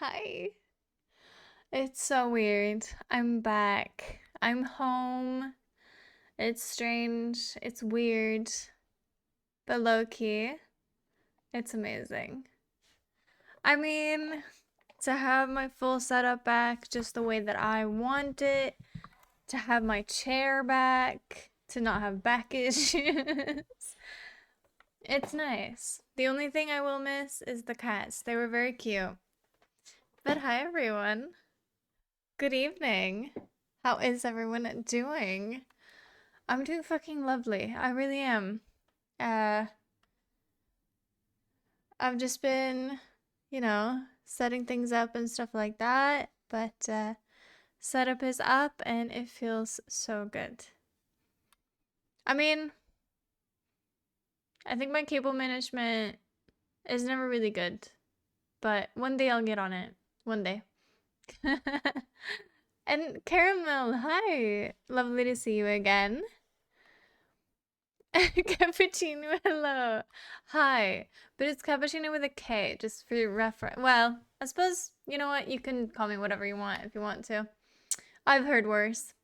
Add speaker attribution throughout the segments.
Speaker 1: Hi. It's so weird. I'm back. I'm home. It's strange. It's weird. But low key, it's amazing. I mean, to have my full setup back just the way that I want it, to have my chair back, to not have back issues. It's nice. The only thing I will miss is the cats. They were very cute. But hi, everyone. Good evening. How is everyone doing? I'm doing fucking lovely. I really am. Uh, I've just been, setting things up and stuff like that, but setup is up and it feels so good. I mean, I think my cable management is never really good, but one day I'll get on it. One day. And Caramel, hi. Lovely to see you again. Cappuccino, hello. Hi. But it's cappuccino with a K, just for your reference. Well, I suppose, you know what? You can call me whatever you want if you want to. I've heard worse.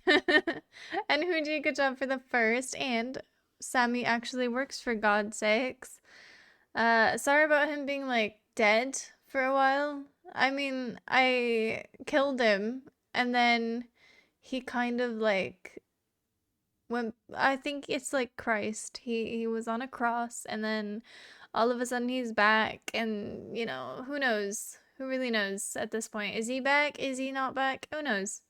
Speaker 1: And Huji, good job for the first. And Sammy actually works, for God's sakes. Sorry about him being, like, dead for a while. I mean, I killed him, and then he kind of, like, when I think it's like Christ. He was on a cross and then all of a sudden he's back and who knows? Who really knows at this point? Is he back? Is he not back? Who knows?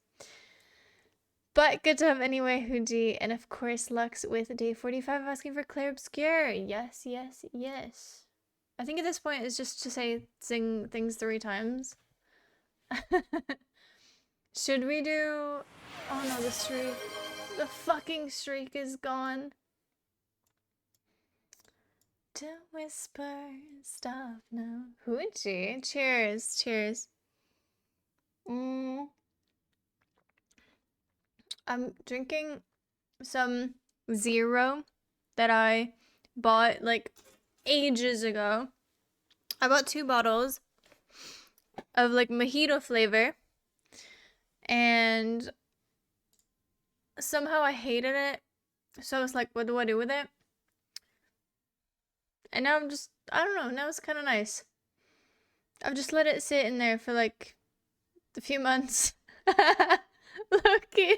Speaker 1: But good job anyway, Huji. And of course, Lux with day 45 asking for Claire Obscure. Yes, yes, yes. I think at this point it's just to sing things 3 times. Should we do... Oh no, the streak. The fucking streak is gone. Don't whisper stuff now. Hoochie. Cheers. Cheers. I'm drinking some Zero that I bought like ages ago. I bought 2 bottles of like mojito flavor and somehow I hated it. So I was like, what do I do with it? And now I don't know, now it's kind of nice. I've just let it sit in there for like a few months. Lucky.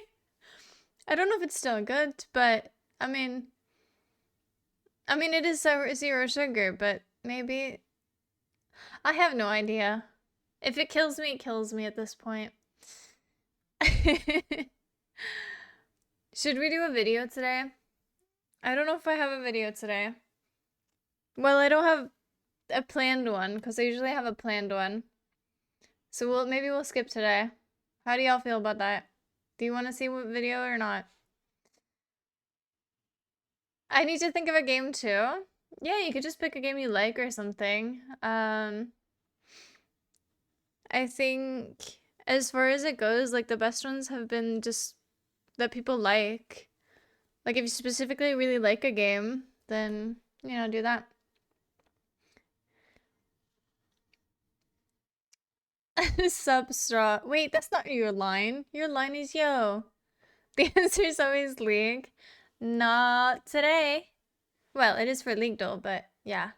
Speaker 1: I don't know if it's still good, but I mean it is zero sugar, but maybe I have no idea. If it kills me, it kills me at this point. Should we do a video today? I don't know if I have a video today. Well, I don't have a planned one because I usually have a planned one. So maybe we'll skip today. How do y'all feel about that? Do you want to see what video or not? I need to think of a game too. Yeah, you could just pick a game you like or something. I think as far as it goes, like the best ones have been just that people like. Like if you specifically really like a game, then, do that. Substraw. Wait, that's not your line. Your line is yo. The answer is always League. Not today. Well, it is for League Duel, but yeah.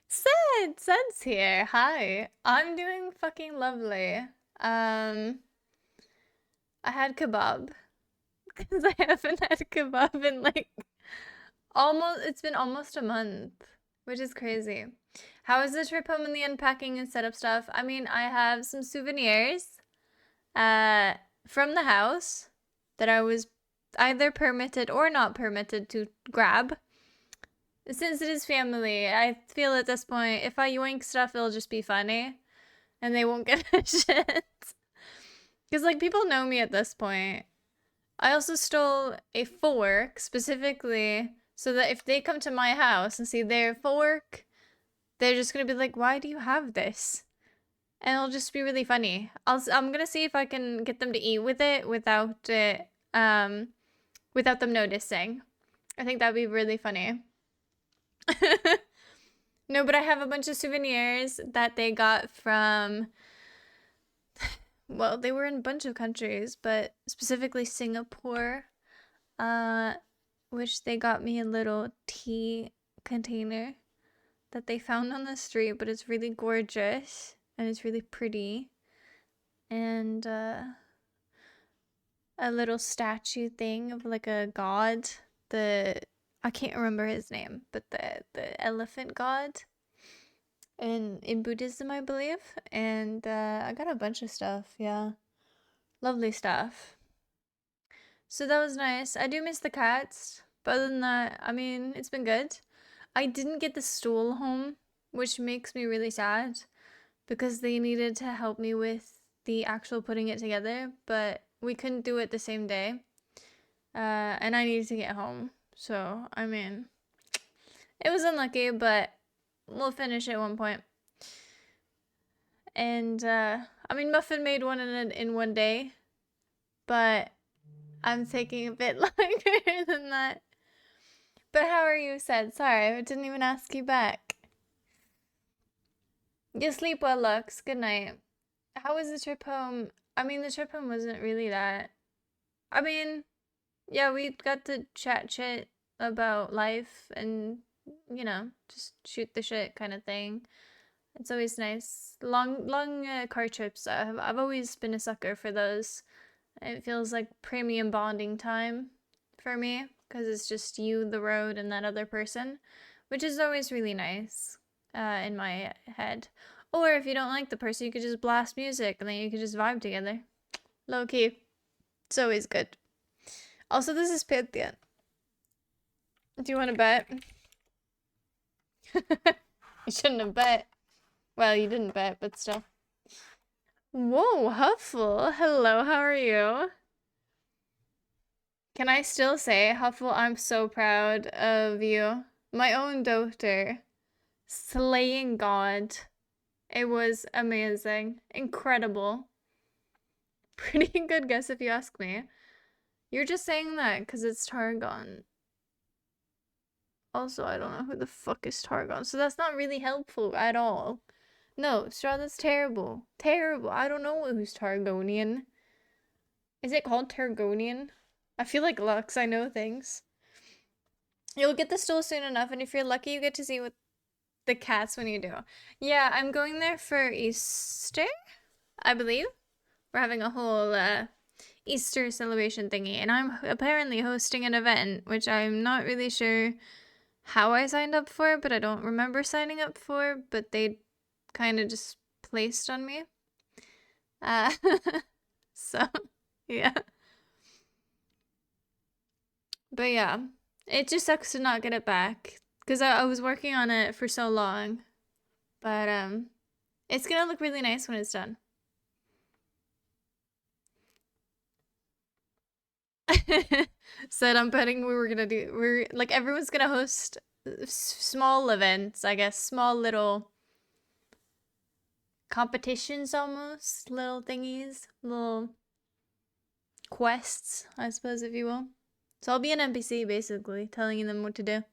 Speaker 1: Sed's here. Hi. I'm doing fucking lovely. I had kebab. Because I haven't had kebab in like it's been almost a month, which is crazy. How was the trip home and the unpacking and setup stuff? I mean, I have some souvenirs from the house that I was either permitted or not permitted to grab. Since it is family, I feel at this point, if I yoink stuff, it'll just be funny. And they won't get a shit. Because, like, people know me at this point. I also stole a fork, specifically, so that if they come to my house and see their fork, they're just gonna be like, why do you have this? And it'll just be really funny. I'm gonna see if I can get them to eat with it without them noticing. I think that'd be really funny. No, but I have a bunch of souvenirs that they got from, well, they were in a bunch of countries, but specifically Singapore, uh, which they got me a little tea container that they found on the street, but it's really gorgeous and it's really pretty. And a little statue thing of like a god. I can't remember his name, but the elephant god in Buddhism, I believe. And I got a bunch of stuff, yeah. Lovely stuff. So that was nice. I do miss the cats, but other than that, I mean, it's been good. I didn't get the stool home, which makes me really sad because they needed to help me with the actual putting it together, but we couldn't do it the same day. And I needed to get home. So, I mean, it was unlucky, but we'll finish at one point. And, I mean, Muffin made one in one day, but I'm taking a bit longer than that. But how are you, Said? Sorry, I didn't even ask you back. You sleep well, Lux. Good night. How was the trip home? I mean, the trip home wasn't really that. I mean, yeah, we got to chat shit about life and, you know, just shoot the shit kind of thing. It's always nice. Long car trips. I've always been a sucker for those. It feels like premium bonding time for me because it's just you, the road, and that other person, which is always really nice in my head. Or if you don't like the person, you could just blast music and then you could just vibe together. Low key. It's always good. Also, this is Pantheon. Do you want to bet? You shouldn't have bet. Well, you didn't bet, but still. Whoa, Huffle. Hello, how are you? Can I still say, Huffle, I'm so proud of you. My own daughter. Slaying God. It was amazing. Incredible. Pretty good guess if you ask me. You're just saying that because it's Targon. Also, I don't know who the fuck is Targon, so that's not really helpful at all. No, Straw, that's terrible. Terrible. I don't know who's Targonian. Is it called Targonian? I feel like Lux, I know things. You'll get the stool soon enough, and if you're lucky, you get to see what the cats when you do. Yeah, I'm going there for Easter, I believe. We're having a whole Easter celebration thingy, and I'm apparently hosting an event, which I'm not really sure how I signed up for, but I don't remember signing up for, but they kind of just placed on me. So, yeah. But yeah, it just sucks to not get it back, because I was working on it for so long. But, it's gonna look really nice when it's done. Said I'm betting we're like everyone's gonna host small events, I guess, small little competitions almost, little thingies, little quests, I suppose, if you will. So I'll be an NPC basically, telling them what to do.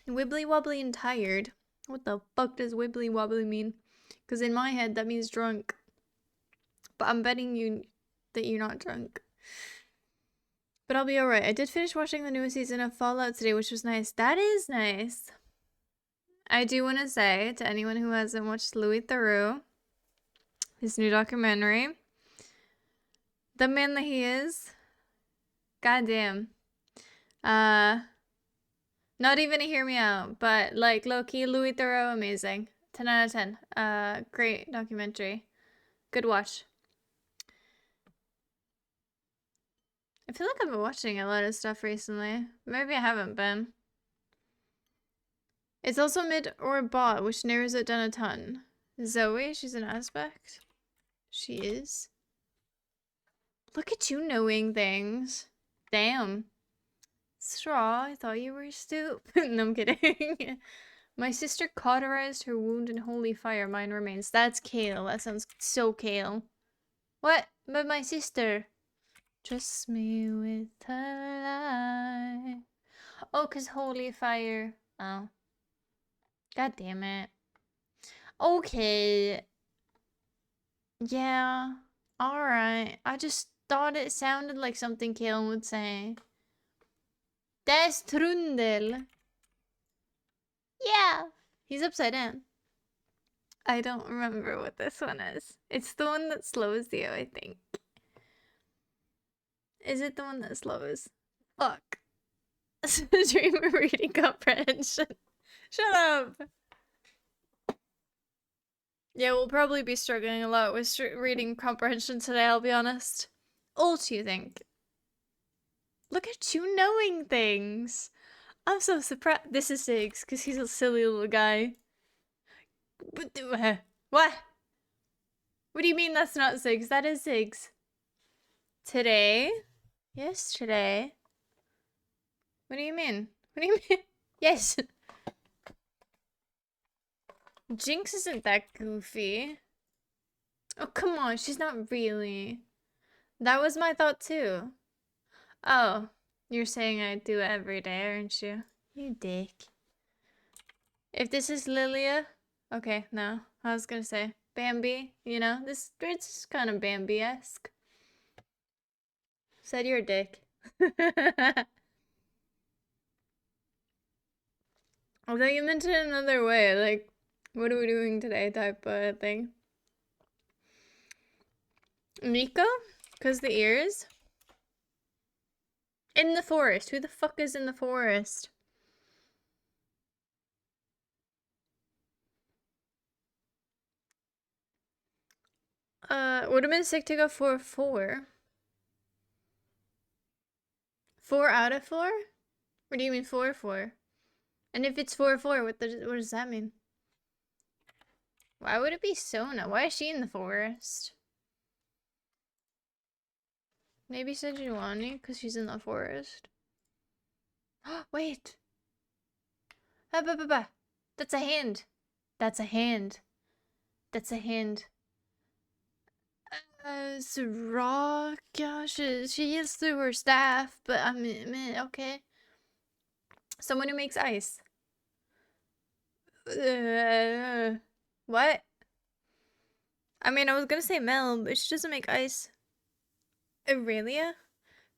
Speaker 1: Wibbly wobbly and tired. What the fuck does wibbly wobbly mean? Because in my head that means drunk. But I'm betting you that you're not drunk. But I'll be alright. I did finish watching the newest season of Fallout today, which was nice. That is nice. I do want to say to anyone who hasn't watched Louis Theroux, his new documentary, the man that he is, goddamn. Not even to hear me out, but like low-key Louis Theroux, amazing. 10 out of 10. Great documentary. Good watch. I feel like I've been watching a lot of stuff recently. Maybe I haven't been. It's also mid or bot, which narrows it down a ton. Zoe, she's an aspect. She is. Look at you knowing things. Damn. Straw, I thought you were stupid. No, I'm kidding. My sister cauterized her wound in holy fire. Mine remains. That's Kale. That sounds so Kale. What? But my sister. Trust me with her life. Oh, 'cause holy fire. Oh. God damn it. Okay. Yeah. Alright. I just thought it sounded like something Kaelin would say. Des Trundle. Yeah. He's upside down. I don't remember what this one is. It's the one that slows you, I think. Is it the one that slows? Fuck. Dreamer reading comprehension. Shut up. Yeah, we'll probably be struggling a lot with reading comprehension today, I'll be honest. Old, you think? Look at you knowing things. I'm so surprised. This is Siggs, because he's a silly little guy. What? What do you mean that's not Siggs? That is Siggs. Today? Yesterday? What do you mean? What do you mean? Yes. Jinx isn't that goofy. Oh, come on. She's not really. That was my thought too. Oh, you're saying I do it every day, aren't you? You dick. If this is Lilia, okay, no. I was gonna say Bambi, you know, it's kind of Bambi-esque. Said you're a dick. I thought you meant it another way, like, what are we doing today type of thing. Nico? 'Cause the ears? In the forest. Who the fuck is in the forest? Would have been sick to go for 4. 4 out of 4? What do you mean 4-4? And if it's 4-4, what does that mean? Why would it be Sona? Why is she in the forest? Maybe Sejuani, because she's in the forest. Wait. That's a hand. That's a hand. That's a hand. Soraka, she is through her staff, but I mean, okay. Someone who makes ice. What? I mean, I was gonna say Mel, but she doesn't make ice. Aurelia?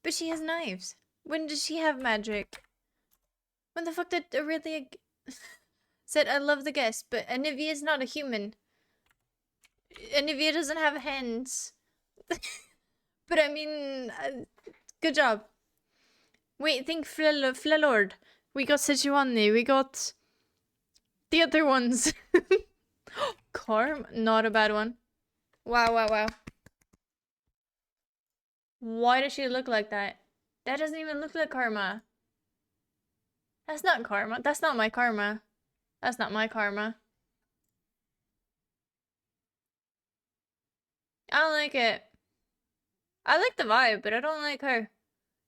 Speaker 1: But she has knives. When does she have magic? When the fuck did Aurelia said I love the guest, but Anivia is not a human. Anivia doesn't have hands. But I mean, good job. Wait, think Flelord. We got Sejuani, we got the other ones. Karm, not a bad one. Wow. Why does she look like that? That doesn't even look like Karma. That's not Karma. That's not my Karma. That's not my Karma. I don't like it. I like the vibe, but I don't like her.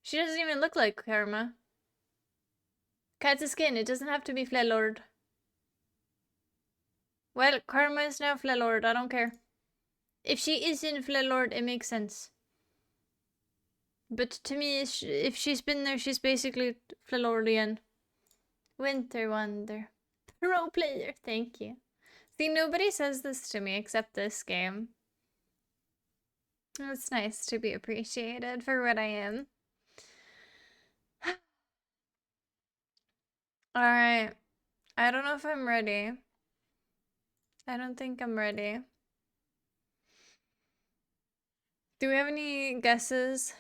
Speaker 1: She doesn't even look like Karma. Cat's skin. It doesn't have to be Flelord. Well, Karma is now Flelord. I don't care. If she is in Flelord, it makes sense. But to me, if she's been there, she's basically Flelordian. Winter Wonder. Pro player, thank you. See, nobody says this to me except this game. It's nice to be appreciated for what I am. Alright. I don't know if I'm ready. I don't think I'm ready. Do we have any guesses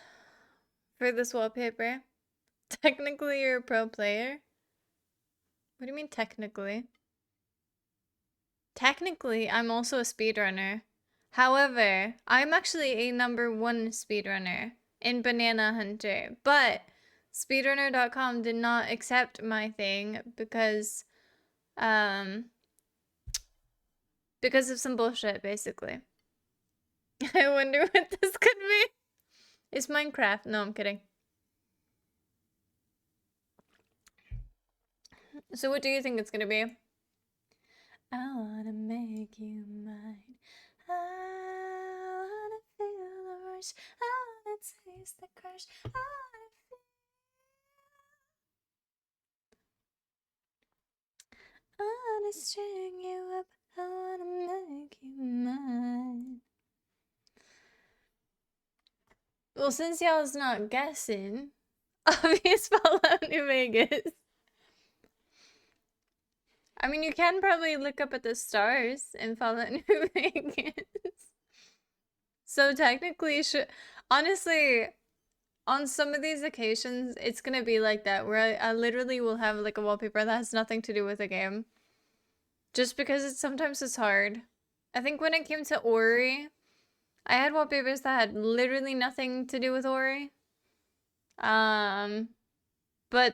Speaker 1: for this wallpaper? Technically, you're a pro player? What do you mean, technically? Technically, I'm also a speedrunner. However, I'm actually a #1 speedrunner in Banana Hunter, but speedrunner.com did not accept my thing because of some bullshit, basically. I wonder what this could be. It's Minecraft. No, I'm kidding. So what do you think it's gonna be? I wanna make you mine. I wanna feel the rush. I wanna taste the crush. I wanna wanna string you up, I wanna make you mine. Well, since y'all's not guessing, obvious Fallout New Vegas. I mean, you can probably look up at the stars in Fallout New Vegas. So technically, honestly, on some of these occasions, it's gonna be like that, where I literally will have like a wallpaper that has nothing to do with the game. Just because sometimes it's hard. I think when it came to Ori, I had wallpapers that had literally nothing to do with Ori. But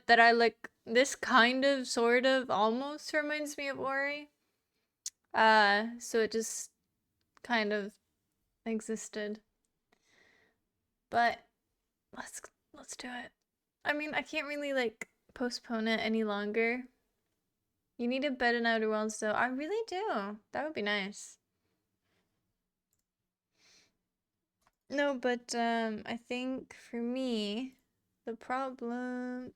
Speaker 1: that I like, this kind of, sort of, almost reminds me of Ori. So it just kind of existed. But let's do it. I mean, I can't really like postpone it any longer. You need a bed in Outer Worlds though. I really do. That would be nice. No, but I think for me, the problem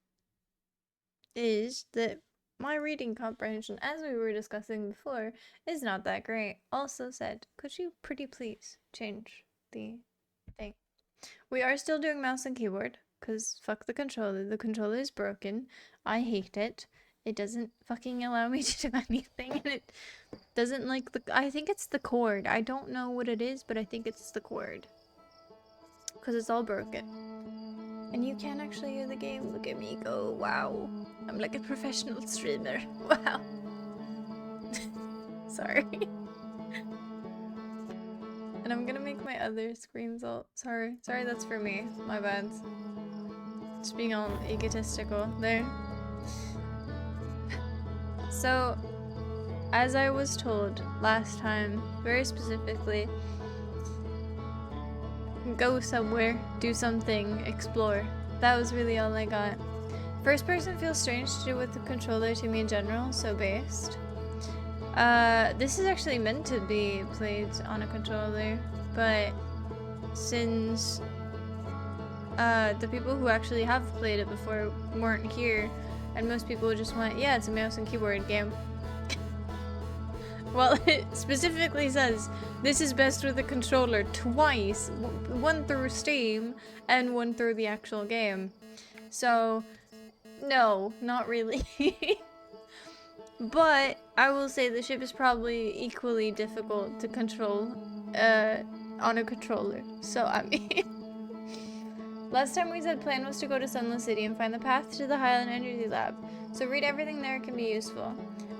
Speaker 1: is that my reading comprehension, as we were discussing before, is not that great. Also said, could you pretty please change the thing? We are still doing mouse and keyboard, because fuck the controller. The controller is broken. I hate it. It doesn't fucking allow me to do anything, and it doesn't like the... I think it's the cord. I don't know what it is, but I think it's the cord. Because it's all broken. And you can actually hear the game. Look at me go. Wow. I'm like a professional streamer. Wow. Sorry. And I'm gonna make my other screens all... Sorry, that's for me. My bad. Just being all egotistical there. So, as I was told last time, very specifically, go somewhere, do something, explore. That was really all I got. First person feels strange to do with the controller to me in general, so based. This is actually meant to be played on a controller, but since the people who actually have played it before weren't here, and most people just went, yeah, it's a mouse and keyboard game. Well, it specifically says, this is best with a controller twice, one through Steam, and one through the actual game. So, no, not really. But, I will say the ship is probably equally difficult to control, on a controller. So, I mean... Last time we said plan was to go to Sunless City and find the path to the Highland Energy Lab. So read everything there, can be useful.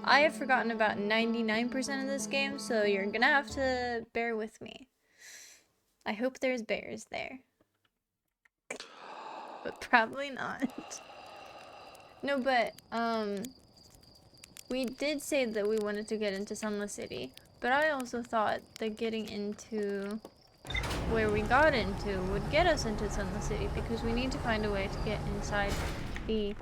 Speaker 1: I have forgotten about 99% of this game, so you're gonna have to bear with me. I hope there's bears there. But probably not. No, but, we did say that we wanted to get into Sunless City, but I also thought that getting into where we got into would get us into Sunless City, because we need to find a way to get inside the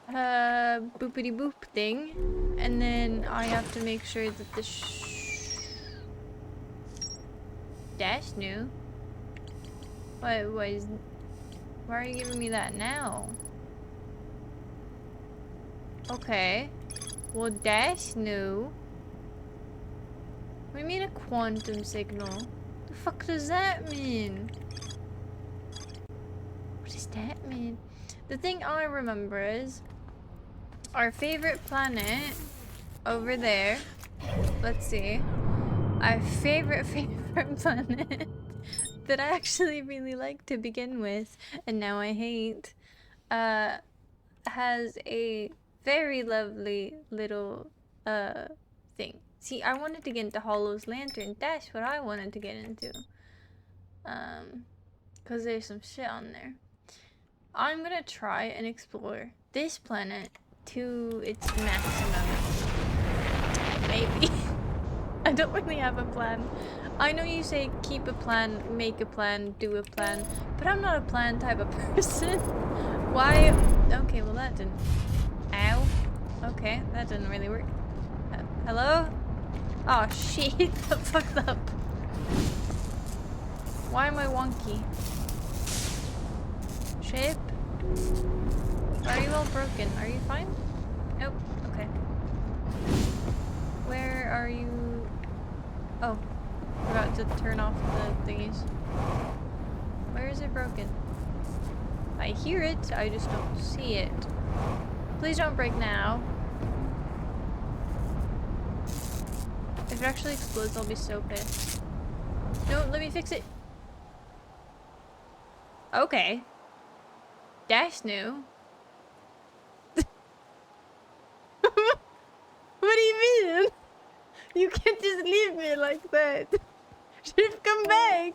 Speaker 1: boopity boop thing, and then I have to make sure that the Dash knew. Why are you giving me that now? Okay. Well, Dash knew. We mean a quantum signal. The fuck does that mean? What does that mean? The thing I remember is our favorite planet over there. Let's see. Our favorite planet that I actually really like to begin with, and now I hate, has a very lovely little thing. See, I wanted to get into Hollow's Lantern. That's what I wanted to get into. Because there's some shit on there. I'm gonna try and explore this planet to its maximum. Maybe. I don't really have a plan. I know you say keep a plan, make a plan, do a plan, but I'm not a plan type of person. Why? Okay, well that didn't... Ow. Okay, that didn't really work. Hello? Oh shit, I fucked up. Why am I wonky? Ship? Why are you all broken? Are you fine? Nope. Okay. Where are you? Oh, forgot to turn off the thingies. Where is it broken? I hear it, I just don't see it. Please don't break now. If it actually explodes, I'll be so pissed. No, let me fix it. Okay. That's new. What do you mean? You can't just leave me like that. Should've come back.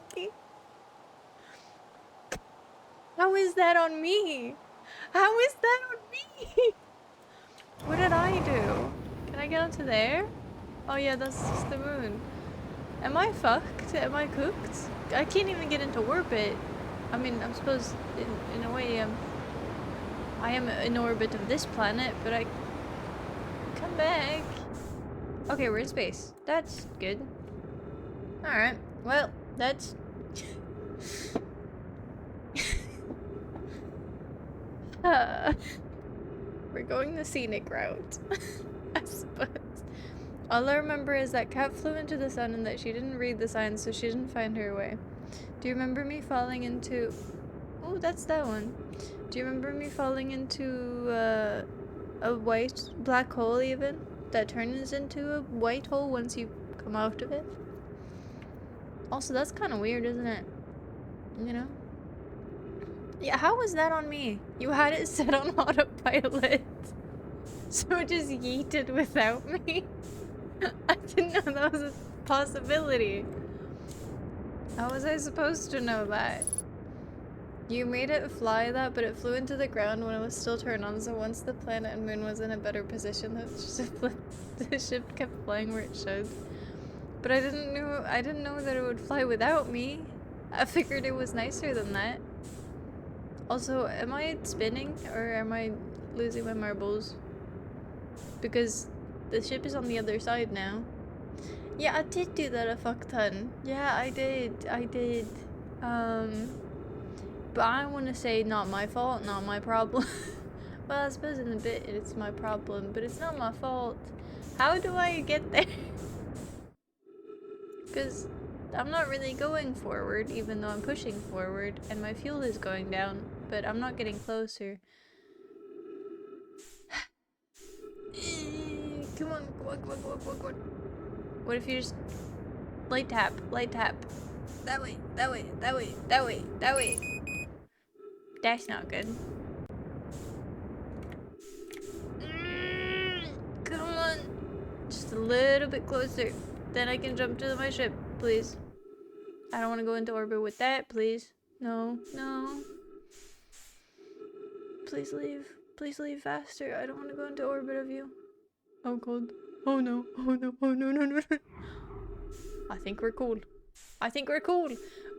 Speaker 1: How is that on me? How is that on me? What did I do? Can I get onto there? Oh yeah, that's just the moon. Am I fucked? Am I cooked? I can't even get into orbit. I mean, I'm supposed, in a way, I am in orbit of this planet, but I come back. Okay, we're in space. That's good. Alright, well, that's... we're going the scenic route, I suppose. All I remember is that Cat flew into the sun and that she didn't read the signs, so she didn't find her way. Do you remember me falling into... Oh, that's that one. Do you remember me falling into a white black hole even? That turns into a white hole once you come out of it? Also, that's kind of weird, isn't it? You know? Yeah, how was that on me? You had it set on autopilot. So it just yeeted without me? I didn't know that was a possibility. How was I supposed to know that? You made it fly that, but it flew into the ground when it was still turned on, so once the planet and moon was in a better position, the ship kept flying where it should. But I didn't know that it would fly without me. I figured it was nicer than that. Also, am I spinning or am I losing my marbles? Because the ship is on the other side now. Yeah, I did do that a fuck ton. Yeah, I did. But I want to say not my fault, not my problem. Well, I suppose in a bit it's my problem, but it's not my fault. How do I get there? Because I'm not really going forward, even though I'm pushing forward, and my fuel is going down, but I'm not getting closer. Come on, come on, come on, come on, come on, come on. What if you just light tap, light tap? That way, that way, that way, that way, that way. That's not good. Come on. Just a little bit closer. Then I can jump to my ship, please. I don't want to go into orbit with that, please. No, no. Please leave. Please leave faster. I don't want to go into orbit of you. Oh god. Oh no. Oh no. Oh no, no, no, no. I think we're cool. I think we're cool.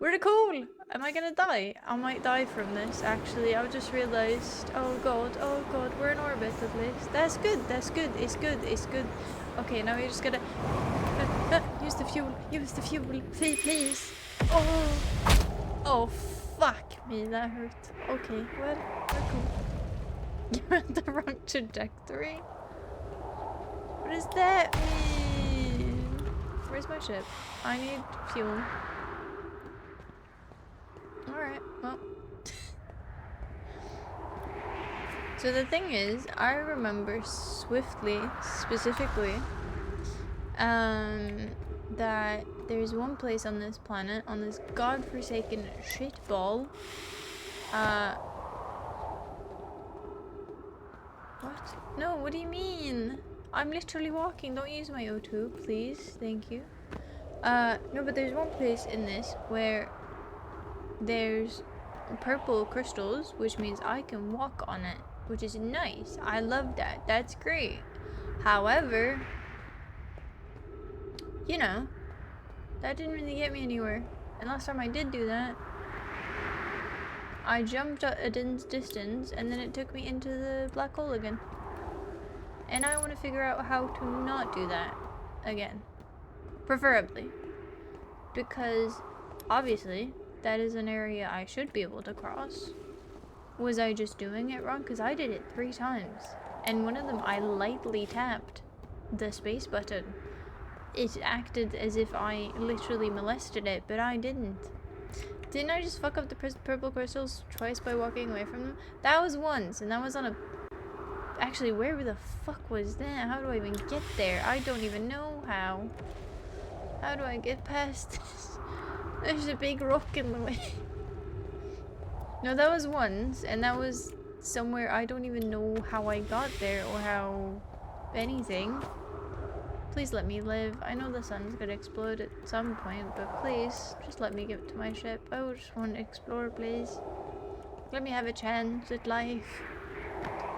Speaker 1: We're cool. Am I gonna die? I might die from this, actually. I've just realized. Oh god. Oh god. We're in orbit at least. That's good. That's good. It's good. It's good. Okay, now we're just gonna use the fuel. Use the fuel. Please. Oh. Oh, fuck me. That hurt. Okay, well, we're cool. You're on the wrong trajectory? What does that mean? Where's my ship? I need fuel. Alright, well. So the thing is, I remember specifically, that there's one place on this planet, on this godforsaken shitball. What? No, what do you mean? I'm literally walking. Don't use my O2, please. Thank you. No, but there's one place in this where there's purple crystals, which means I can walk on it, which is nice. I love that. That's great. However, you know, that didn't really get me anywhere. And last time I did do that, I jumped a distance and then it took me into the black hole again. And I want to figure out how to not do that again. Preferably. Because, obviously, that is an area I should be able to cross. Was I just doing it wrong? Because I did it 3 times. and one of them I lightly tapped the space button. It acted as if I literally molested it, but I didn't. Didn't I just fuck up the purple crystals twice by walking away from them? That was once, and that was on a... Actually, where the fuck was that? How do I even get there? I don't even know how. How do I get past this? There's a big rock in the way. No, that was once, and that was somewhere I don't even know how I got there or how anything. Please let me live. I know the sun's gonna explode at some point, but please, just let me get to my ship. I just want to explore, please. Let me have a chance at life.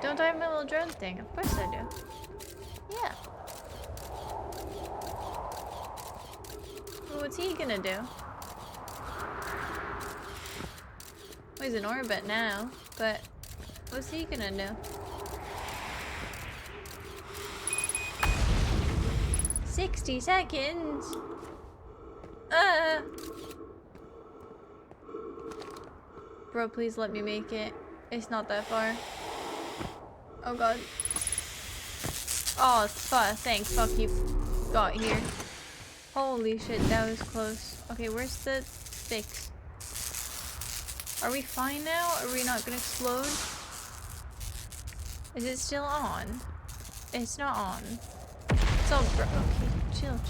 Speaker 1: Don't I have my little drone thing? Of course I do. Yeah. Well, what's he gonna do? Well, he's in orbit now, but what's he gonna do? 60 seconds! Bro, please let me make it. It's not that far. Oh god. Oh, fuck. Thank fuck you got here. Holy shit, that was close. Okay, where's the fix? Are we fine now? Are we not gonna explode? Is it still on? It's not on. It's all okay, chill.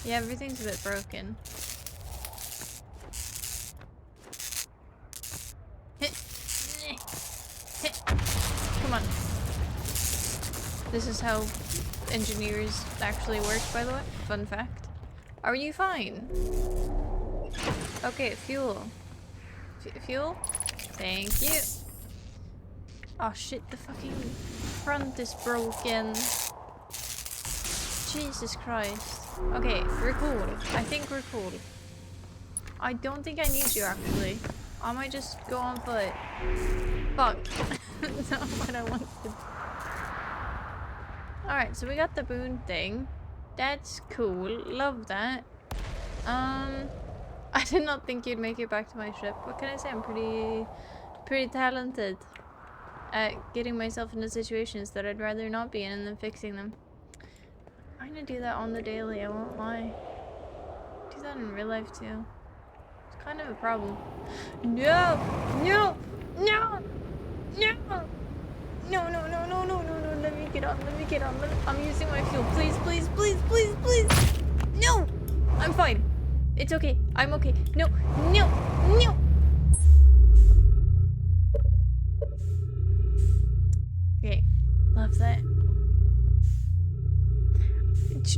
Speaker 1: Yeah, everything's a bit broken. Come on. This is how engineers actually work, by the way. Fun fact. Are you fine? Okay, fuel. Fuel? Thank you. Oh shit, the fucking front is broken. Jesus Christ. Okay, we're cool. I think we're cool. I don't think I need you, actually. I might just go on foot. Fuck. That's not what I wanted. Alright, so we got the boon thing. That's cool. Love that. I did not think you'd make it back to my ship. What can I say? I'm pretty talented at getting myself into situations that I'd rather not be in and then fixing them. I'm gonna do that on the daily, I won't lie. Do that in real life too. It's kind of a problem. No! No! No! No! No, let me get on, I'm using my fuel. Please. No! I'm fine. It's okay. I'm okay. No! Okay. Love that.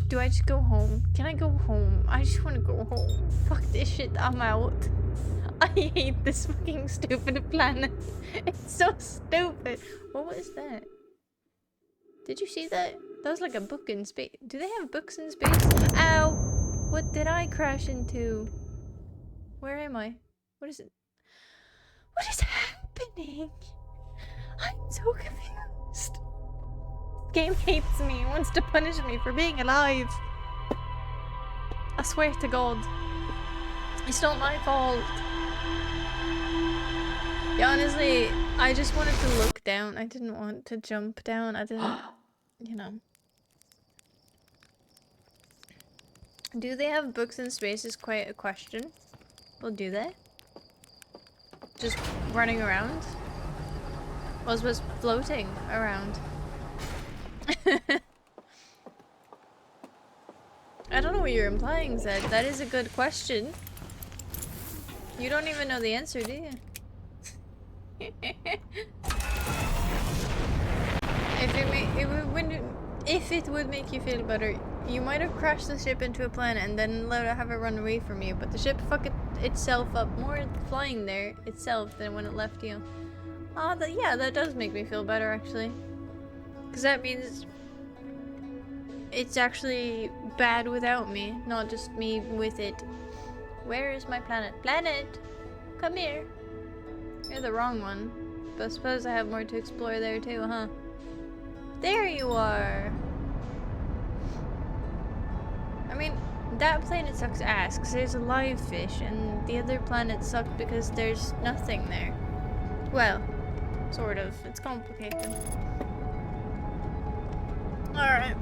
Speaker 1: Do I just go home? Can I go home? I just want to go home. Fuck this shit. I'm out. I hate this fucking stupid planet. It's so stupid. What was that? Did you see that? That was like a book in space. Do they have books in space? Ow! What did I crash into? Where am I? What is it? What is happening? I'm so confused. Game hates me. It wants to punish me for being alive. I swear to God. It's not my fault. Yeah, honestly, I just wanted to look down. I didn't want to jump down. I didn't, you know. Do they have books in space is quite a question. Well, do they? Just running around? Well, I was floating around. I don't know what you're implying, Zed. That is a good question. You don't even know the answer, do you? If it would make you feel better, you might have crashed the ship into a planet and then let it have it run away from you, but the ship fucked itself up more flying there itself than when it left you. Yeah, that does make me feel better, actually. Because that means it's actually bad without me, not just me with it. Where is my planet? Planet! Come here! You're the wrong one. But I suppose I have more to explore there too, huh? There you are! I mean, that planet sucks ass because there's a live fish, and the other planet sucked because there's nothing there. Well, Sort of. It's complicated. Alright.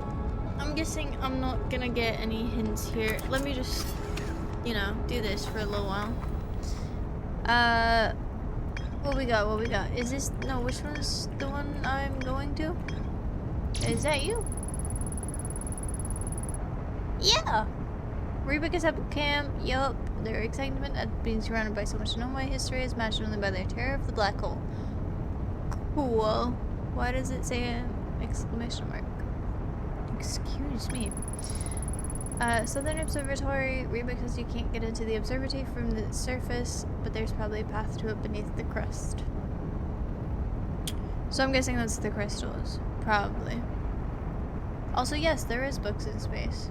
Speaker 1: I'm guessing I'm not gonna get any hints here. Let me just, you know, do this for a little while. What we got? What we got? Is this... No, which one's the one I'm going to? Is that you? Yeah! Rebecca's at camp. Yup. Their excitement at being surrounded by so much Nomai history is matched only by their terror of the black hole. Cool. Why does it say an exclamation mark? Excuse me. Southern Observatory. Rebecca says you can't get into the observatory from the surface, but there's probably a path to it beneath the crust. So I'm guessing that's the crystals. Probably. Also, yes, there is books in space.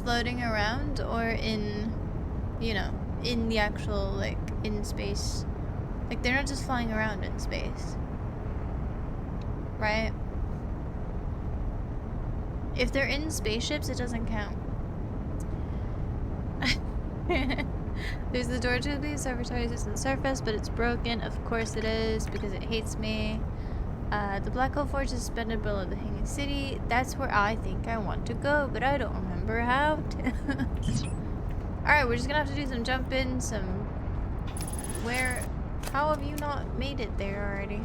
Speaker 1: Floating around or in, you know, in the actual, like, in space. Like, they're not just flying around in space. Right? If they're in spaceships, it doesn't count. There's the door to the observatory just on the surface, but it's broken. Of course it is, because it hates me. The Black Hole Forge is suspended below the Hanging City. That's where I think I want to go, but I don't remember how to. Alright, we're just gonna have to do some jumping, some... Where... How have you not made it there already?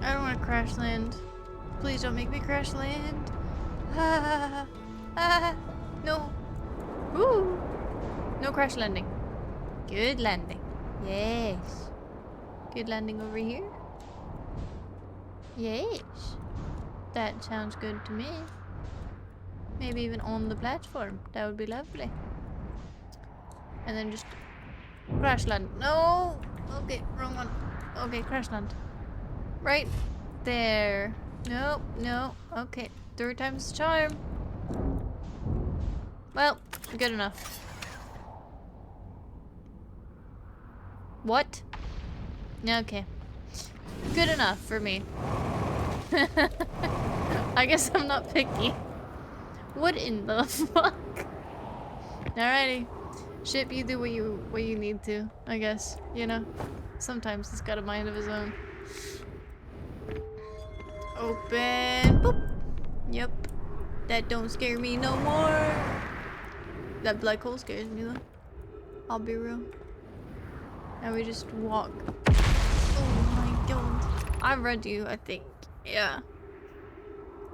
Speaker 1: I don't want to crash land. Please don't make me crash land. Ah, ah, no. Woo. No crash landing. Good landing. Yes. Good landing over here. Yes. That sounds good to me. Maybe even on the platform. That would be lovely. And then just crash land. No. Okay, wrong one. Okay, crash land. Right there. Nope, no. Okay, third time's the charm. Well, good enough. What? Okay. Good enough for me. I guess I'm not picky. What in the fuck? Alrighty. Ship, you do what you need to, I guess. You know? Sometimes he's got a mind of his own. Open. Boop. Yep. That don't scare me no more. That black hole scares me though. I'll be real. Now we just walk. Oh my god. I read you, I think. Yeah.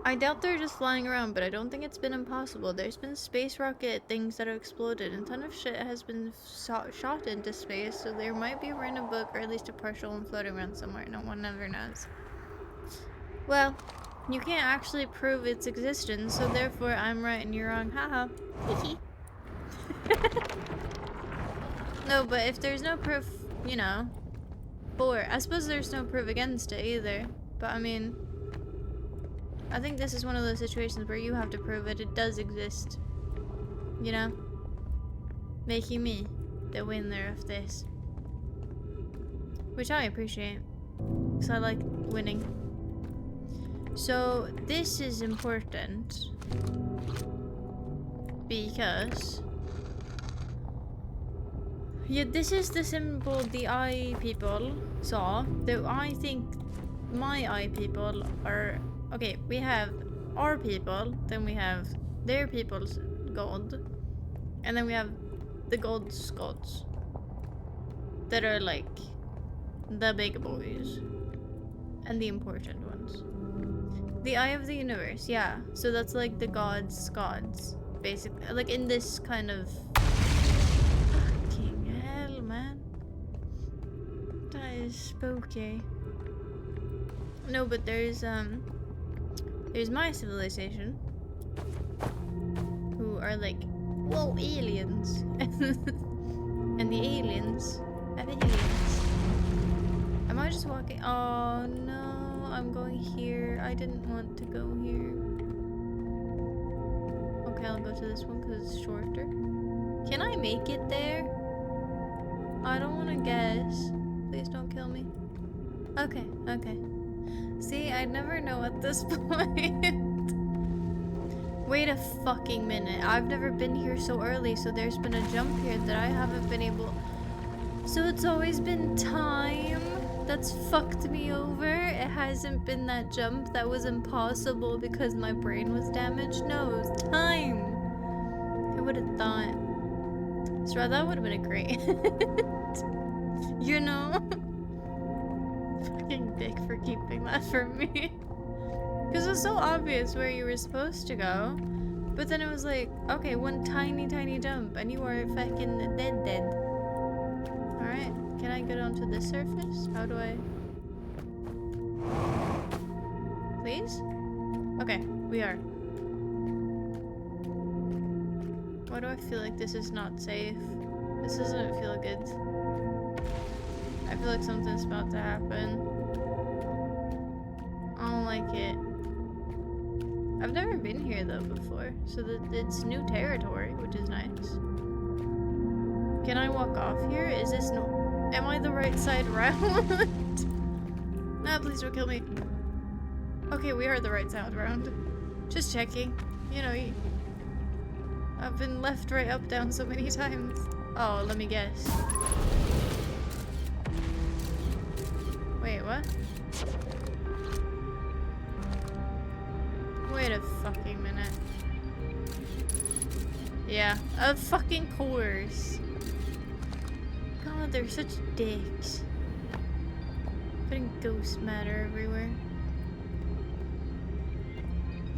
Speaker 1: I doubt they're just flying around, but I don't think it's been impossible. There's been space rocket things that have exploded, and a ton of shit has been shot into space, so there might be a random book, or at least a partial one floating around somewhere. No one ever knows. Well, you can't actually prove its existence, so therefore I'm right and you're wrong. Haha. No, but if there's no proof, you know, I suppose there's no proof against it either. But I mean, I think this is one of those situations where you have to prove it does exist. You know? Making me the winner of this. Which I appreciate. Because I like winning. So, this is important. Because... yeah, this is the symbol the eye people saw. Though I think my eye people are... okay, we have our people, then we have their people's god, and then we have the gods' gods. That are like the big boys. And the important ones. The Eye of the Universe, yeah. So that's like the gods' gods. Basically, like in this kind of... fucking hell, man. That is spooky. No, but there's my civilization. Who are like, whoa, aliens. And the aliens are aliens. Am I just walking? Oh no, I'm going here. I didn't want to go here. Okay, I'll go to this one because it's shorter. Can I make it there? I don't want to guess. Please don't kill me. Okay, okay. See, I never know at this point. Wait a fucking minute. I've never been here so early, so there's been a jump here that I haven't been able... So it's always been time that's fucked me over? It hasn't been that jump that was impossible because my brain was damaged? No, it was time. Who would have thought? So that would have been a great... You know? Fucking dick for keeping that from me. Because it was so obvious where you were supposed to go. But then it was like, okay, one tiny jump and you are fucking dead. Alright, can I get onto this surface? How do I... Please? Okay, we are. Why do I feel like this is not safe? This doesn't feel good. I feel like something's about to happen. I don't like it. I've never been here though before, so it's new territory, which is nice. Can I walk off here? Is this no? Am I the right side round? Nah, please don't kill me. Okay, we are the right side round. Just checking. You know, I've been left, right, up, down so many times. Oh, let me guess. Wait, what? Wait a fucking minute. Yeah, of fucking course. God, they're such dicks. Putting ghost matter everywhere.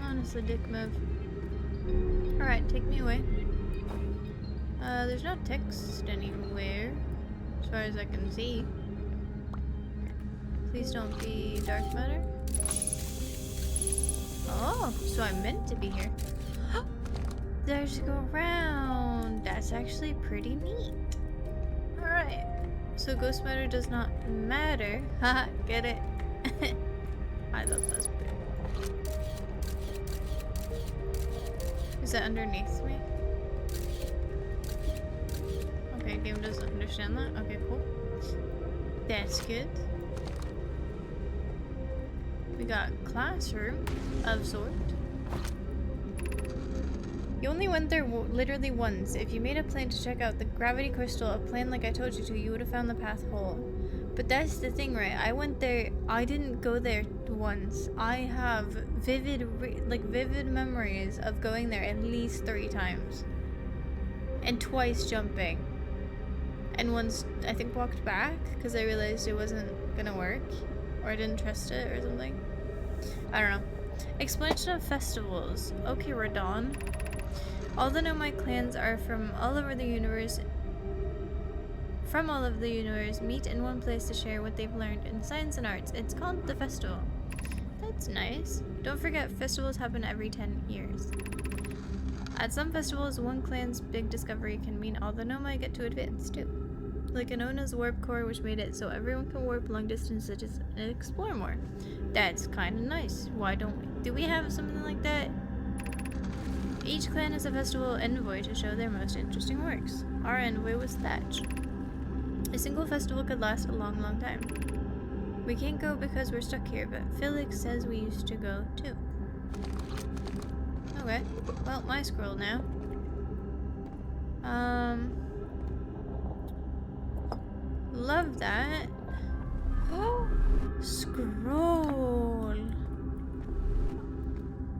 Speaker 1: Honestly, dick move. Alright, take me away. There's no text anywhere, as far as I can see. Please don't be dark matter. Oh, so I'm meant to be here. There's to go around. That's actually pretty neat. Alright. So ghost matter does not matter. Haha, get it? I thought that was pretty. Is that underneath me? Okay, game doesn't understand that. Okay, cool. That's good. We got classroom of sort. You only went there literally once. If you made a plan to check out the gravity crystal, a plan like I told you to, you would have found the path whole. But that's the thing, right? I went there. I didn't go there once. I have vivid memories of going there at least 3 times, and twice jumping, and once I think walked back because I realized it wasn't gonna work, or I didn't trust it or something. I don't know. Explanation of festivals. Okay, Radon. All the Nomai clans are from all over the universe. Meet in one place to share what they've learned in science and arts. It's called the festival. That's nice. Don't forget, festivals happen every 10 years. At some festivals, one clan's big discovery can mean all the Nomai get to advance too. Like Anona's warp core, which made it so everyone can warp long distances and explore more. That's kind of nice. Why don't we? Do we have something like that? Each clan has a festival envoy to show their most interesting works. Our envoy was Thatch. A single festival could last a long, long time. We can't go because we're stuck here, but Felix says we used to go too. Okay, well, my scroll now. Love that. Oh, scroll.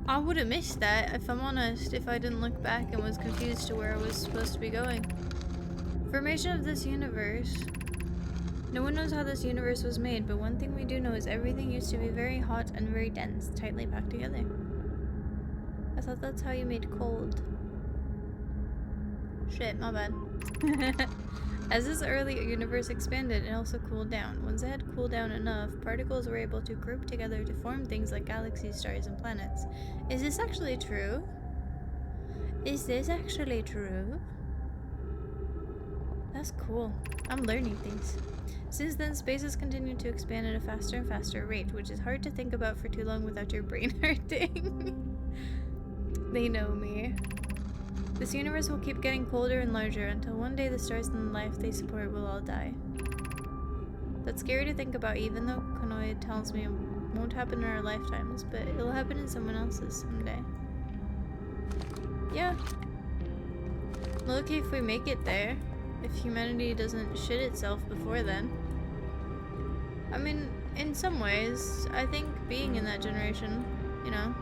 Speaker 1: I would have missed that, if I'm honest, if I didn't look back and was confused to where I was supposed to be going. Formation of this universe. No one knows how this universe was made, but one thing we do know is everything used to be very hot and very dense, tightly packed together. I thought that's how you made cold. Shit, my bad. As this early universe expanded, it also cooled down. Once it had cooled down enough, particles were able to group together to form things like galaxies, stars, and planets. Is this actually true? Is this actually true? That's cool. I'm learning things. Since then, space has continued to expand at a faster and faster rate, which is hard to think about for too long without your brain hurting. They know me. This universe will keep getting colder and larger until one day the stars and the life they support will all die. That's scary to think about, even though Konoe tells me it won't happen in our lifetimes, but it'll happen in someone else's someday. Yeah. Look, if we make it there, if humanity doesn't shit itself before then. I mean, in some ways, I think being in that generation, you know,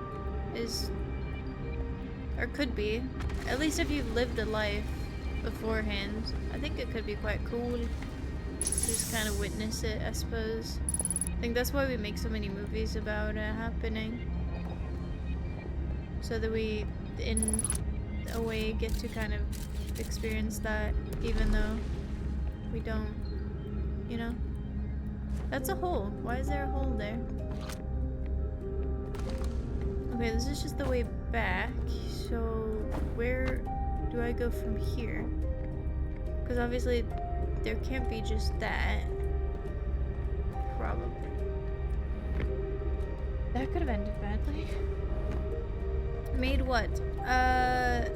Speaker 1: is, or could be, at least if you've lived a life beforehand, I think it could be quite cool to just kind of witness it, I suppose. I think that's why we make so many movies about it happening. So that we, in a way, get to kind of experience that, even though we don't, you know? That's a hole. Why is there a hole there? Okay, this is just the way back. So, where do I go from here? Because obviously, there can't be just that. Probably. That could have ended badly. Made what? I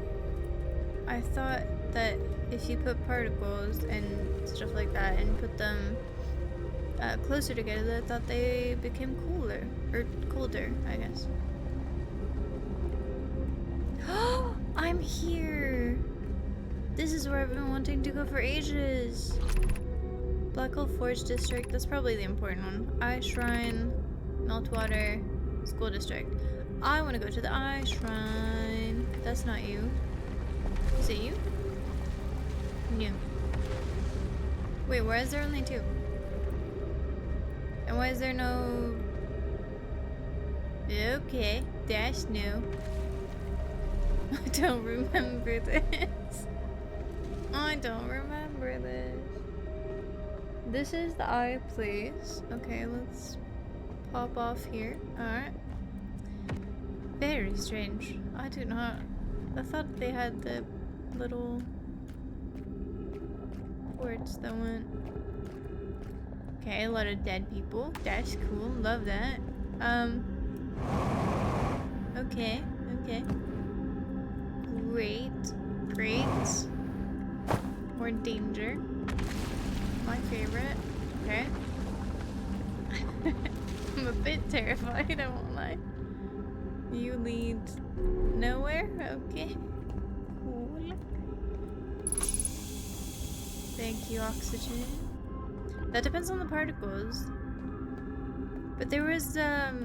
Speaker 1: thought that if you put particles and stuff like that and put them closer together, I thought they became cooler. Or colder, I guess. Oh, I'm here! This is where I've been wanting to go for ages! Black Hole Forge District, that's probably the important one. Eye Shrine, Meltwater, School District. I want to go to the Eye Shrine. That's not you. Is it you? No. Wait, why is there only 2? And why is there no... Okay, that's new. I don't remember this. I don't remember this. This is the eye place. Okay, let's pop off here. Alright. Very strange. I do not... I thought they had the little ports that went... Okay, a lot of dead people. That's cool. Love that. Okay. Okay. Great. Great. More danger. My favorite. Okay. I'm a bit terrified, I won't lie. You lead nowhere? Okay. Cool. Thank you, oxygen. That depends on the particles. But there was, okay,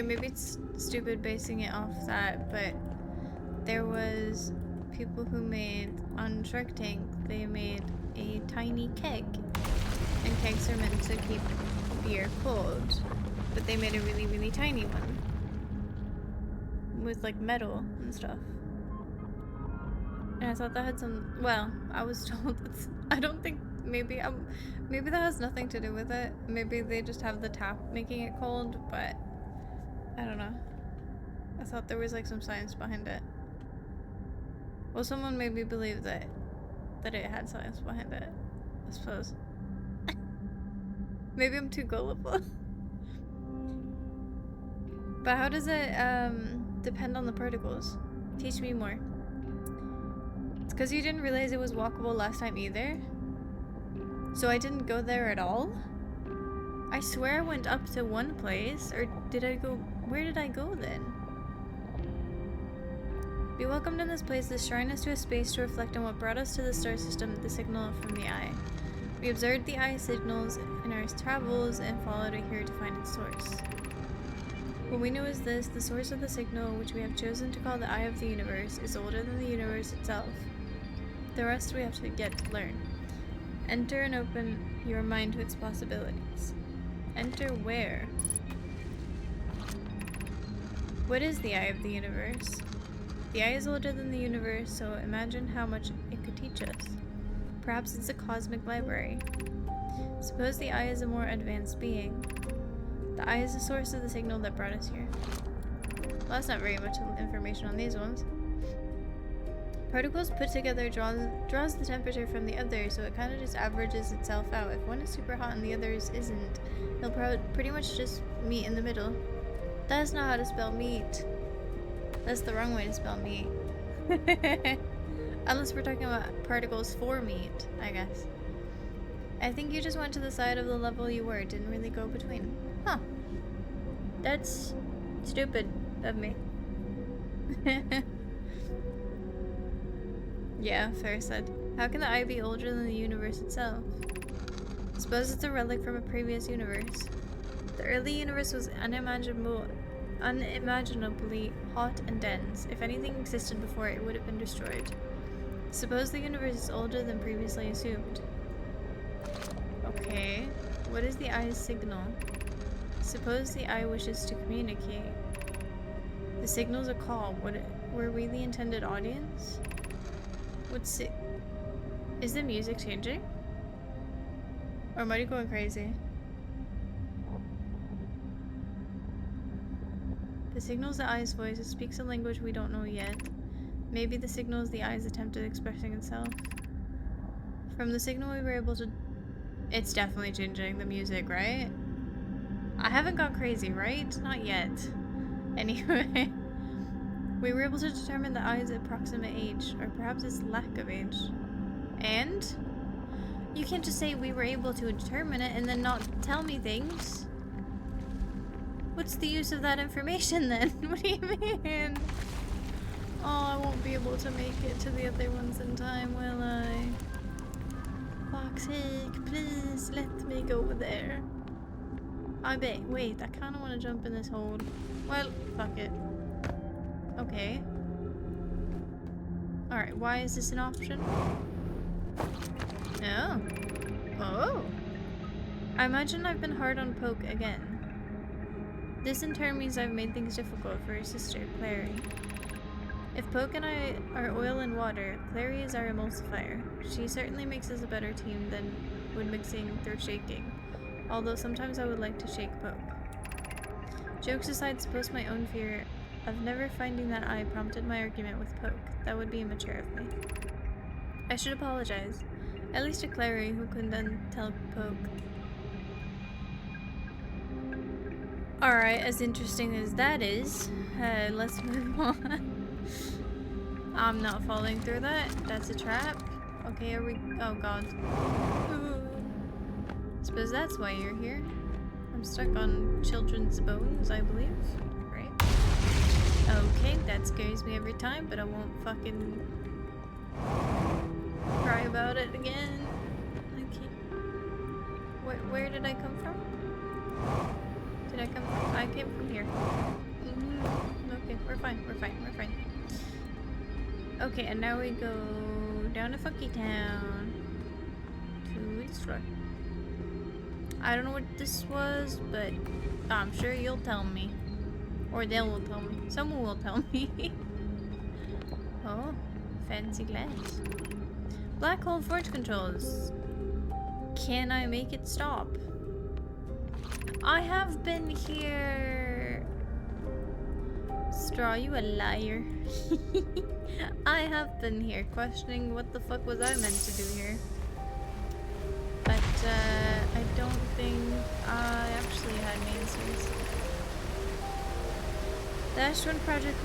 Speaker 1: maybe it's stupid basing it off that, but there was people who made, on Shark Tank, they made a tiny keg. And kegs are meant to keep beer cold. But they made a really, really tiny one. With, like, metal and stuff. And I thought that had some... Well, I was told that's... I don't think... Maybe that has nothing to do with it. Maybe they just have the tap making it cold, but... I don't know. I thought there was, like, some science behind it. Well, someone made me believe that it had science behind it. I suppose. Maybe I'm too gullible. But how does it depend on the particles? Teach me more. It's because you didn't realize it was walkable last time either. So I didn't go there at all? I swear I went up to one place, or did I go... Where did I go then? Be welcomed in this place. This shrine is to a space to reflect on what brought us to the star system, the signal from the eye. We observed the eye signals in our travels and followed it here to find its source. What we know is this: the source of the signal, which we have chosen to call the eye of the universe, is older than the universe itself. The rest we have to get to learn. Enter and open your mind to its possibilities. Enter where? What is the eye of the universe? The eye is older than the universe, so imagine how much it could teach us. Perhaps it's a cosmic library. Suppose the eye is a more advanced being. The eye is the source of the signal that brought us here. Well, that's not very much information on these ones. Particles put together draws the temperature from the other, so it kind of just averages itself out. If one is super hot and the others isn't, they'll pretty much just meet in the middle. That's not how to spell meat. That's the wrong way to spell meat. Unless we're talking about particles for meat, I guess. I think you just went to the side of the level you were, didn't really go between. Huh. That's stupid of me. Yeah, Fair said. How can the eye be older than the universe itself? Suppose it's a relic from a previous universe. The early universe was unimaginably hot and dense. If anything existed before it would have been destroyed. Suppose the universe is older than previously assumed. Okay. What is the eye's signal? Suppose the eye wishes to communicate. The signal's a call. Were we the intended audience? What's it? Is the music changing? Or am I going crazy? The signal is the eye's voice. It speaks a language we don't know yet. Maybe the signal is the eye's attempt at expressing itself. From the signal we were able to... It's definitely changing the music, right? I haven't gone crazy, right? Not yet. Anyway. We were able to determine the eye's approximate age, or perhaps its lack of age. And? You can't just say we were able to determine it and then not tell me things. What's the use of that information then? What do you mean? Oh, I won't be able to make it to the other ones in time, will I? Fuck's sake, please let me go there. Wait, I kinda wanna jump in this hole. Well, fuck it. Okay. Alright, why is this an option? Oh. Oh. I imagine I've been hard on Poke again. This in turn means I've made things difficult for her sister, Clary. If Poke and I are oil and water, Clary is our emulsifier. She certainly makes us a better team than when mixing through shaking. Although sometimes I would like to shake Poke. Jokes aside, suppose my own fear of never finding that eye prompted my argument with Poke. That would be immature of me. I should apologize. At least to Clary, who could then tell Poke. Alright, as interesting as that is, let's move on. I'm not falling through that. That's a trap. Okay, are we... Oh god. Ooh. Suppose that's why you're here. I'm stuck on children's bones, I believe. Right? Okay, that scares me every time, but I won't fucking cry about it again. Okay. Where did I come from? Did I come from? I came from here. Okay, we're fine, we're fine, we're fine. Okay, and now we go down to Funky Town. To this floor. I don't know what this was, but I'm sure you'll tell me. Or they will tell me. Someone will tell me. Oh, fancy glass. Black hole forge controls. Can I make it stop? I have been here. Straw, you a liar. I have been here questioning what the fuck was I meant to do here. But I don't think I actually had answers. The Ashwin project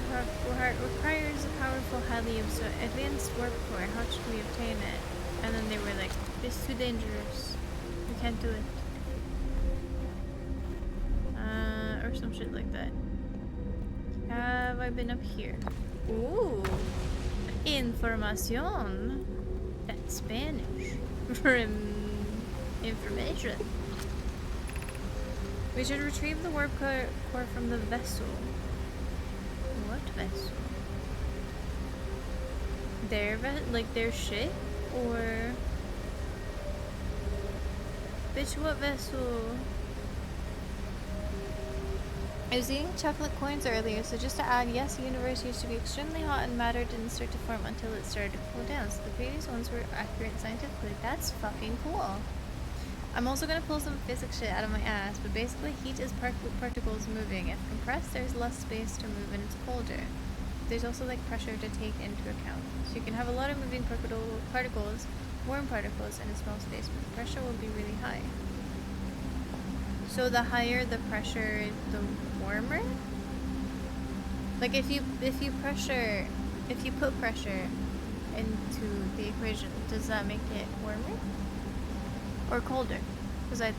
Speaker 1: requires a powerful, highly advanced warp core. How should we obtain it? And then they were like, it's too dangerous. We can't do it. Or some shit like that. Have I been up here? Ooh. Información. That's Spanish. For information. We should retrieve the warp core from the vessel. What vessel? Their ship? Or... Bitch, what vessel? I was eating chocolate coins earlier, so just to add, yes, the universe used to be extremely hot and matter didn't start to form until it started to cool down, so the previous ones were accurate scientifically. That's fucking cool. I'm also gonna pull some physics shit out of my ass, but basically heat is particles moving. If compressed, there's less space to move and it's colder. There's also like pressure to take into account. So you can have a lot of moving particles, warm particles in a small space, but the pressure will be really high. So the higher the pressure, the warmer? Like if you put pressure into the equation, does that make it warmer? Or colder? Because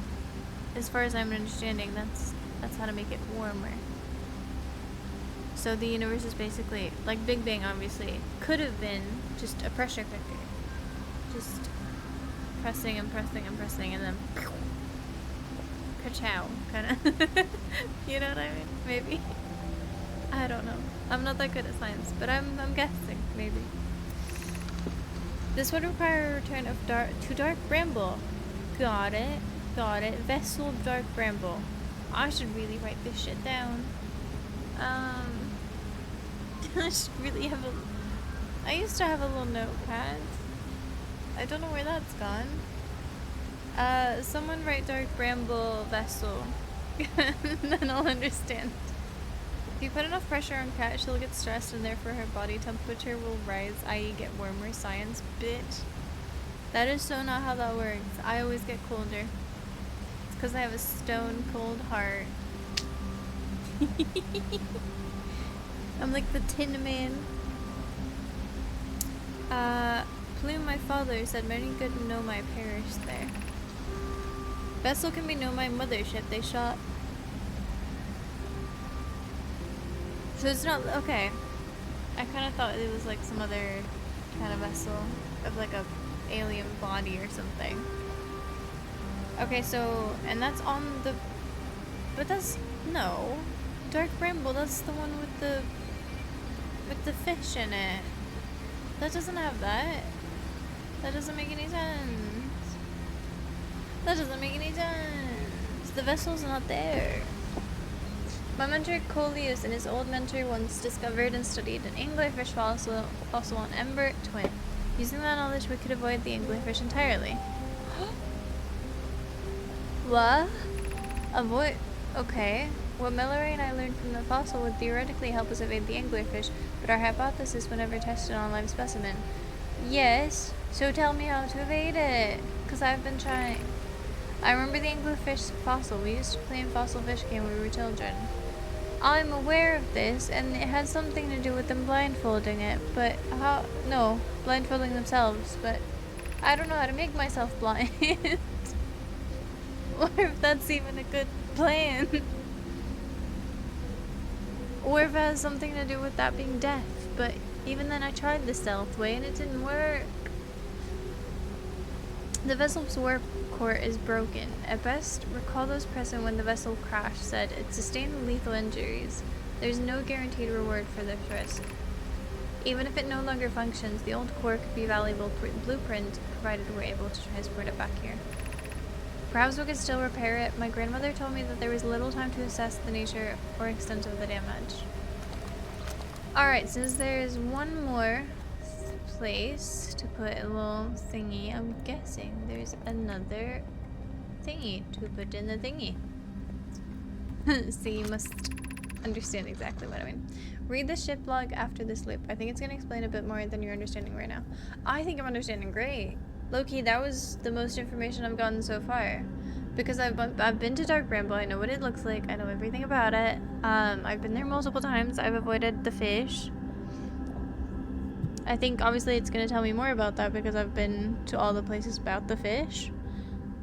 Speaker 1: as far as I'm understanding, that's how to make it warmer. So the universe is basically, like Big Bang obviously, could have been just a pressure cooker. Just pressing and pressing and pressing and then ka-chow, kind of. You know what I mean? Maybe. I don't know. I'm not that good at science, but I'm guessing, maybe. This would require a return of Dark Bramble. Got it. Got it. Vessel of Dark Bramble. I should really write this shit down. I should really have a... I used to have a little notepad. I don't know where that's gone. Someone write Dark Bramble Vessel. Then I'll understand. If you put enough pressure on Cat, she'll get stressed and therefore her body temperature will rise, i.e. get warmer. Science, bitch. That is so not how that works. I always get colder. It's because I have a stone cold heart. I'm like the Tin Man. Plume, my father, said many good Nomai perished there. Vessel can be Nomai mothership. They shot... So it's not... Okay. I kind of thought it was like some other kind of vessel of like a alien body or something. Okay, so... And that's on the... But that's... No. Dark Bramble, that's the one with the fish in it. That doesn't have that. That doesn't make any sense. That doesn't make any sense. The vessel's not there. My mentor Coleus and his old mentor once discovered and studied an anglerfish fossil on Ember Twin. Using that knowledge, we could avoid the anglerfish entirely. What? Avoid? Okay. What Mallory and I learned from the fossil would theoretically help us evade the anglerfish, but our hypothesis was never tested on a live specimen. Yes, so tell me how to evade it, because I've been trying. I remember the anglerfish fossil. We used to play in fossil fish game when we were children. I'm aware of this, and it has something to do with them blindfolding it, but how? No, blindfolding themselves, but I don't know how to make myself blind. Or if that's even a good plan. Or if it has something to do with that being death, but even then I tried the stealth way and it didn't work. The vessel's warp core is broken. At best, recall those present when the vessel crashed said it sustained lethal injuries. There's no guaranteed reward for this risk. Even if it no longer functions, the old core could be a valuable blueprint provided we're able to transport it back here. Perhaps we could still repair it. My grandmother told me that there was little time to assess the nature or extent of the damage. Alright, since there's one more place to put a little thingy, I'm guessing there's another thingy to put in the thingy. So you must understand exactly what I mean. Read the ship log after this loop. I think it's going to explain a bit more than you're understanding right now. I think I'm understanding great. Low-key, that was the most information I've gotten so far. Because I've been to Dark Bramble, I know what it looks like, I know everything about it. I've been there multiple times, I've avoided the fish. I think obviously it's going to tell me more about that because I've been to all the places about the fish.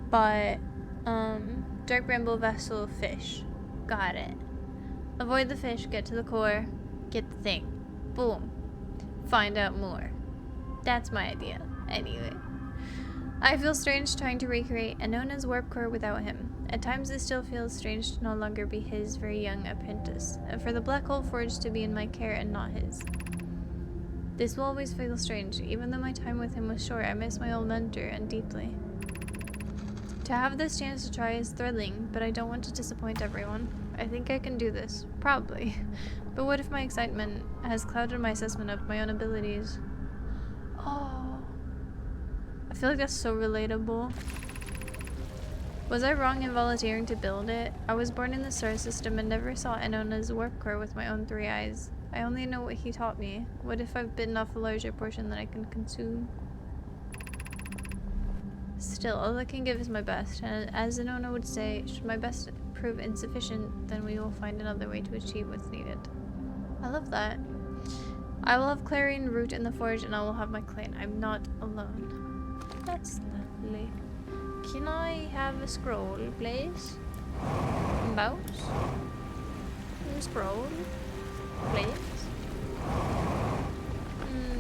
Speaker 1: But, Dark Bramble vessel fish. Got it. Avoid the fish, get to the core, get the thing. Boom. Find out more. That's my idea. Anyway. I feel strange trying to recreate Anona's warp core without him. At times it still feels strange to no longer be his very young apprentice, and for the black hole forged to be in my care and not his. This will always feel strange. Even though my time with him was short, I miss my old mentor and deeply. To have this chance to try is thrilling, but I don't want to disappoint everyone. I think I can do this. Probably. But what if my excitement has clouded my assessment of my own abilities? Oh. I feel like that's so relatable. Was I wrong in volunteering to build it? I was born in the star system and never saw Anona's warp core with my own 3 eyes. I only know what he taught me. What if I've bitten off a larger portion that I can consume? Still, all I can give is my best, and as Anona would say, should my best prove insufficient, then we will find another way to achieve what's needed. I love that. I will have Clarion Root in the forge and I will have my clan. I'm not alone. That's lovely. Can I have a scroll, please? Mouse? Scroll? Please.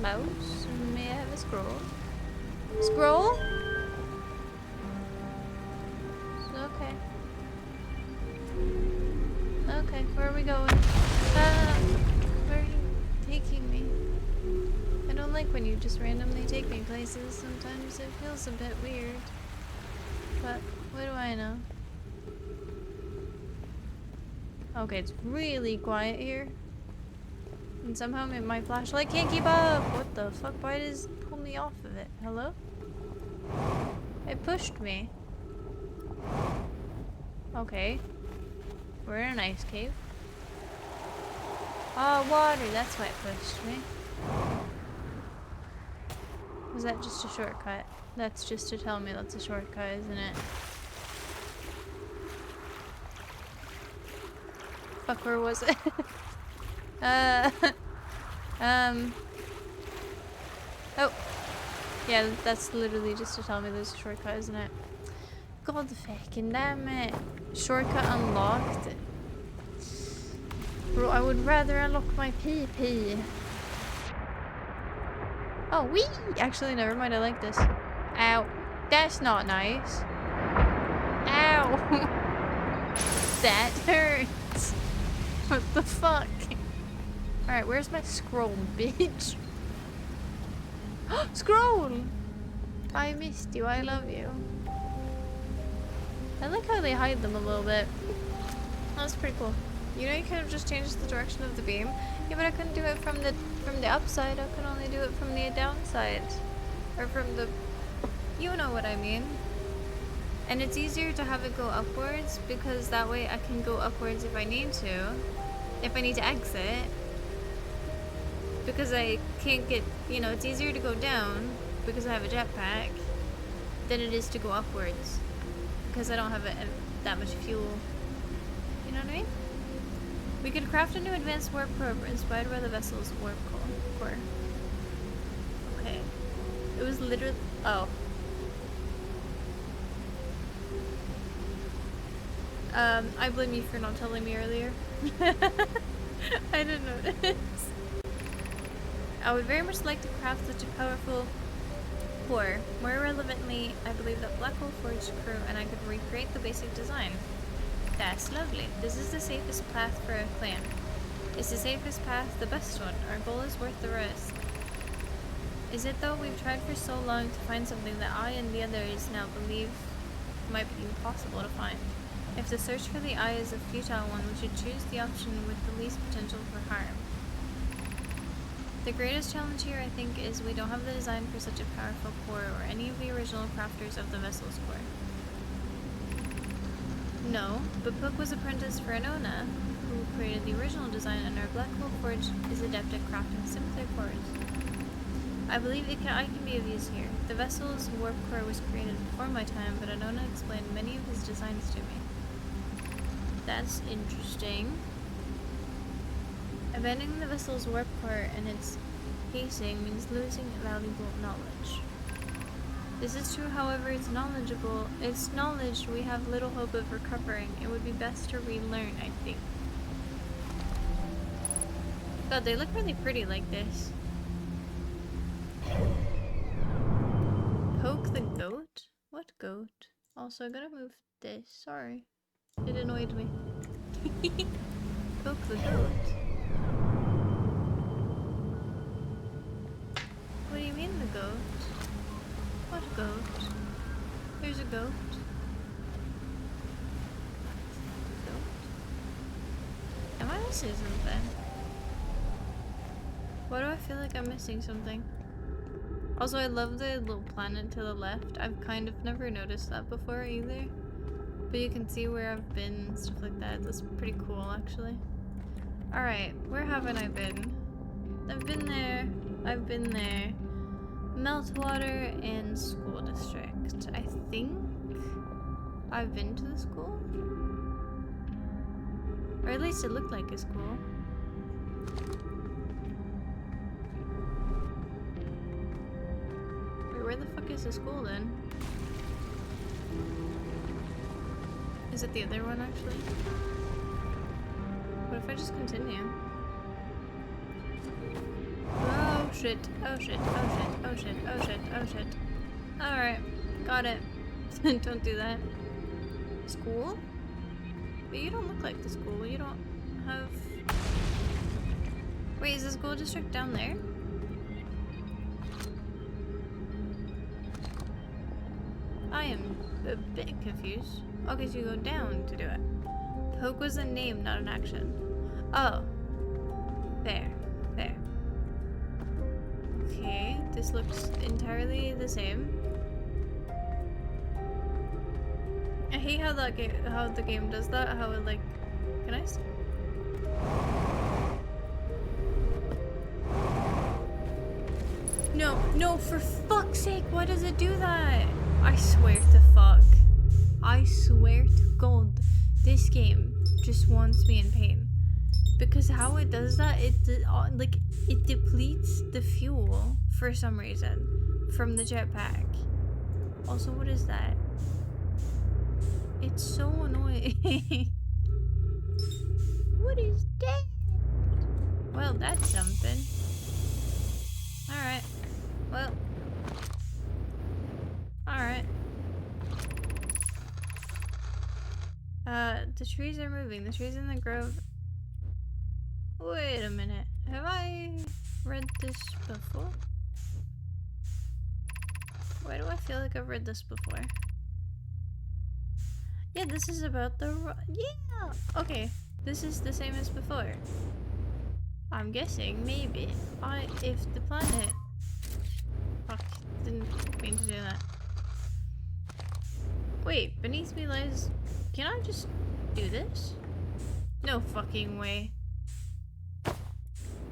Speaker 1: Mouse, may I have a scroll? Scroll? Okay. Okay, where are we going? Where are you taking me? I don't like when you just randomly take me places. Sometimes it feels a bit weird. But what do I know? Okay, it's really quiet here. And somehow my flashlight can't keep up. What the fuck? Why does it pull me off of it? Hello? It pushed me. Okay. We're in an ice cave. Oh, water. That's why it pushed me. Was that just a shortcut? That's just to tell me that's a shortcut, isn't it? Fuck, where was it? Oh. Yeah, that's literally just to tell me there's a shortcut, isn't it? God fucking damn it. Shortcut unlocked. Bro, I would rather unlock my PP. Oh, wee! Actually, never mind, I like this. Ow. That's not nice. Ow! That hurts. What the fuck? Alright, where's my scroll, bitch? Scroll! I missed you, I love you. I like how they hide them a little bit. That's pretty cool. You know, you kind of just changes the direction of the beam. Yeah, but I couldn't do it from the upside. I could only do it from the downside, or from the. You know what I mean. And it's easier to have it go upwards because that way I can go upwards if I need to. If I need to exit. Because I can't get. You know, it's easier to go down because I have a jetpack than it is to go upwards because I don't have that much fuel. You know what I mean? We could craft a new advanced warp core inspired by the vessel's warp core. Okay. It was literally. Oh. I blame you for not telling me earlier. I didn't notice. I would very much like to craft such a powerful core. More relevantly, I believe that Blackhole Forge crew and I could recreate the basic design. That's lovely. This is the safest path for a clan. Is the safest path the best one? Our goal is worth the risk. Is it though? We've tried for so long to find something that I and the others now believe might be impossible to find. If the search for the eye is a futile one, we should choose the option with the least potential for harm. The greatest challenge here, I think, is we don't have the design for such a powerful core or any of the original crafters of the vessel's core. No, but Puck was apprenticed for Anona, who created the original design, and our Blackhole Forge is adept at crafting simpler cores. I believe I can be of use here. The vessel's warp core was created before my time, but Anona explained many of his designs to me. That's interesting. Abandoning the vessel's warp core and its casing means losing valuable knowledge. This is true, however, it's knowledge we have little hope of recovering. It would be best to relearn, I think. God, they look really pretty like this. Poke the goat? What goat? Also, I gotta move this. Sorry. It annoyed me. Poke the goat. What do you mean the goat? What goat? There's a goat. Goat? Am I missing something? Why do I feel like I'm missing something? Also, I love the little planet to the left. I've kind of never noticed that before either. But you can see where I've been and stuff like that. That's pretty cool, actually. Alright, where haven't I been? I've been there. I've been there. Meltwater and school district. I think I've been to the school? Or at least it looked like a school. Wait, where the fuck is the school then? Is it the other one actually? What if I just continue? shit, oh shit, oh shit, oh shit, oh shit, oh shit. Alright, got it. Don't do that. School? But you don't look like the school. You don't have... Wait, is the school district down there? I am a bit confused. Okay, so you go down to do it. Poke was a name, not an action. Oh. There. There. Okay, this looks entirely the same. I hate how that how the game does that. How it like, can I? No, no! For fuck's sake! Why does it do that? I swear to fuck. I swear to God, this game just wants me in pain. Because how it does that, it depletes the fuel for some reason from the jetpack. Also, what is that? It's so annoying. What is that? Well, that's something. Alright. Well. Alright. The trees are moving. The trees in the grove. Wait a minute. Have I read this before? Why do I feel like I've read this before? Yeah, this is about the... Yeah! Okay. This is the same as before. I'm guessing, maybe. If the planet... Fuck, didn't mean to do that. Wait, beneath me lies... Can I just do this? No fucking way.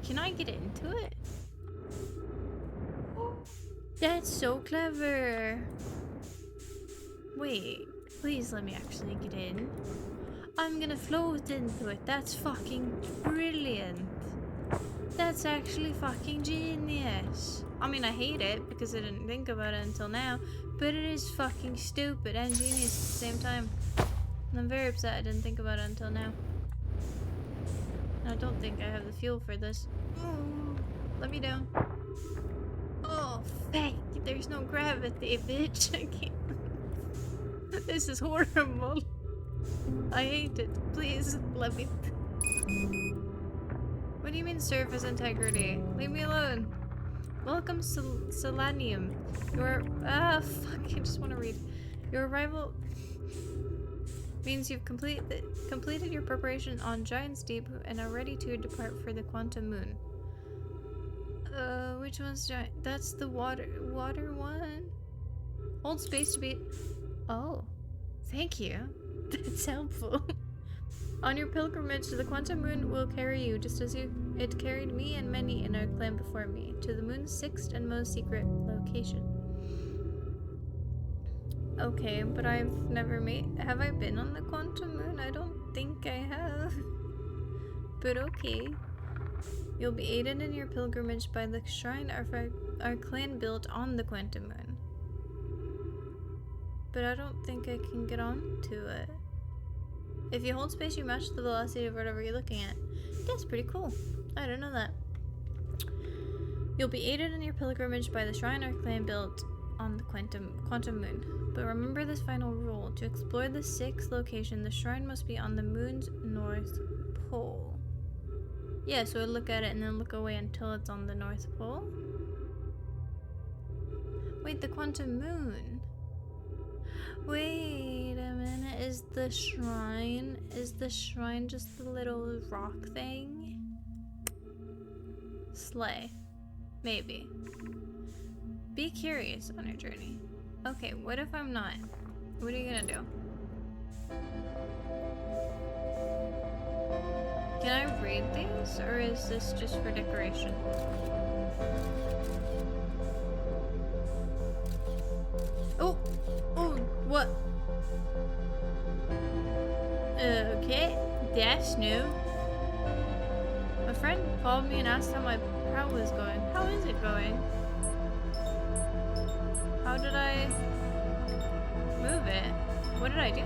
Speaker 1: Can I get into it? That's so clever. Wait, please let me actually get in. I'm gonna float into it. That's fucking brilliant. That's actually fucking genius. I mean, I hate it because I didn't think about it until now, but it is fucking stupid and genius at the same time. And I'm very upset I didn't think about it until now. And I don't think I have the fuel for this. Oh, let me down. Oh, fuck. There's no gravity, bitch. I can't. This is horrible. I hate it. Please, let me... What do you mean surface integrity? Leave me alone. Welcome, Selenium. Your... fuck. I just want to read. Your arrival... means you've completed your preparation on Giant's Deep and are ready to depart for the Quantum Moon. Which one's Giant? That's the water one? Hold space to be... Oh. Thank you. That's helpful. On your pilgrimage to the Quantum Moon will carry you, just as it carried me and many in our clan before me, to the moon's sixth and most secret location. Okay, but I've never have I been on the Quantum Moon? I don't think I have. But okay. You'll be aided in your pilgrimage by the shrine our clan built on the Quantum Moon. But I don't think I can get on to it. If you hold space, you match the velocity of whatever you're looking at. That's pretty cool. I don't know that. You'll be aided in your pilgrimage by the shrine our clan built on the Quantum Moon. But remember this final rule. To explore the sixth location, the shrine must be on the moon's north pole. Yeah, so I look at it and then look away until it's on the North Pole. Wait, the Quantum Moon. Wait a minute, is the shrine just the little rock thing? Slay. Maybe. Be curious on your journey. Okay, what if I'm not? What are you gonna do? Can I read these, or is this just for decoration? Oh! Oh, what? Okay, that's new. A friend called me and asked how my prow was going. How is it going? How did I move it? What did I do?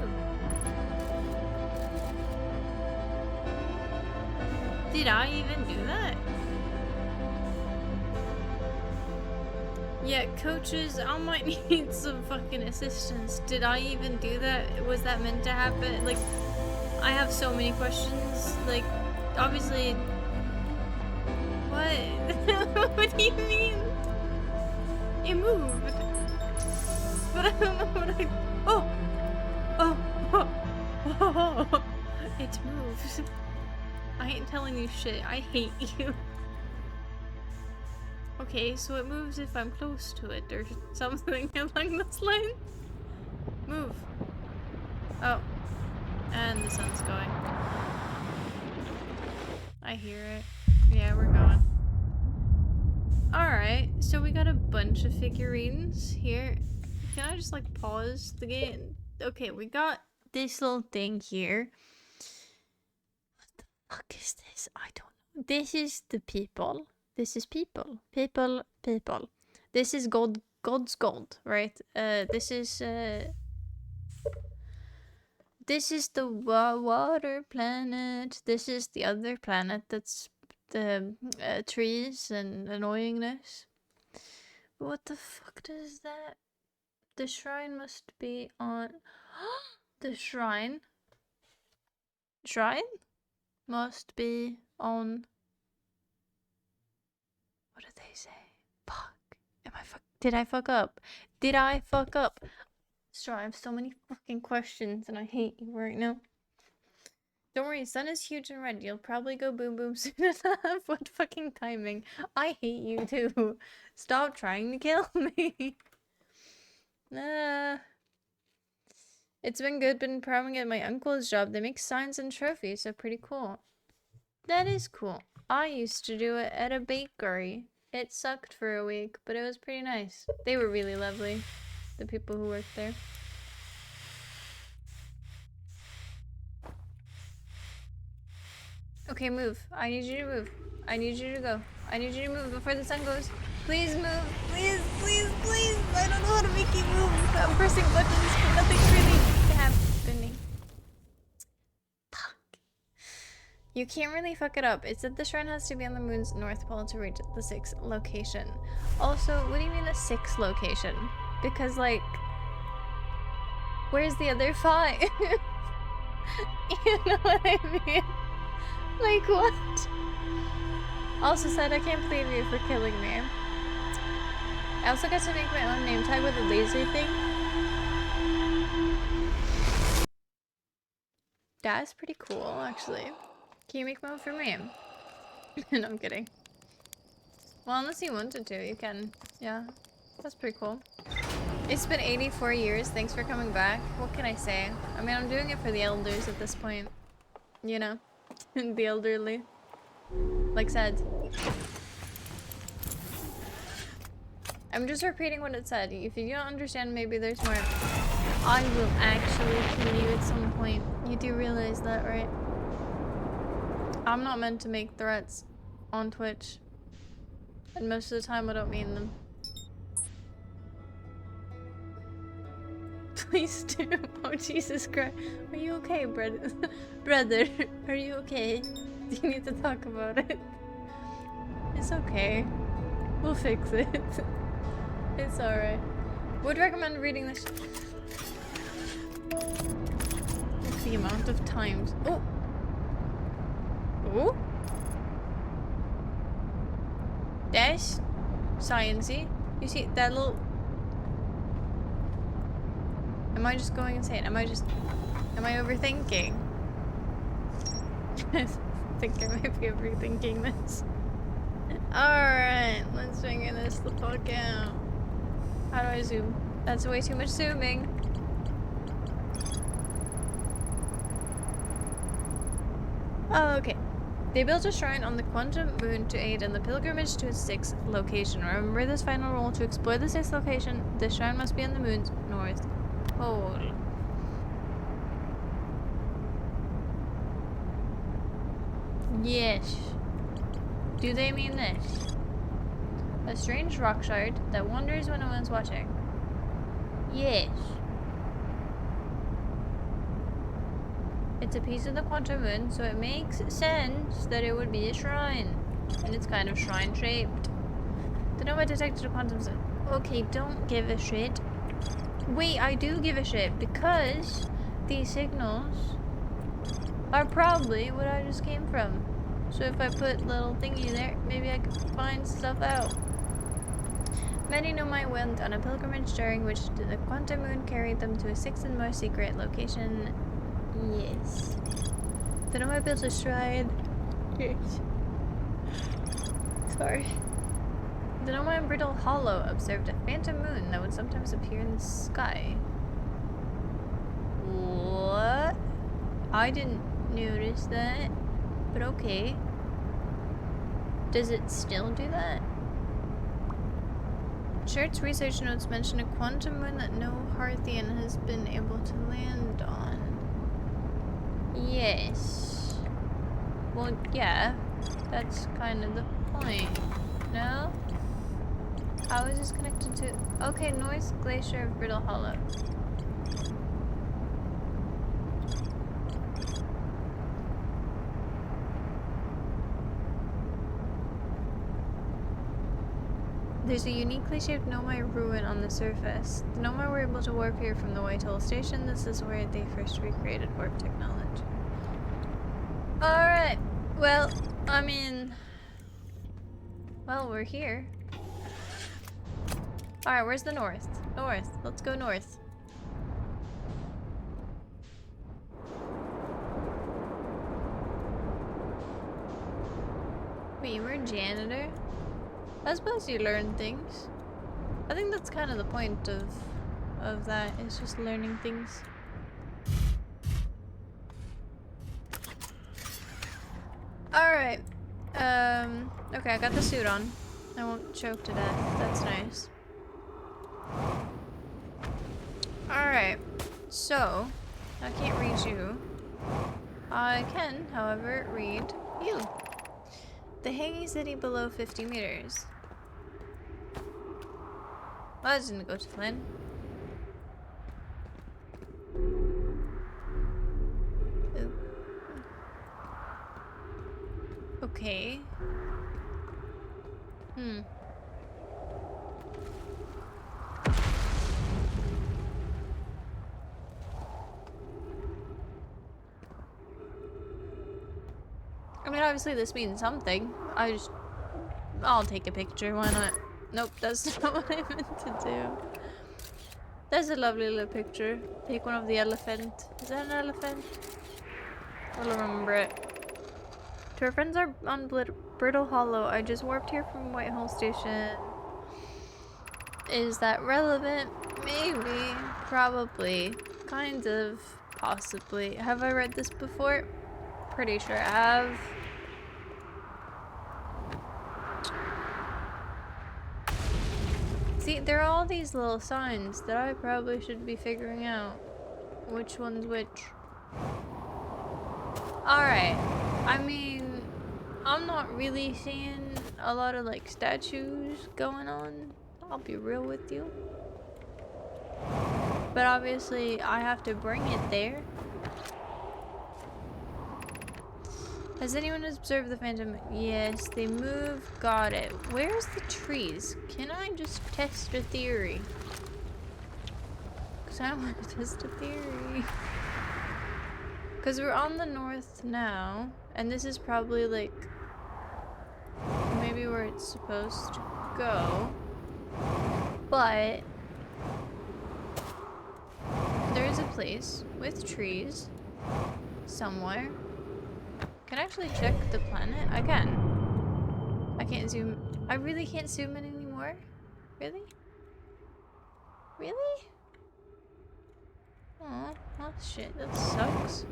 Speaker 1: Did I even do that? Yeah, coaches, I might need some fucking assistance. Did I even do that? Was that meant to happen? Like, I have so many questions. Like, obviously... What? What do you mean? It moved. But I don't know what I... Oh! Oh! Oh! Oh! It moved. I ain't telling you shit. I hate you. Okay, so it moves if I'm close to it or something along those lines. Move. Oh. And the sun's going. I hear it. Yeah, we're going. Alright, so we got a bunch of figurines here. Can I just like pause the game? Okay, we got this little thing here. What the fuck is this? I don't know. This is the people. This is people. People. This is God's gold, right? This is the water planet. This is the other planet that's the trees and annoyingness. But what the fuck does that? The shrine must be on... The shrine must be on... What did they say? Fuck. Did I fuck up? Did I fuck up? Sorry, I have so many fucking questions and I hate you right now. Don't worry, sun is huge and red. You'll probably go boom boom soon enough. What fucking timing? I hate you too. Stop trying to kill me. It's been good, been prowling at my uncle's job. They make signs and trophies, so pretty cool. That is cool. I used to do it at a bakery. It sucked for a week, but it was pretty nice. They were really lovely, the people who worked there. Okay, move. I need you to move. I need you to go. I need you to move before the sun goes. Please move. Please, please, please. I don't know how to make you move. I'm pressing buttons, but nothing's really happening. Fuck. You can't really fuck it up. It said the shrine has to be on the moon's north pole to reach the 6th location. Also, what do you mean the 6th location? Because, like, where's the other 5? You know what I mean? Like, what? Also said, I can't believe you for killing me. I also got to make my own name tag with a laser thing. That's pretty cool, actually. Can you make one for me? No, I'm kidding. Well, unless you wanted to, you can. Yeah, that's pretty cool. It's been 84 years. Thanks for coming back. What can I say? I mean, I'm doing it for the elders at this point. You know? The elderly. Like said. I'm just repeating what it said. If you don't understand, maybe there's more. I will actually kill you at some point. You do realize that, right? I'm not meant to make threats on Twitch. And most of the time I don't mean them. Please do. Oh, Jesus Christ. Are you okay, brother? Brother, are you okay? Do you need to talk about it? It's okay. We'll fix it. It's alright. Would recommend reading this. The amount of times. Oh! Oh? That's sciencey. You see that little... Am I just going insane? Am I overthinking? I think I might be overthinking this. Alright, let's figure this the fuck out. How do I zoom? That's way too much zooming. Oh, okay. They built a shrine on the quantum moon to aid in the pilgrimage to its 6th location. Remember this final rule: to explore the 6th location, the shrine must be on the moon's north pole. Yes. Do they mean this? A strange rock shard that wanders when no one's watching. Yes. It's a piece of the quantum moon, so it makes sense that it would be a shrine. And it's kind of shrine-shaped. The Nomad detected a quantum zone. Okay, don't give a shit. Wait, I do give a shit because these signals are probably what I just came from. So if I put little thingy there, maybe I could find stuff out. Many know my went on a pilgrimage during which the quantum moon carried them to a sixth and most secret location. Yes. The Nomai built a shrine. Yes. Sorry. The Nomai in Brittle Hollow observed a phantom moon that would sometimes appear in the sky. What? I didn't notice that, but okay. Does it still do that? Shart's research notes mention a quantum moon that no Hearthian has been able to land on. Yes. Well, yeah. That's kind of the point. No? How is this connected to... Okay, Noise Glacier of Brittle Hollow. There's a uniquely shaped Nomai ruin on the surface. The Nomai were able to warp here from the Whitehall Station. This is where they first recreated warp technology. Alright. Well, I mean... Well, we're here. Alright, where's the north? North. Let's go north. Wait, you were a janitor? I suppose you learn things. I think that's kind of the point of that, is just learning things. Alright. Okay, I got the suit on. I won't choke to death. That's nice. Alright. So, I can't read you. I can, however, read you. The hanging city below 50 meters. Well, I was gonna go to Flynn. Okay. I mean, obviously this means something. I'll take a picture, why not? Nope, that's not what I meant to do. That's a lovely little picture. Take one of the elephant. Is that an elephant? I'll remember it. To our friends are on Brittle Hollow. I just warped here from Whitehall Station. Is that relevant? Maybe. Probably. Kind of. Possibly. Have I read this before? Pretty sure I have. See, there are all these little signs that I probably should be figuring out which one's which. Alright. I mean, I'm not really seeing a lot of like statues going on. I'll be real with you. But obviously I have to bring it there. Has anyone observed the phantom? Yes, they move. Got it. Where's the trees? Can I just test a theory? Because I want to test a theory. Because we're on the north now. And this is probably like... maybe where it's supposed to go. But... there is a place with trees. Somewhere. Can I actually check the planet? I can. I can't zoom. I really can't zoom in anymore? Really? Really? Oh, shit. That sucks.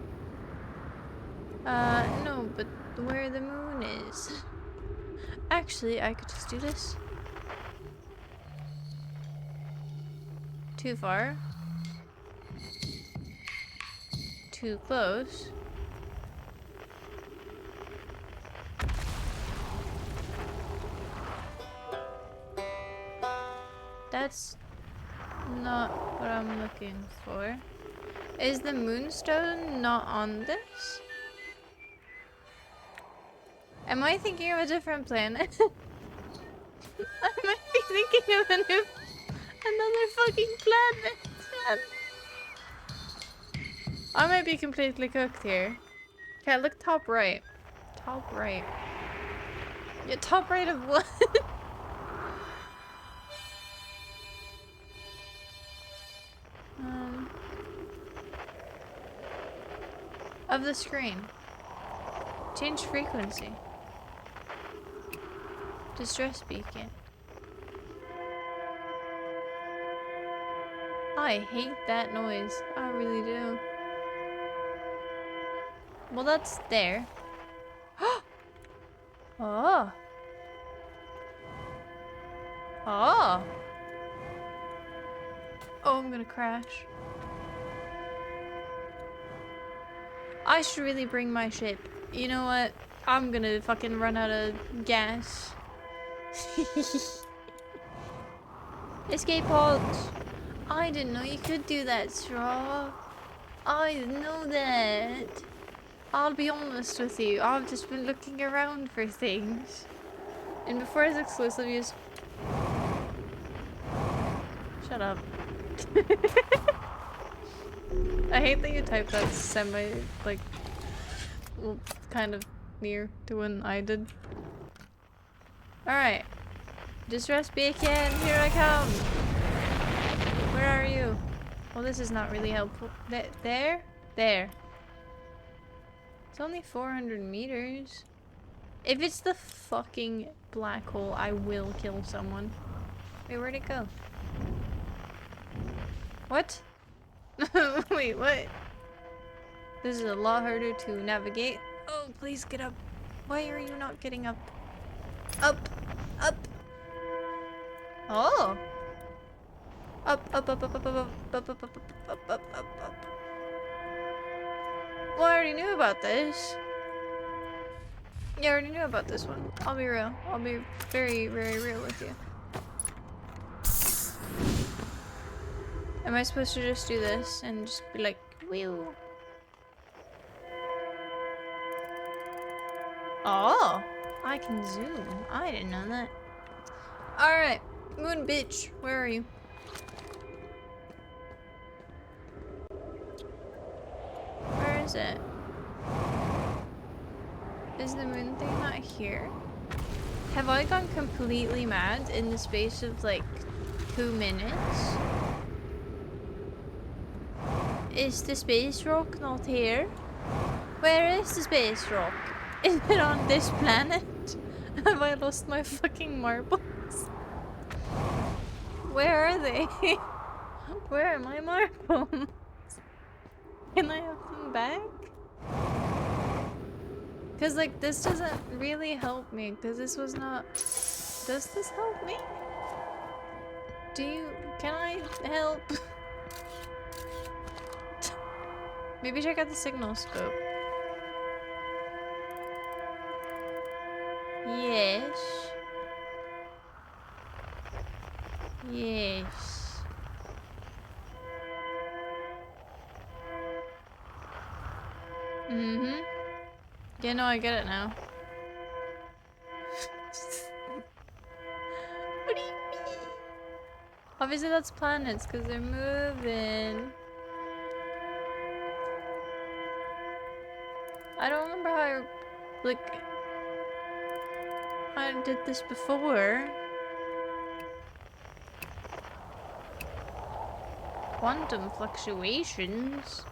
Speaker 1: No, but where the moon is. Actually, I could just do this. Too far. Too close. That's not what I'm looking for. Is the moonstone not on this? Am I thinking of a different planet? I might be thinking of another fucking planet. I might be completely cooked here. Okay, look top right. Top right. Yeah, top right of what? Of the screen. Change frequency. Distress beacon. I hate that noise. I really do. Well, that's there. Oh! Oh! Oh, I'm gonna crash. I should really bring my ship. You know what? I'm gonna fucking run out of gas. Escape pods. I didn't know you could do that, Straw. I didn't know that. I'll be honest with you. I've just been looking around for things. And before his exclusive use... Shut up. I hate that you typed that semi, like, well, kind of near to when I did. Alright. Distress beacon, here I come! Where are you? Well, this is not really helpful. There? There. It's only 400 meters. If it's the fucking black hole, I will kill someone. Wait, where'd it go? What? Wait, what? This is a lot harder to navigate. Oh, please get up. Why are you not getting up? Up! Up! Oh! Up, up, up, up, up, up, up, up, up, up, up, up, up, up, up. Well, I already knew about this. Yeah, I already knew about this one. I'll be real. I'll be very, very real with you. Am I supposed to just do this and just be like, whew? Oh! I can zoom. I didn't know that. Alright. Moon bitch, where are you? Where is it? Is the moon thing not here? Have I gone completely mad in the space of like 2 minutes? Is the space rock not here? Where is the space rock? Is it on this planet? Have I lost my fucking marbles? Where are they? Where are my marbles? Can I have them back? Cause like this doesn't really help me, cause this was not... Does this help me? Can I help? Maybe check out the signal scope. Yes. Yes. Mm-hmm. Yeah, no, I get it now. What do you mean? Obviously that's planets, because they're moving. I don't remember how I did this before. Quantum fluctuations.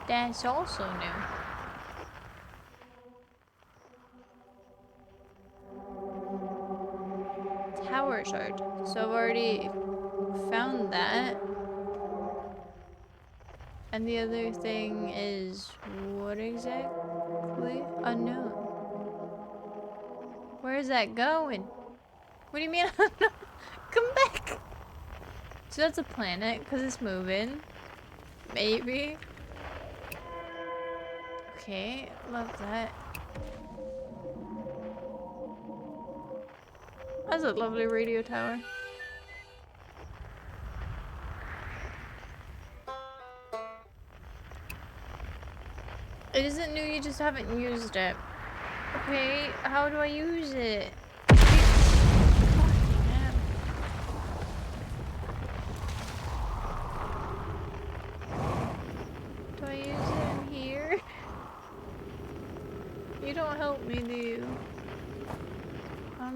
Speaker 1: That's also new. Tower shard. So I've already found that. And the other thing is what exactly? Unknown. Where is that going? What do you mean? Come back! So that's a planet, because it's moving. Maybe. Okay, love that. That's a lovely radio tower. It isn't new, you just haven't used it. Okay, how do I use it? Fucking hell.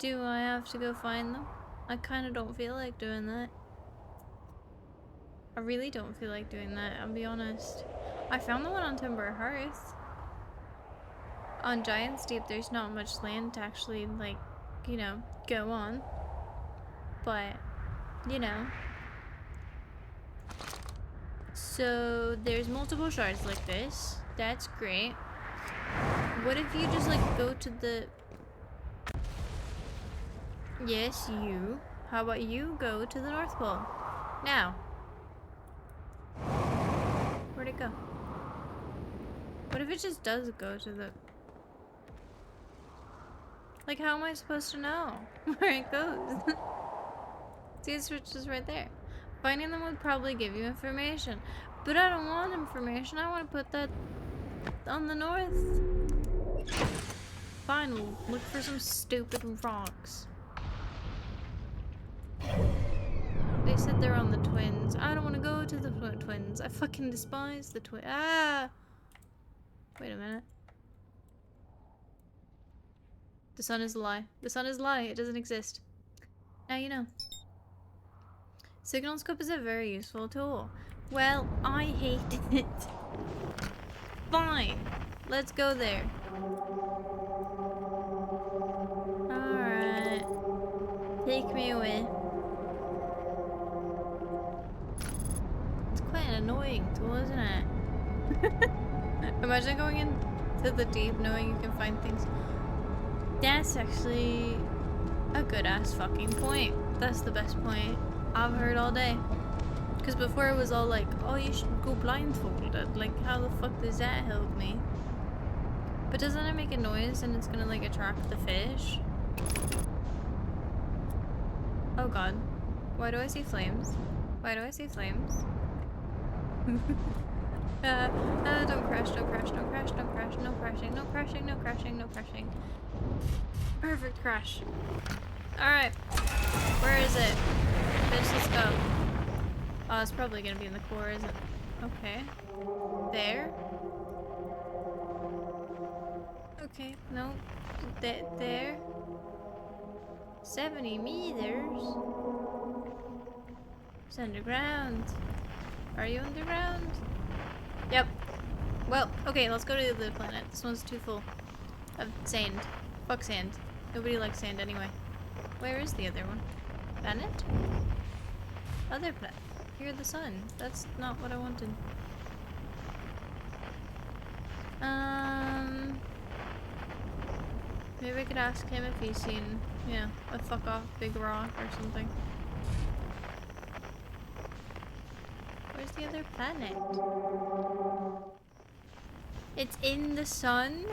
Speaker 1: Do I have to go find them? I kind of don't feel like doing that. I really don't feel like doing that, I'll be honest. I found the one on Timber Hearth. On Giant's Deep, there's not much land to actually, like, you know, go on. But, you know. So, there's multiple shards like this. That's great. What if you just, like, go to the... Yes, you. How about you go to the North Pole? Now. Where'd it go? What if it just does go to the... Like, how am I supposed to know where it goes? See, it switches right there. Finding them would probably give you information. But I don't want information. I want to put that on the north. Fine, we'll look for some stupid rocks. They said they're on the twins. I don't want to go to the twins. I fucking despise the twins. Ah! Wait a minute. The sun is a lie. The sun is a lie. It doesn't exist. Now you know. Signal scope is a very useful tool. Well, I hate it. Fine. Let's go there. Alright. Take me away. It's quite an annoying tool, isn't it? Imagine going into the deep knowing you can find things. That's actually a good ass fucking point. That's the best point I've heard all day. Because before it was all like, oh, you should go blindfolded. Like, how the fuck does that help me? But doesn't it make a noise and it's gonna like attract the fish? Oh god. Why do I see flames? Why do I see flames? Don't crash, don't crash, don't crash, don't crash, no crashing, no crashing, no crashing, no crashing. Perfect crash. Alright. Where is it? Bitch, let's go. Oh, it's probably gonna be in the core, isn't it? Okay. There. Okay, no. There. 70 meters. It's underground. Are you underground? Yep. Well, okay, let's go to the other planet. This one's too full of sand. Fuck sand. Nobody likes sand anyway. Where is the other one? Planet? Other planet. Hear the sun. That's not what I wanted. Maybe I could ask him if he's seen, yeah, a fuck off big rock or something. Where's the other planet? It's in the sun?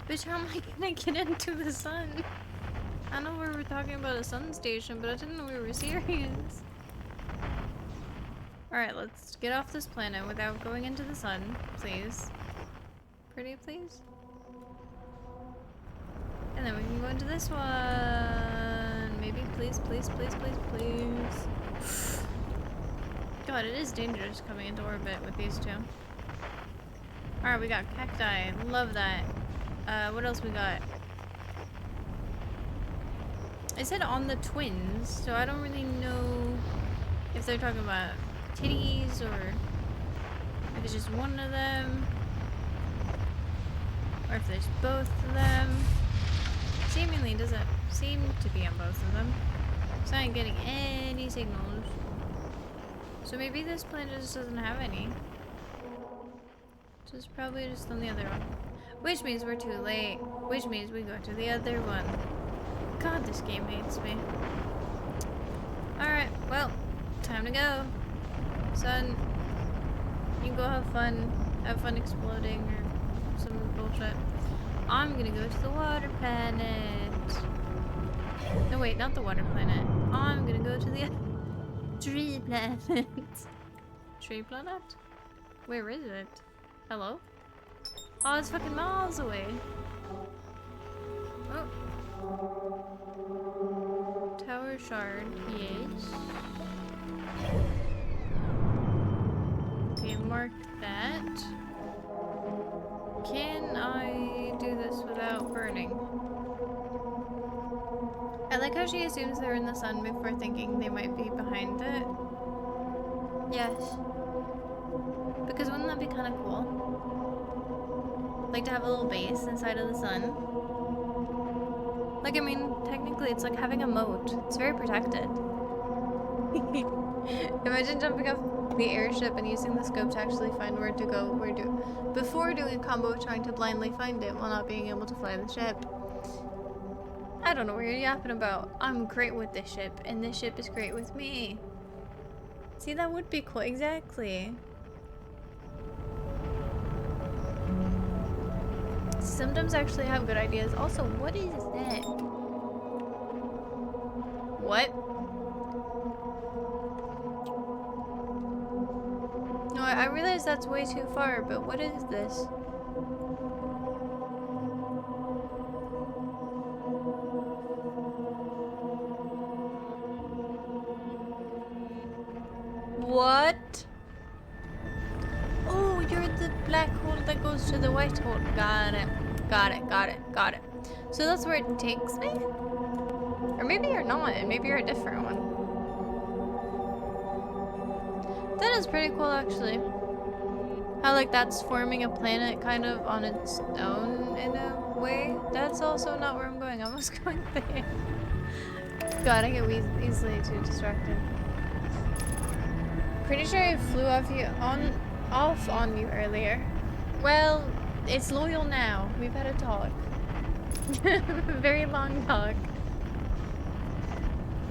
Speaker 1: Bitch, how am I gonna get into the sun? I know we were talking about a sun station, but I didn't know we were serious. Alright, let's get off this planet without going into the sun, please. Pretty please? And then we can go into this one. Maybe, please, please, please, please, please. God, it is dangerous coming into orbit with these two. Alright, we got cacti. Love that. What else we got? It said on the twins, so I don't really know if they're talking about titties or if it's just one of them. Or if there's both of them. Seemingly doesn't seem to be on both of them. So I ain't getting any signals. So maybe this planet just doesn't have any. So it's probably just on the other one. Which means we're too late. Which means we go to the other one. God, this game hates me. Alright, well, time to go. Son, you can go have fun exploding or some bullshit. I'm gonna go to the water planet. No wait, not the water planet. I'm gonna go to the tree planet. Tree planet? Where is it? Hello? Oh, it's fucking miles away. Oh. Tower shard, yes. Okay, mark that. Can I do this without burning? like how she assumes they're in the sun before thinking they might be behind it. Yes. Because wouldn't that be kind of cool? Like to have a little base inside of the sun. Like, I mean, technically it's like having a moat. It's very protected. Imagine jumping off the airship and using the scope to actually find where to go, before doing a combo of trying to blindly find it while not being able to fly the ship. I don't know what you're yapping about. I'm great with this ship, and this ship is great with me. See, that would be cool. Exactly. Sometimes I actually have good ideas. Also, what is that? What? No, I realize that's way too far, but what is this? What? Oh, you're the black hole that goes to the white hole. Got it. Got it, got it, got it. So that's where it takes me? Or maybe you're not, maybe you're a different one. That is pretty cool, actually. How, like, that's forming a planet kind of on its own in a way. That's also not where I'm going. I was going there. God, I get easily too distracted. Pretty sure I flew off on you earlier. Well, it's loyal now. We've had a talk. Very long talk.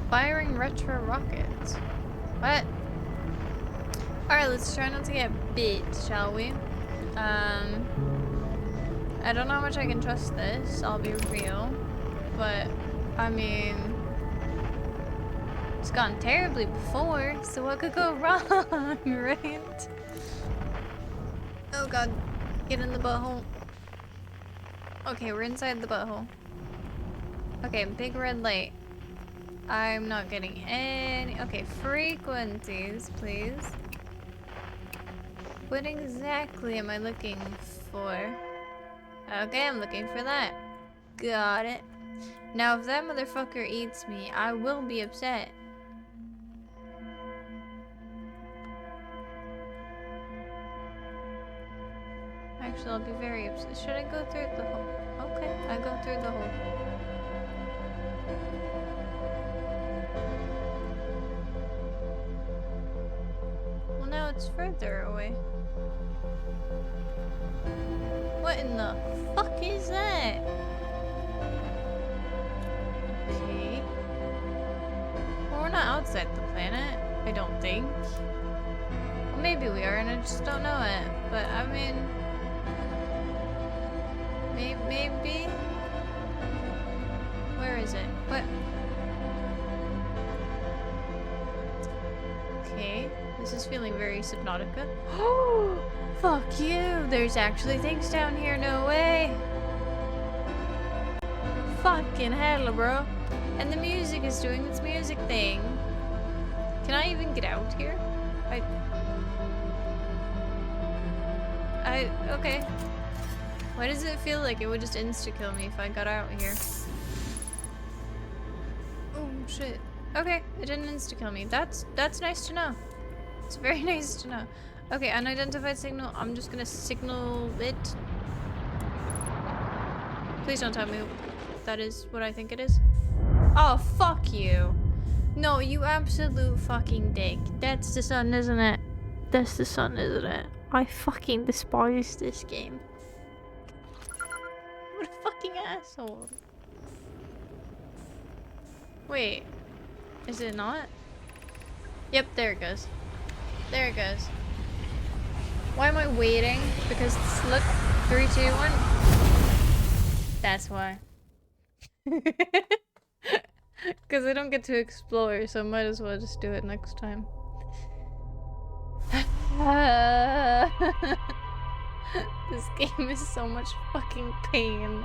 Speaker 1: Firing retro rockets. What? Alright, let's try not to get bit, shall we? I don't know how much I can trust this, I'll be real. But, I mean... it's gone terribly before, so what could go wrong, right? Oh god. Get in the butthole. Okay, we're inside the butthole. Okay, big red light. I'm not getting any... okay, frequencies, please. What exactly am I looking for? Okay, I'm looking for that. Got it. Now, if that motherfucker eats me, I will be upset. Actually, I'll be very upset. Should I go through the hole? Okay, I go through the hole. Well, now it's further away. What in the fuck is that? Okay. Well, we're not outside the planet, I don't think. Well, maybe we are, and I just don't know it. But, I mean... maybe? Where is it? What? Okay. This is feeling very Subnautica. Oh! Fuck you! There's actually things down here, no way! Fucking hell, bro. And the music is doing its music thing. Can I even get out here? Okay. Why does it feel like it would just insta-kill me if I got out here? Oh, shit. Okay, it didn't insta-kill me. That's nice to know. It's very nice to know. Okay, unidentified signal. I'm just gonna signal it. Please don't tell me that is what I think it is. Oh, fuck you. No, you absolute fucking dick. That's the sun, isn't it? That's the sun, isn't it? I fucking despise this game. What a fucking asshole. Wait. Is it not? Yep, there it goes. There it goes. Why am I waiting? Because look, 3, 2, 1. That's why. Because I don't get to explore, so I might as well just do it next time. This game is so much fucking pain.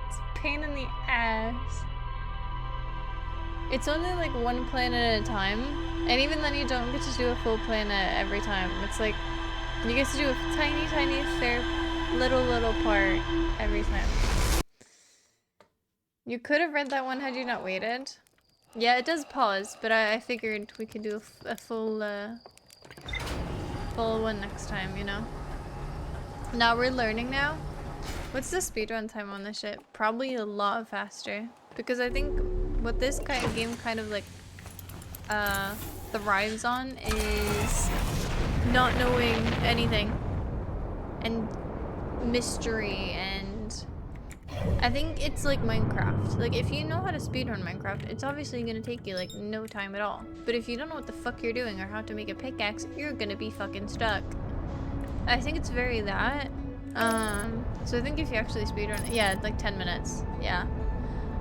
Speaker 1: It's a pain in the ass. It's only like one planet at a time, and even then you don't get to do a full planet every time. It's like you get to do a tiny, tiny, fair, little part every time. You could have read that one had you not waited. Yeah, it does pause, but I figured we could do a full full one next time, you know? Now we're learning now. What's the speedrun time on this shit? Probably a lot faster. Because I think what this kind of game kind of like thrives on is not knowing anything. And mystery, and I think it's like Minecraft. Like if you know how to speedrun Minecraft, it's obviously gonna take you like no time at all. But if you don't know what the fuck you're doing or how to make a pickaxe, you're gonna be fucking stuck. I think it's very that. So I think if you actually speedrun it, yeah, like 10 minutes. Yeah.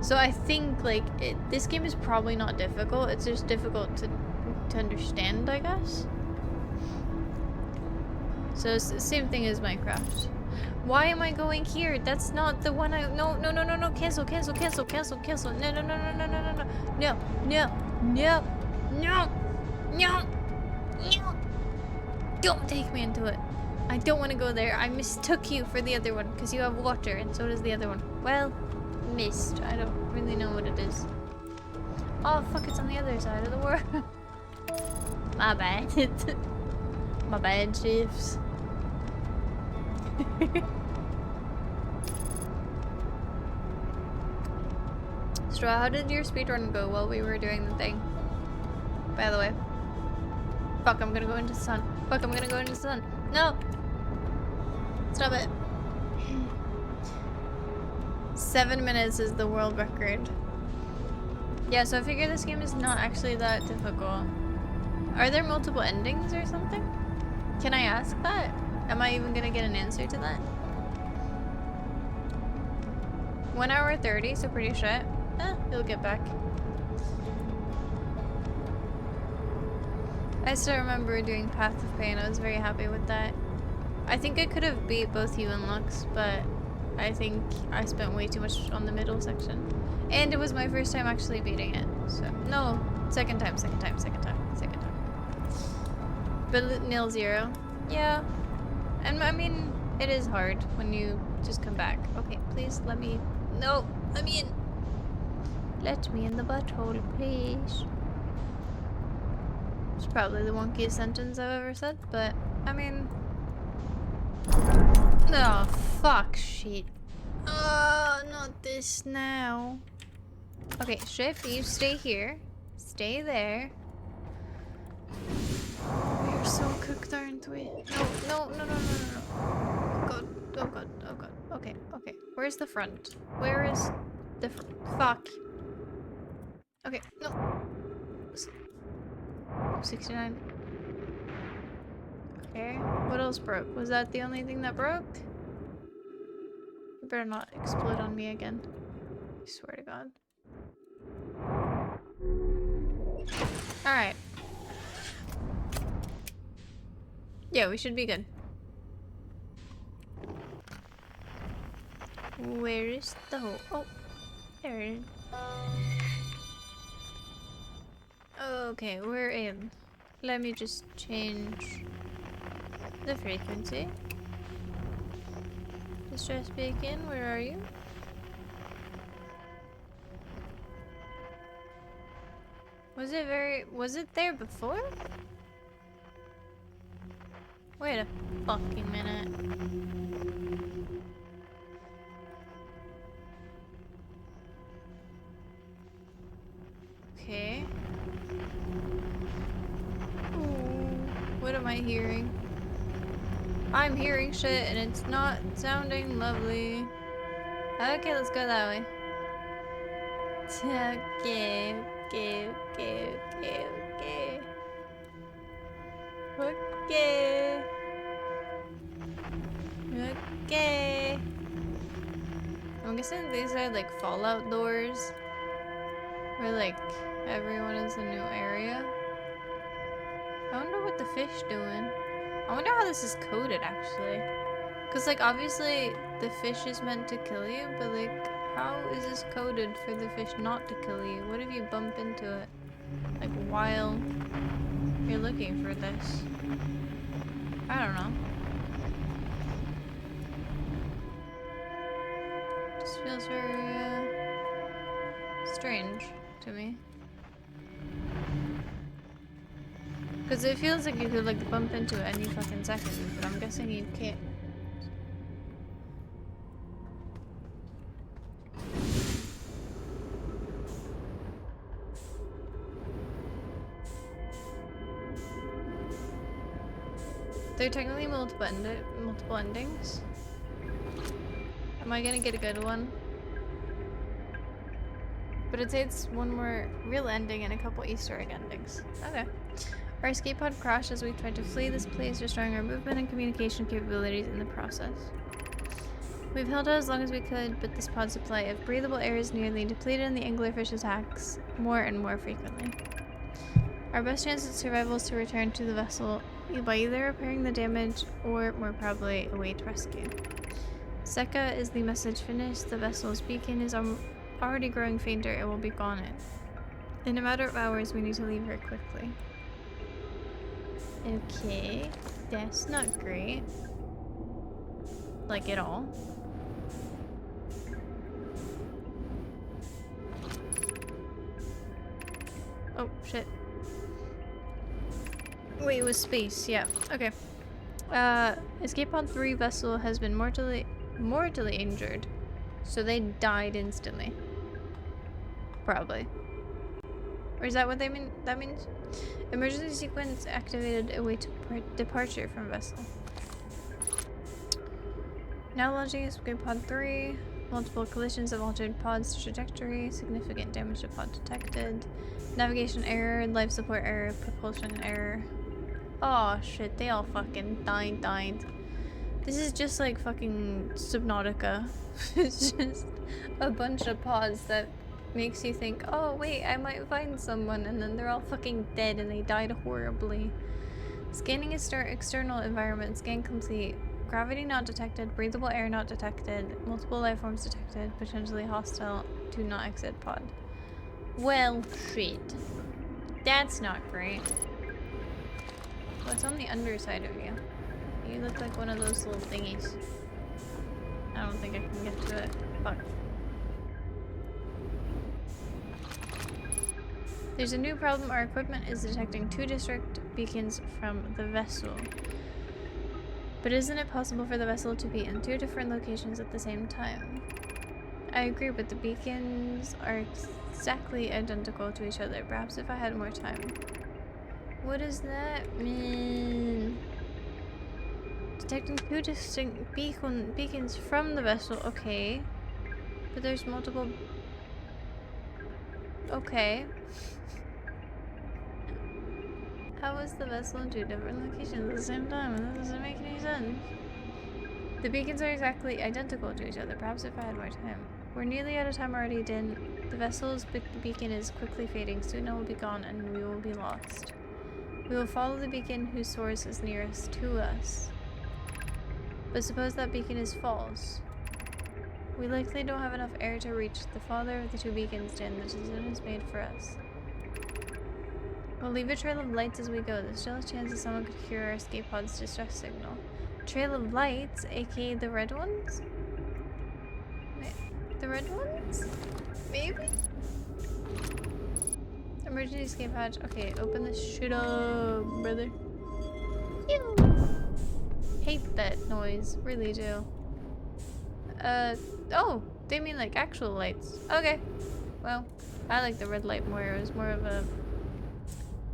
Speaker 1: So I think like this game is probably not difficult. It's just difficult to understand, I guess. So it's the same thing as Minecraft. Why am I going here? That's not the one I... No, no, no, no, no. Cancel, cancel, cancel, cancel, cancel. No, no, no, no, no, no, no, no. No, no, no, no, no. Don't take me into it. I don't want to go there. I mistook you for the other one because you have water and so does the other one. Well, mist. I don't really know what it is. Oh, fuck, it's on the other side of the world. My bad. My bad, chiefs. Straw, how did your speedrun go while we were doing the thing? By the way. Fuck, I'm gonna go into the sun. Fuck, I'm gonna go into the sun. No! Stop it. 7 minutes is the world record. Yeah, so I figure this game is not actually that difficult. Are there multiple endings or something? Can I ask that? Am I even gonna get an answer to that? 1 hour 30, so pretty shit. You'll get back. I still remember doing Path of Pain. I was very happy with that. I think I could have beat both you and Lux, but I think I spent way too much on the middle section. And it was my first time actually beating it. So, no, second time. But nil zero. Yeah. And I mean, it is hard when you just come back. Okay, please let me... No, let me in. Let me in the butthole, please. It's probably the wonkiest sentence I've ever said, but I mean... Oh, fuck, shit. Oh, not this now. Okay, Shift, you stay here. Stay there. We're so cooked, aren't we? No. Oh god, oh god, oh god. Okay. Where's the front? Where is the fuck? Okay, no. 69. Okay, what else broke? Was that the only thing that broke? You better not explode on me again. I swear to God. Alright. Yeah, we should be good. Where is the hole? Oh, there it is. Okay, we're in. Let me just change the frequency. Distress beacon, where are you? Was it there before? Wait a fucking minute. Okay. Ooh, what am I hearing? I'm hearing shit and it's not sounding lovely. Okay, let's go that way. Okay. Okay. I'm guessing these are like Fallout doors. Where like everyone is a new area. I wonder what the fish doing. I wonder how this is coded actually. Cause like obviously the fish is meant to kill you, but like how is this coded for the fish not to kill you? What if you bump into it? Like while you're looking for this? I don't know. Just feels very strange to me. Because it feels like you could like bump into it any fucking second, but I'm guessing you can't. There are technically multiple endings. Am I gonna get a good one? But it says one more real ending and a couple Easter egg endings. Okay. Our escape pod crashed as we tried to flee this place, destroying our movement and communication capabilities in the process. We've held out as long as we could, but this pod supply of breathable air is nearly depleted and the anglerfish attacks more and more frequently. Our best chance at survival is to return to the vessel by either repairing the damage or, more probably, await rescue. Seka, is the message finished? The vessel's beacon is already growing fainter. It will be gone in a matter of hours. We need to leave her quickly. Okay, that's not great. Like, at all. Oh, shit. Wait, it was space, yeah. Okay. Escape pod 3 vessel has been mortally injured. So they died instantly. Probably. Or is that what they mean? That means? Emergency sequence activated. Await departure from vessel. Now launching escape pod 3. Multiple collisions have altered pod's trajectory. Significant damage to pod detected. Navigation error, life support error, propulsion error. Oh shit, they all fucking died. This is just like fucking Subnautica. It's just a bunch of pods that makes you think, oh wait, I might find someone, and then they're all fucking dead and they died horribly. Scanning external environment, scan complete. Gravity not detected, breathable air not detected, multiple life forms detected, potentially hostile, do not exit pod. Well, shit. That's not great. What's on the underside of you? You look like one of those little thingies. I don't think I can get to it. Fuck. There's a new problem. Our equipment is detecting 2 district beacons from the vessel. But isn't it possible for the vessel to be in 2 different locations at the same time? I agree, but the beacons are exactly identical to each other. Perhaps if I had more time. What does that mean? Detecting 2 distinct beacons from the vessel. Okay. But there's multiple... Okay. How is the vessel in 2 different locations at the same time? That doesn't make any sense. The beacons are exactly identical to each other. Perhaps if I had more time. We're nearly out of time already, Din. The vessel's beacon is quickly fading. Soon it will be gone and we will be lost. We will follow the beacon whose source is nearest to us. But suppose that beacon is false. We likely don't have enough air to reach the father of the 2 beacons, Din. The decision is made for us. We'll leave a trail of lights as we go. There's still a chance that someone could hear our escape pod's distress signal. Trail of lights, aka the red ones? The red ones? Maybe? Emergency escape hatch. Okay, open this shit up, brother. Ew. Hate that noise. Really do. Oh, they mean like actual lights. Okay. Well, I like the red light more. It was more of a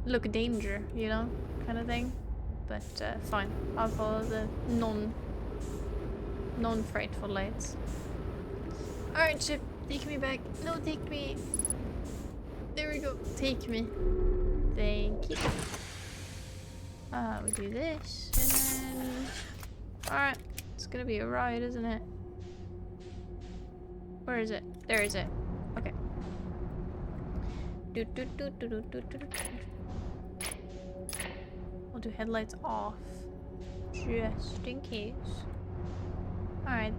Speaker 1: look danger, you know, kind of thing. But fine. I'll follow the non-frightful lights. Alright, ship. Take me back. No, take me. There we go. Take me. Thank you. We do this, and then... Alright. It's gonna be a ride, isn't it? Where is it? There is it. Okay. We'll do headlights off. Just in case. Alright.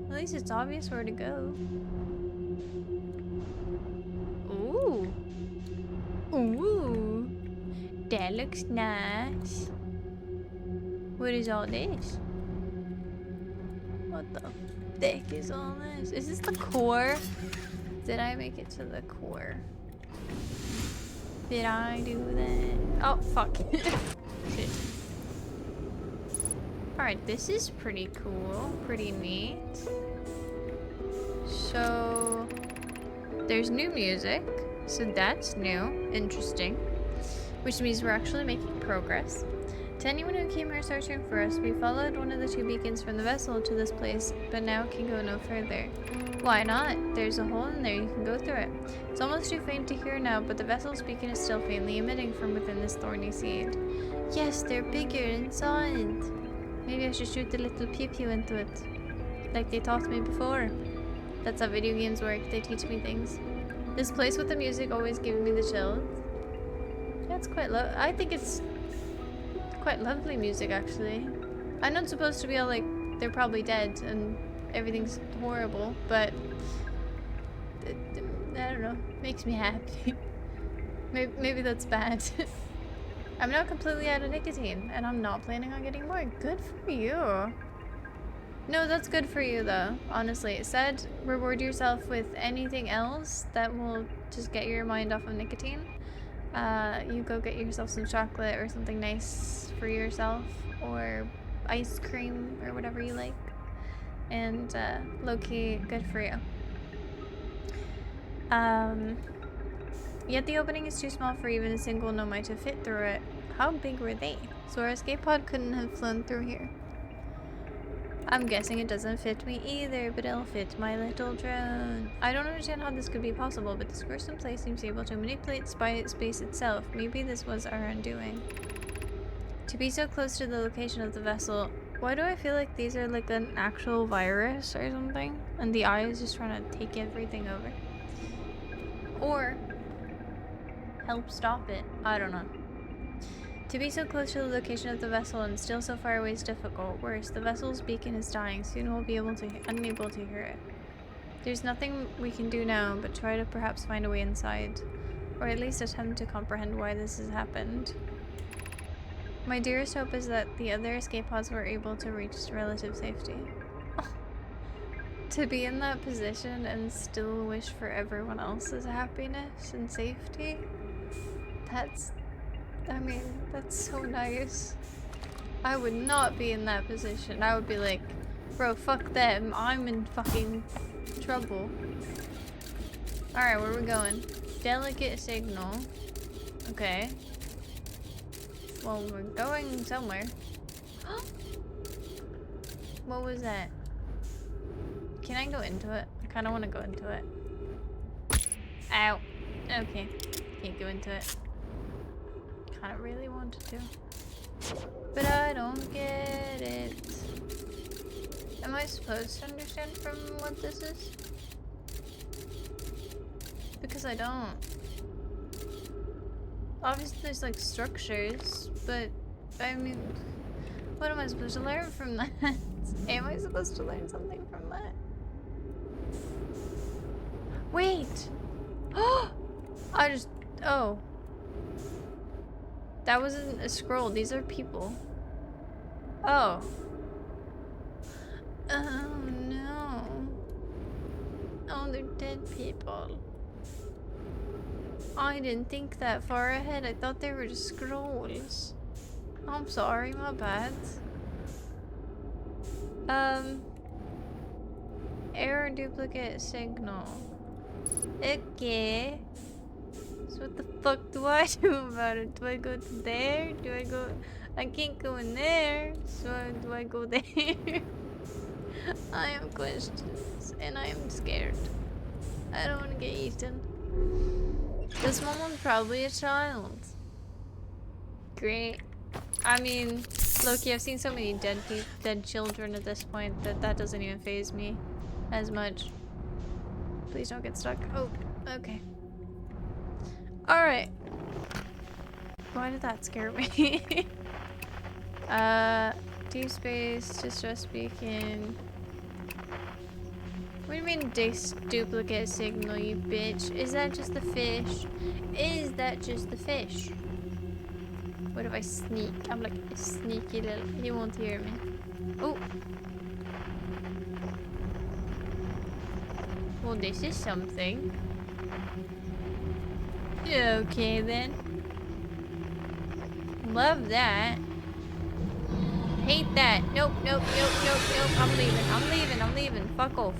Speaker 1: At least it's obvious where to go. Ooh. Ooh. That looks nice. What is all this? What the heck is all this? Is this the core? Did I make it to the core? Did I do that? Oh, fuck. Shit. Alright, this is pretty cool. Pretty neat. So, there's new music. So that's new. Interesting. Which means we're actually making progress. To anyone who came here searching for us, we followed one of the 2 beacons from the vessel to this place, but now can go no further. Why not? There's a hole in there, you can go through it. It's almost too faint to hear now, but the vessel's beacon is still faintly emitting from within this thorny seed. Yes, they're bigger and solid. Maybe I should shoot a little pew-pew into it. Like they taught me before. That's how video games work, they teach me things. This place with the music always giving me the chills. That's quite I think it's quite lovely music, actually. I know it's supposed to be all like, they're probably dead and everything's horrible, but I don't know, makes me happy. Maybe that's bad. I'm now completely out of nicotine, and I'm not planning on getting more. Good for you. No, that's good for you, though, honestly. It said reward yourself with anything else that will just get your mind off of nicotine. You go get yourself some chocolate or something nice for yourself, or ice cream or whatever you like. And low-key, good for you. Yet the opening is too small for even a single Nomai to fit through it. How big were they? So our escape pod couldn't have flown through here. I'm guessing it doesn't fit me either, but it'll fit my little drone. I don't understand how this could be possible, but this gruesome place seems able to manipulate space itself. Maybe this was our undoing. To be so close to the location of the vessel, why do I feel like these are like an actual virus or something? And the eye is just trying to take everything over? Or help stop it. I don't know. To be so close to the location of the vessel and still so far away is difficult. Worse, the vessel's beacon is dying. Soon we'll be unable to hear it. There's nothing we can do now but try to perhaps find a way inside. Or at least attempt to comprehend why this has happened. My dearest hope is that the other escape pods were able to reach relative safety. To be in that position and still wish for everyone else's happiness and safety, that's so nice. I would not be in that position. I would be like, bro, fuck them. I'm in fucking trouble. Alright, where are we going? Delicate signal. Okay. Well, we're going somewhere. What was that? Can I go into it? I kind of want to go into it. Ow. Okay. Can't go into it. Kind of really wanted to. But I don't get it. Am I supposed to understand from what this is? Because I don't. Obviously there's like structures, but I mean, what am I supposed to learn from that? Am I supposed to learn something from that? Wait! Oh! That wasn't a scroll, these are people. Oh. Oh no. Oh, they're dead people. I didn't think that far ahead. I thought they were just scrolls. I'm sorry, my bad. Error duplicate signal. Okay. So what the fuck do I do about it? Do I go to there? Do I go... I can't go in there. So do I go there? I have questions and I am scared. I don't want to get eaten. This woman's probably a child. Great. I mean, Loki, I've seen so many dead children at this point that doesn't even faze me as much. Please don't get stuck. Oh, okay. Alright. Why did that scare me? Deep space, distress beacon. What do you mean duplicate signal, you bitch? Is that just the fish? Is that just the fish? What if I sneak? I'm like a sneaky little... You won't hear me. Oh! Well, this is something. Okay, then. Love that. Hate that. Nope, nope, nope, nope, nope. I'm leaving. I'm leaving. I'm leaving. Fuck off.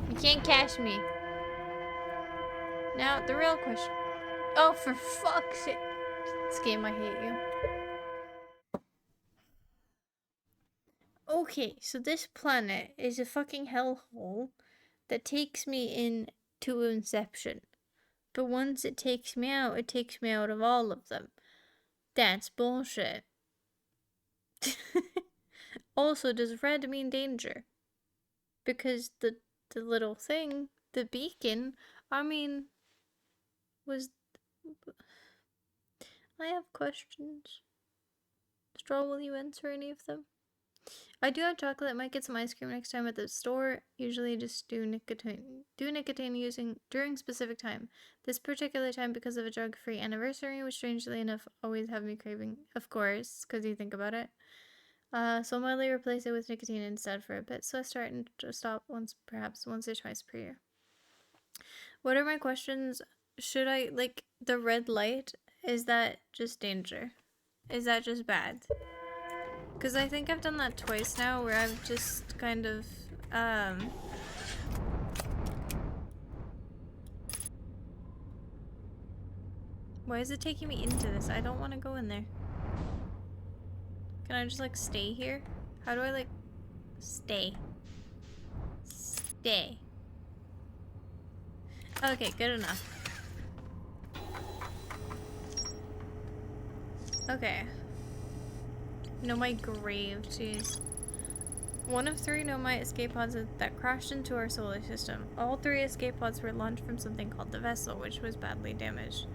Speaker 1: You can't catch me. Now, the real question. Oh, for fuck's sake. This game, I hate you. Okay, so this planet is a fucking hellhole that takes me in to Inception. But once it takes me out of all of them. That's bullshit. Also, does red mean danger? Because the little thing, the beacon, I mean, was... I have questions. Straw, will you answer any of them? I do have chocolate. Might get some ice cream next time at the store. Usually just do nicotine using during specific time. This particular time, because of a drug-free anniversary, which strangely enough always have me craving, of course, because you think about it. So I'll mildly replace it with nicotine instead for a bit. So I start and stop perhaps once or twice per year. What are my questions? Should I, like, the red light, is that just danger? Is that just bad? Because I think I've done that twice now, where I've just kind of, why is it taking me into this? I don't want to go in there. Can I just, like, stay here? How do I, like, stay? Stay. Okay, good enough. Okay. Nomai grave, jeez. One of 3 Nomai escape pods that crashed into our solar system. All 3 escape pods were launched from something called the vessel, which was badly damaged.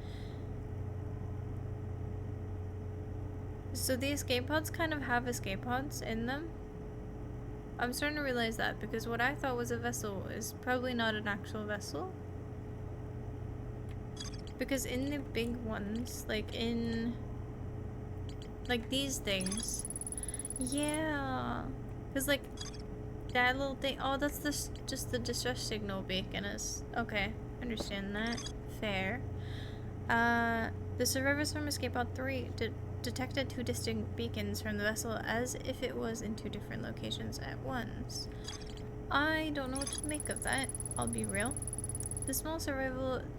Speaker 1: So the escape pods kind of have escape pods in them. I'm starting to realize that, because what I thought was a vessel is probably not an actual vessel. Because in the big ones, like in... like these things. Yeah. Because like that little thing. Oh, that's just the distress signal beacon is. Okay, understand that. Fair. The survivors from Escape Pod 3 detected 2 distinct beacons from the vessel as if it was in 2 different locations at once. I don't know what to make of that, I'll be real. The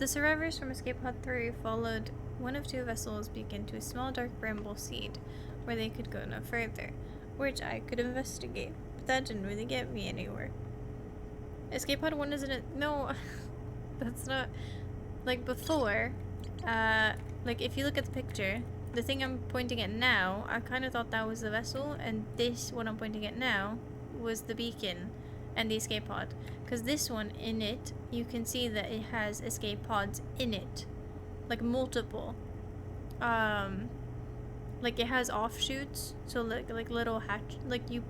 Speaker 1: survivors from Escape Pod 3 followed one of 2 vessels' beacon to a small dark bramble seed, where they could go no further, which I could investigate, but that didn't really get me anywhere. Escape Pod 1 isn't it? No, that's not... like before, like if you look at the picture, the thing I'm pointing at now, I kind of thought that was the vessel, and this, what I'm pointing at now, was the beacon and the escape pod. Because this one, in it, you can see that it has escape pods in it. Like multiple. Like it has offshoots, so like little hatch, like you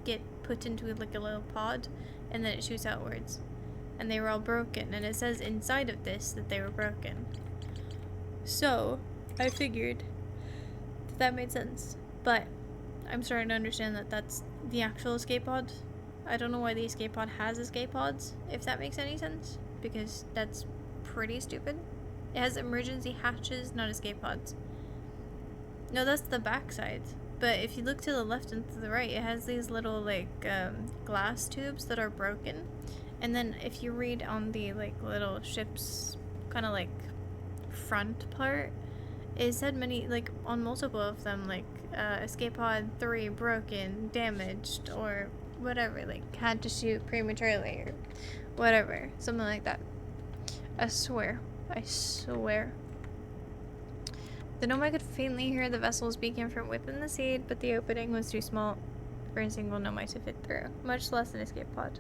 Speaker 1: get put into like a little pod, and then it shoots outwards. And they were all broken, and it says inside of this that they were broken. So, I figured that made sense. But I'm starting to understand that that's the actual escape pod. I don't know why the escape pod has escape pods, if that makes any sense, because that's pretty stupid. It has emergency hatches, not escape pods. No, that's the backside. But if you look to the left and to the right, it has these little, like, glass tubes that are broken. And then if you read on the, like, little ship's kind of, like, front part, it said many, like, on multiple of them, like, escape pod 3 broken, damaged, or whatever, like, had to shoot prematurely, or whatever, something like that. I swear. The Nomai could faintly hear the vessel's beacon from within the seed, but the opening was too small for a single Nomai to fit through, much less an escape pod.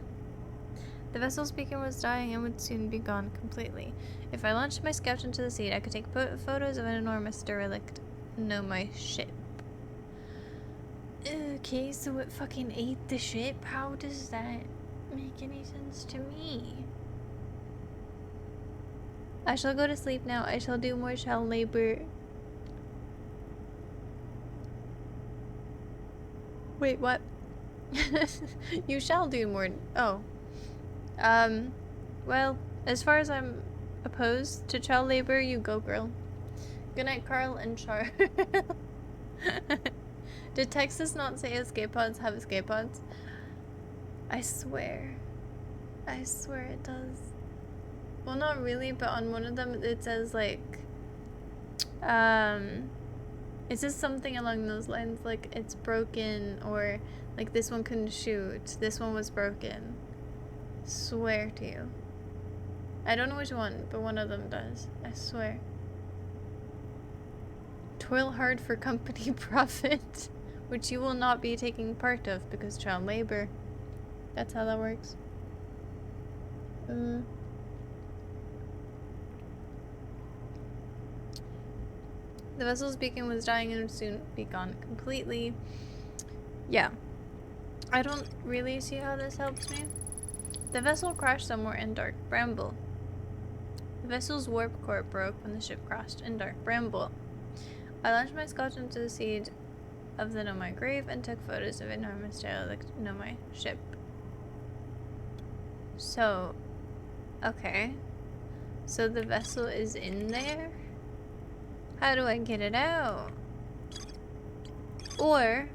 Speaker 1: The vessel's beacon was dying and would soon be gone completely. If I launched my scout into the seed, I could take photos of an enormous derelict Nomai ship. Okay, so it fucking ate the ship? How does that make any sense to me? I shall go to sleep now. I shall do more child labor. Wait, what? You shall do more. Oh. Well, as far as I'm opposed to child labor, you go, girl. Good night, Carl and Char. Did Texas not say escape pods have escape pods? I swear. I swear it does. Well, not really, but on one of them it says like, it says something along those lines, like it's broken, or like this one couldn't shoot, this one was broken. Swear to you. I don't know which one, but one of them does. I swear. Toil hard for company profit, which you will not be taking part of because child labor. That's how that works. The vessel's beacon was dying and would soon be gone completely. Yeah. I don't really see how this helps me. The vessel crashed somewhere in Dark Bramble. The vessel's warp core broke when the ship crashed in Dark Bramble. I launched my scotch into the seed of the Nomai grave and took photos of enormous derelict Nomai ship. So, okay. So the vessel is in there? How do I get it out? Or...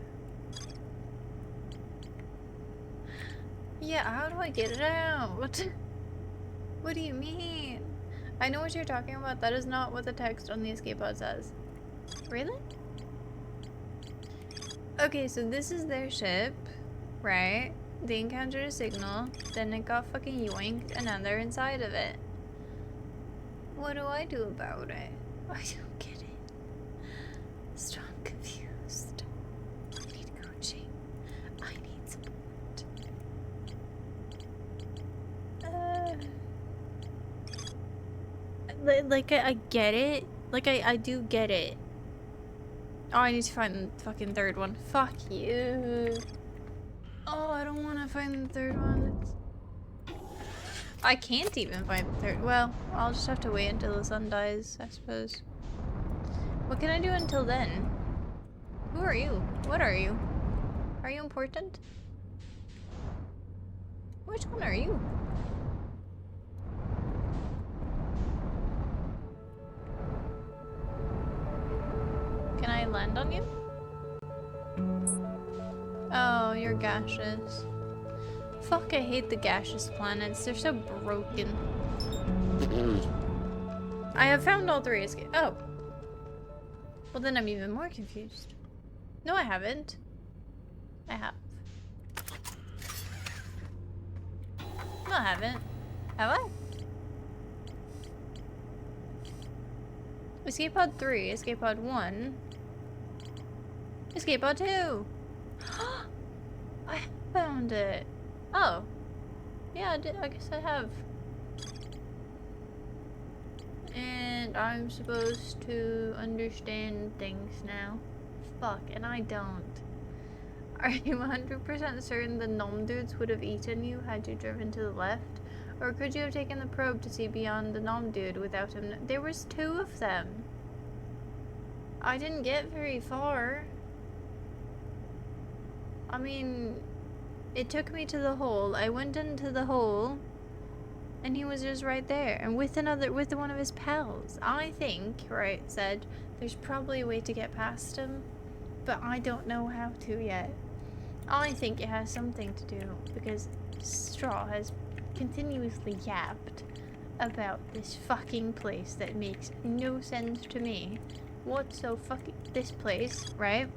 Speaker 1: yeah, how do I get it out? What do you mean? I know what you're talking about. That is not what the text on the escape pod says. Really? Okay, so this is their ship, right? They encountered a signal, then it got fucking yoinked, and now they're inside of it. What do I do about it? I don't get it. So I'm confused. I need coaching. I need support. Like, I get it. Like, I do get it. Oh, I need to find the fucking third one. Fuck you. Oh, I don't want to find the third one. I can't even find the third. Well, I'll just have to wait until the sun dies, I suppose. What can I do until then? Who are you? What are you? Are you important? Which one are you? Can I land on you? Oh, you're gaseous. Fuck, I hate the gaseous planets. They're so broken. I have found all three escape. Oh. Well, then I'm even more confused. No, I haven't. I have. No, I haven't. Have I? Escape pod 3, escape pod 1. Escape pod 2! I found it. Oh. Yeah, I guess I have. And I'm supposed to understand things now. Fuck, and I don't. Are you 100% certain the Nom dudes would have eaten you had you driven to the left? Or could you have taken the probe to see beyond the Nom dude without him? There was 2 of them. I didn't get very far. I mean, it took me to the hole. I went into the hole, and he was just right there, and with one of his pals. I think, right, said, there's probably a way to get past him, but I don't know how to yet. I think it has something to do, because Straw has continuously yapped about this fucking place that makes no sense to me. What's so fucking... this place, right?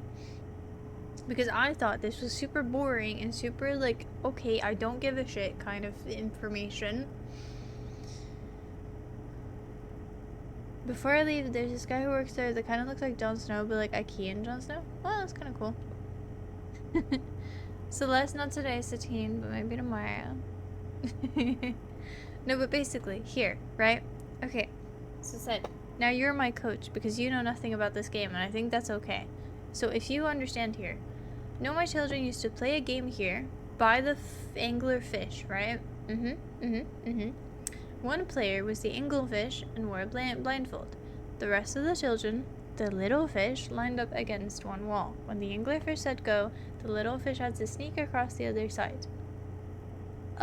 Speaker 1: Because I thought this was super boring and super, like, okay, I don't give a shit kind of information. Before I leave, there's this guy who works there that kind of looks like Jon Snow, but like Ikean Jon Snow. Well, that's kind of cool. Celeste, not today, Satine, but maybe tomorrow. No, but basically, here, right? Okay, so said, now you're my coach because you know nothing about this game, and I think that's okay. So if you understand here, know my children used to play a game here, buy the angler fish, right? One player was the anglerfish and wore a blindfold. The rest of the children, the little fish, lined up against one wall. When the anglerfish said go, the little fish had to sneak across the other side.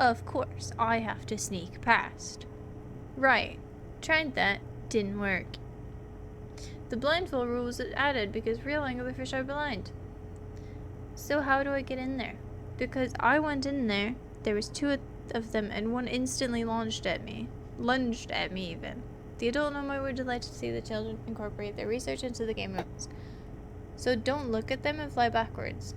Speaker 1: Of course, I have to sneak past. Right. Tried that. Didn't work. The blindfold rule was added because real anglerfish are blind. So how do I get in there? Because I went in there, there was two of them, and one instantly lunged at me even. The adult Nomai would delight to see the children incorporate their research into the game rules. So don't look at them and fly backwards.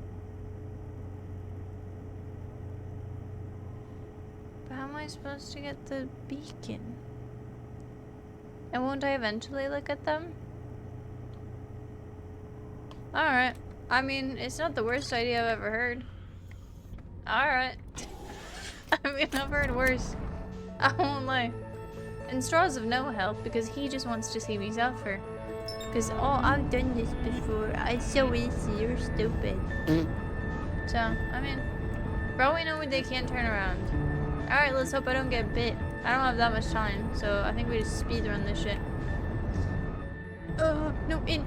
Speaker 1: But how am I supposed to get the beacon? And won't I eventually look at them? Alright. I mean, it's not the worst idea I've ever heard. Alright. I mean, I've heard worse. I won't lie. And Straw's of no help because he just wants to see me suffer. Because, oh, I've done this before. It's so easy. You're stupid. So, I mean, probably know they can't turn around. Alright, let's hope I don't get bit. I don't have that much time, so I think we just speedrun this shit. No, in,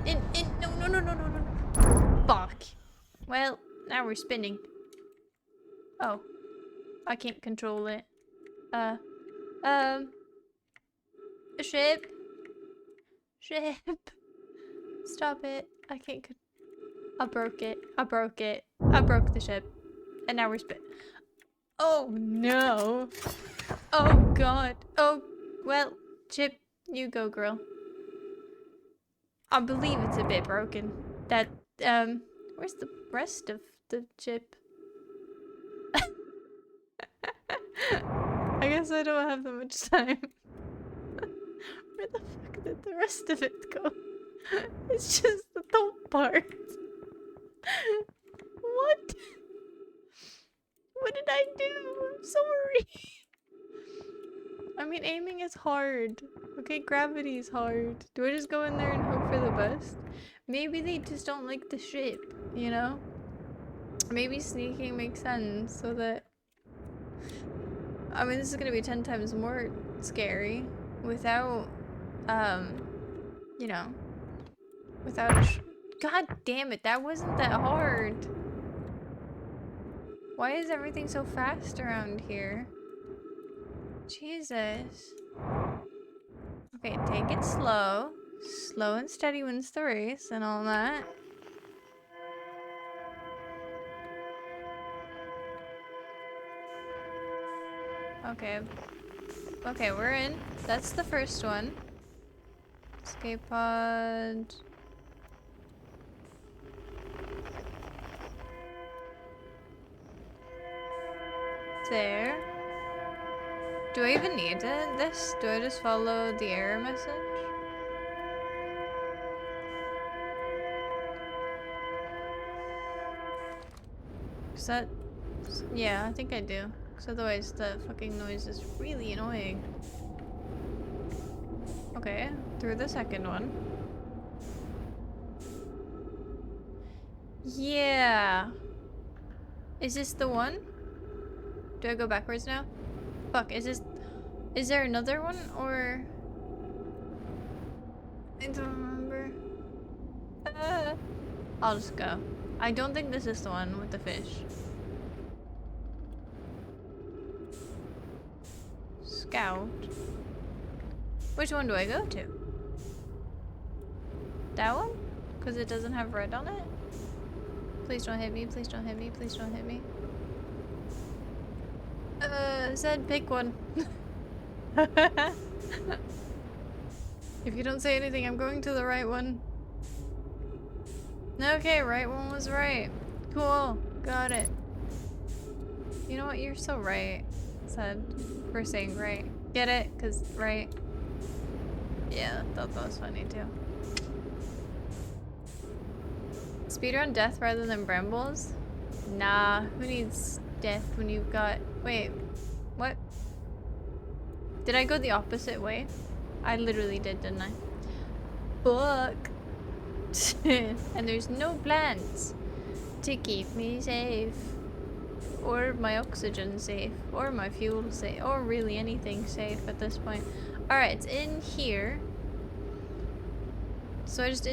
Speaker 1: no. Fuck. Well, now we're spinning. Oh. I can't control it. A ship. Ship. Stop it. I can't I broke it. I broke the ship. And now we're Oh no. Oh god. Oh, well, Chip, you go, girl. I believe it's a bit broken. That, where's the rest of the chip? I guess I don't have that much time. Where the fuck did the rest of it go? It's just the top part. What? What did I do? I'm sorry. I mean, aiming is hard. Okay, gravity is hard. Do I just go in there and hope for the best? Maybe they just don't like the ship, you know? Maybe sneaking makes sense so that... I mean, this is gonna be 10 times more scary without, you know, without a God damn it, that wasn't that hard. Why is everything so fast around here? Jesus. Okay, take it slow. Slow and steady wins the race and all that. Okay. Okay, we're in. That's the first one. Escape pod. There. Do I even need this? Do I just follow the error message? Is that... Yeah, I think I do. Because otherwise the fucking noise is really annoying. Okay, through the second one. Yeah. Is this the one? Do I go backwards now? Fuck, is there another one or... I don't remember. I'll just go. I don't think this is the one with the fish. Scout. Which one do I go to? That one? Because it doesn't have red on it? Please don't hit me, please don't hit me, please don't hit me. Said pick one. If you don't say anything, I'm going to the right one. Okay, right one was right. Cool, got it. You know what, you're so right, said, for saying right. Get it? Cause right. Yeah, thought that was funny too. Speedrun death rather than brambles? Nah, who needs death when you've got... Wait, what? Did I go the opposite way? I literally did, didn't I? Fuck. And there's no plants to keep me safe. Or my oxygen safe. Or my fuel safe. Or really anything safe at this point. Alright, it's in here. So I just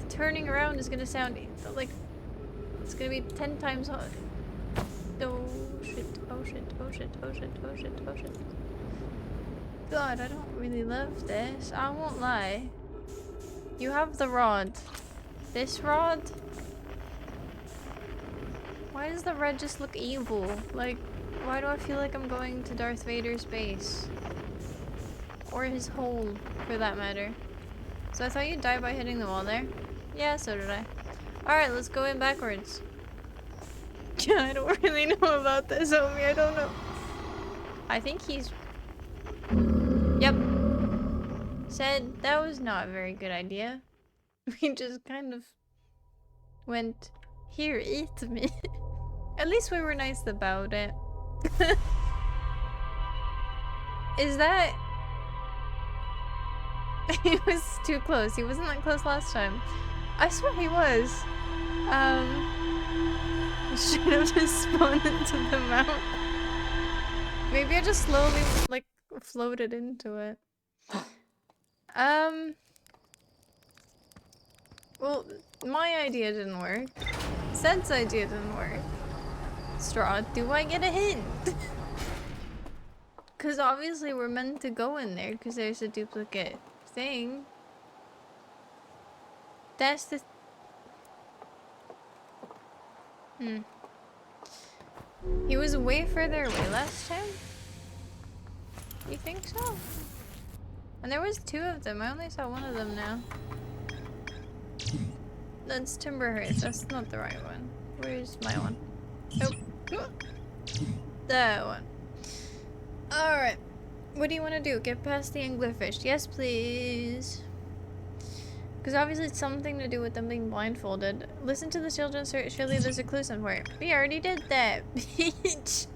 Speaker 1: turning around is gonna sound like it's gonna be 10 times hard. Oh shit, oh shit, oh shit, oh shit, oh shit, oh shit. God, I don't really love this. I won't lie. You have the rod. This rod? Why does the red just look evil? Like, why do I feel like I'm going to Darth Vader's base? Or his hole, for that matter. So I thought you'd die by hitting the wall there? Yeah, so did I. Alright, let's go in backwards. Yeah, I don't really know about this, homie. I don't know. I think he's... Yep. Said that was not a very good idea. We just kind of went, here, eat me. At least we were nice about it. Is that... He was too close. He wasn't that close last time. I swear he was. Should have just spawned into the mount. Maybe I just slowly, like, floated into it. Well, my idea didn't work. Sed's idea didn't work. Straw, do I get a hint? Because obviously we're meant to go in there because there's a duplicate thing. That's the... He was way further away last time? You think so? And there was two of them. I only saw one of them now. That's Timberhurst. That's not the right one. Where's my one? Oh. That one. Alright. What do you want to do? Get past the anglerfish. Yes, please. Because obviously it's something to do with them being blindfolded. Listen to the children, surely there's a clue somewhere. We already did that, bitch.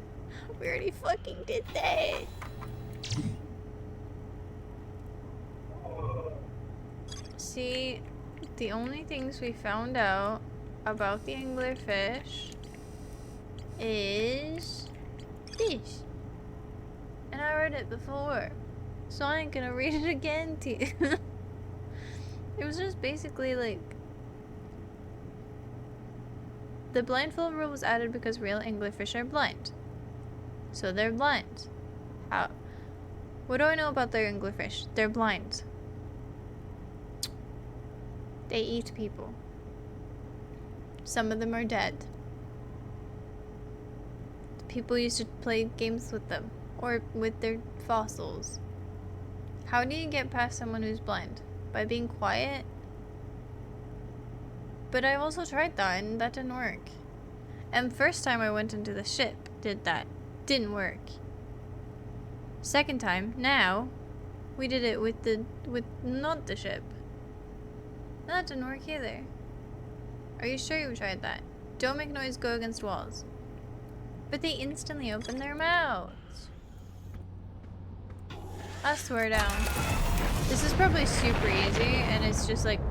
Speaker 1: We already fucking did that. See, the only things we found out about the anglerfish is this. And I read it before, so I ain't gonna read it again to you. It was just basically like, the blindfold rule was added because real anglerfish are blind. So they're blind. How? What do I know about their anglerfish? They're blind. They eat people. Some of them are dead. People used to play games with them, or with their fossils. How do you get past someone who's blind? By being quiet? But I also tried that and that didn't work. And first time I went into the ship, did that. Didn't work. Second time, now, we did it with not the ship. That didn't work either. Are you sure you tried that? Don't make noise, go against walls. But they instantly open their mouths. I swear down. This is probably super easy, and it's just like,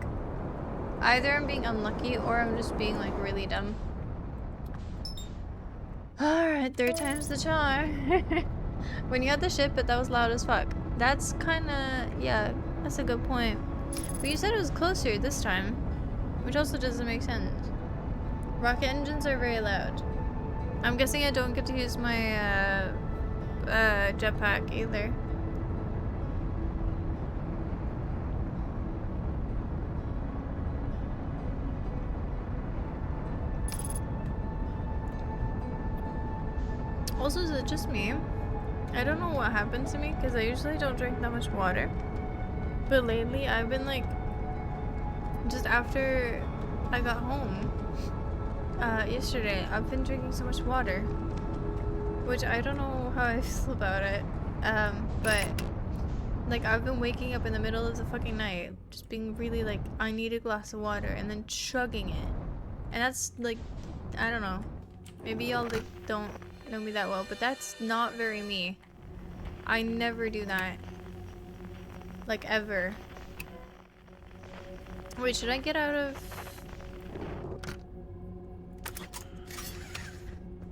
Speaker 1: either I'm being unlucky or I'm just being like really dumb. Alright, third time's the charm. When you had the ship, but that was loud as fuck. That's kinda, yeah, that's a good point. But you said it was closer this time, which also doesn't make sense. Rocket engines are very loud. I'm guessing I don't get to use my jetpack either. Also, is it just me? I don't know what happened to me because I usually don't drink that much water. But lately I've been like, just after I got home yesterday, I've been drinking so much water. Which I don't know how I feel about it. But like I've been waking up in the middle of the fucking night, just being really like, I need a glass of water and then chugging it. And that's like, I don't know. Maybe y'all like don't know me that well, but that's not very me. I never do that. Like ever. Wait, should I get out of...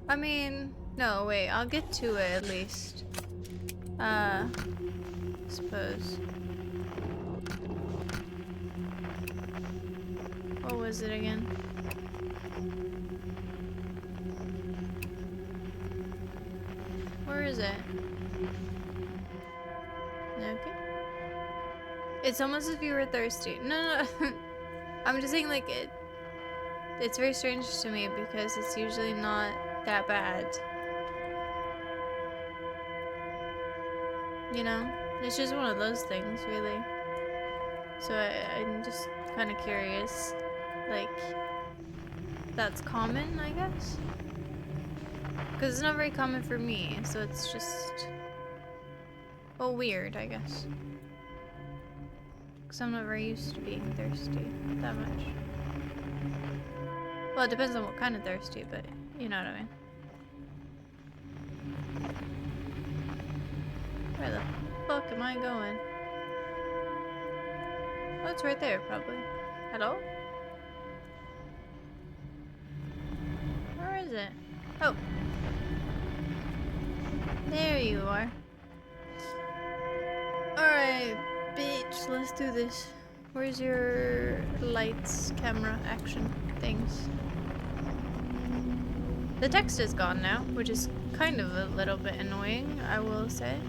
Speaker 1: I mean, no, wait, I'll get to it at least. Suppose. What was it again? it? Okay. It's almost as if you were thirsty. No, no. I'm just saying, like, it's very strange to me because it's usually not that bad. You know? It's just one of those things, really. So I'm just kind of curious. Like, that's common, I guess? Because it's not very common for me, so it's just... well, weird, I guess. Because I'm not very used to being thirsty that much. Well, it depends on what kind of thirsty, but you know what I mean. Where the fuck am I going? Oh, it's right there, probably. Hello? Where is it? Oh. There you are. Alright, bitch, let's do this. Where's your lights, camera, action things? The text is gone now, which is kind of a little bit annoying, I will say.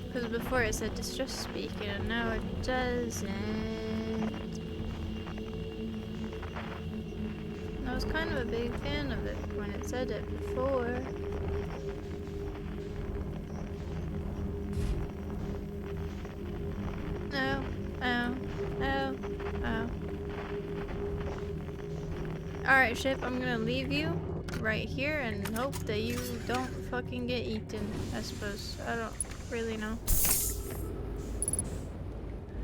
Speaker 1: Because before it said it's just speaking, and now it doesn't. I was kind of a big fan of it when it said it before. Alright, ship, I'm gonna leave you right here and hope that you don't fucking get eaten, I suppose. I don't really know.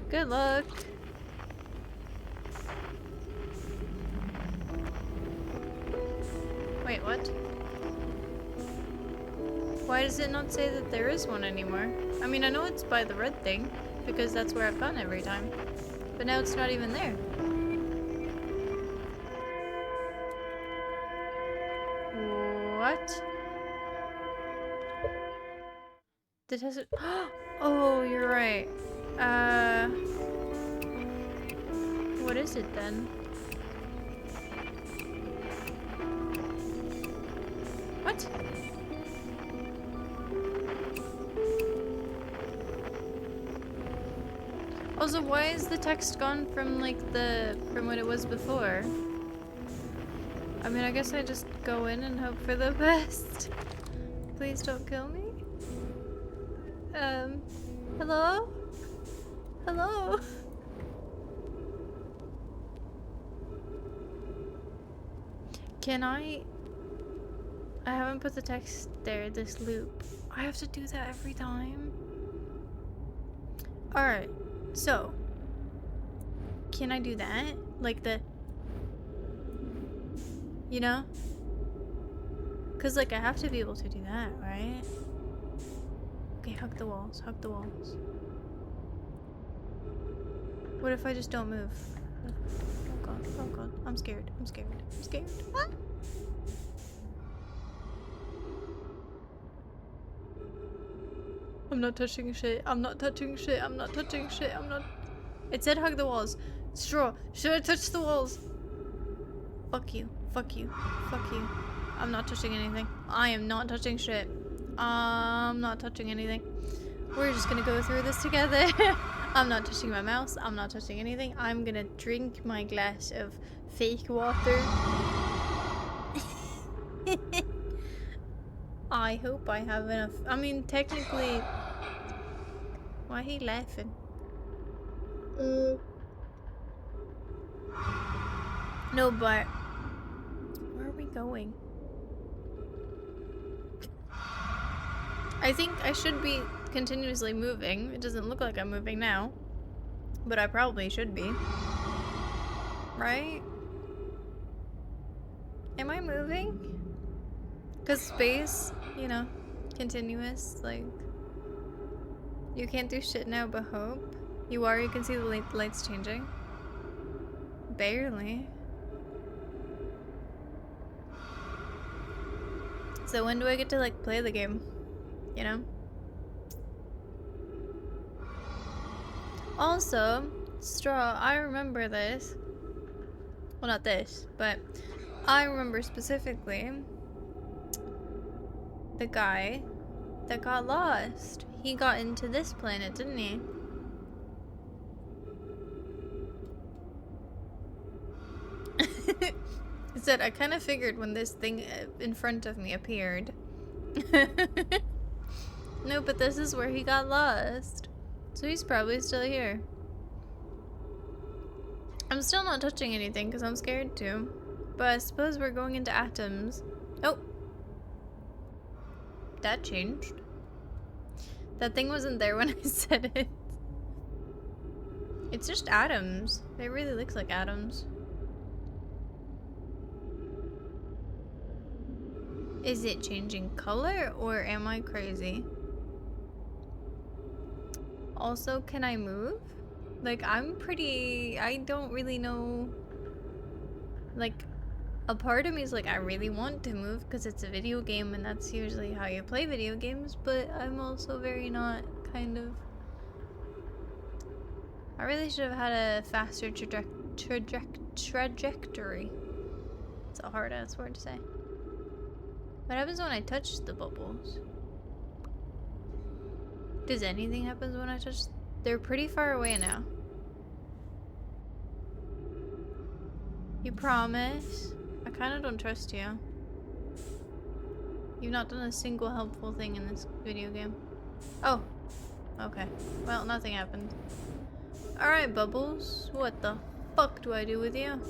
Speaker 1: Good luck. Wait, what? Why does it not say that there is one anymore? I mean, I know it's by the red thing, because that's where I've gone every time. But now it's not even there. What? Did has it? Oh, you're right. What is it then? What? Also, why is the text gone from like from what it was before? I mean, I guess I just go in and hope for the best. Please don't kill me. Hello? Hello? Can I haven't put the text there, this loop. I have to do that every time. Alright, so. Can I do that? Like the... you know? Because, like, I have to be able to do that, right? Okay, hug the walls, hug the walls. What if I just don't move? Oh god, I'm scared, I'm scared, I'm scared. Ah! I'm not touching shit, I'm not touching shit, I'm not touching shit, I'm not... It said hug the walls. Straw, should I touch the walls? Fuck you, fuck you, fuck you. I'm not touching anything. I am not touching shit. I'm not touching anything. We're just gonna go through this together. I'm not touching my mouse. I'm not touching anything. I'm gonna drink my glass of fake water. I hope I have enough. I mean, technically... Why are he laughing? No, but... Where are we going? I think I should be continuously moving. It doesn't look like I'm moving now. But I probably should be. Right? Am I moving? Because space, you know, continuous, like... You can't do shit now but hope. You are, you can see the lights changing. Barely. So when do I get to, like, play the game? You know? Also, Straw, I remember this. Well, not this, but I remember specifically the guy that got lost. He got into this planet, didn't he? He said, I kind of figured when this thing in front of me appeared. No, but this is where he got lost. So he's probably still here. I'm still not touching anything because I'm scared to. But I suppose we're going into atoms. Oh. That changed. That thing wasn't there when I said it. It's just atoms. It really looks like atoms. Is it changing color or am I crazy? Also, can I move? Like, I don't really know. Like, a part of me is like, I really want to move because it's a video game and that's usually how you play video games, but I'm also very not, kind of. I really should have had a faster trajectory. It's a hard ass word to say. What happens when I touch the bubbles? Does anything happen when I touch? They're pretty far away now. You promise? I kind of don't trust you. You've not done a single helpful thing in this video game. Oh. Okay. Well, nothing happened. Alright, Bubbles. What the fuck do I do with you?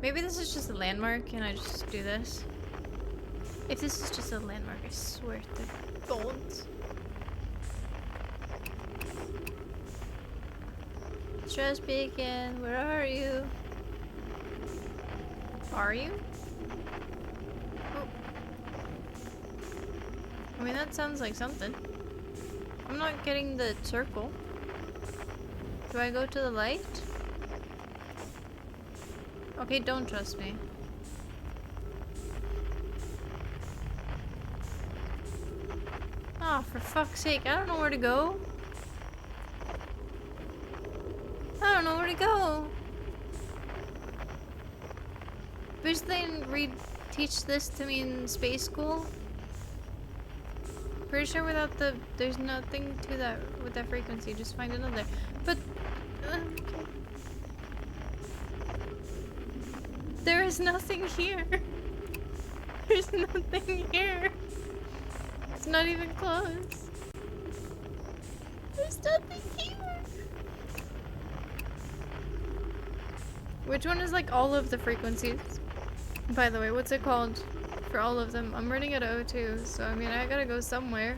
Speaker 1: Maybe this is just a landmark and I just do this. If this is just a landmark, I swear to God. Stress Beacon, where are you? Are you? Oh. I mean, that sounds like something. I'm not getting the circle. Do I go to the light? Okay, don't trust me. Oh, for fuck's sake, I don't know where to go. I don't know where to go. Wish they didn't teach this to me in space school. Pretty sure without there's nothing to that with that frequency. Just find another. But there is nothing here. There's nothing here. It's not even close. There's nothing here. Which one is like all of the frequencies? By the way, what's it called for all of them? I'm running out of O2, so I mean I gotta go somewhere.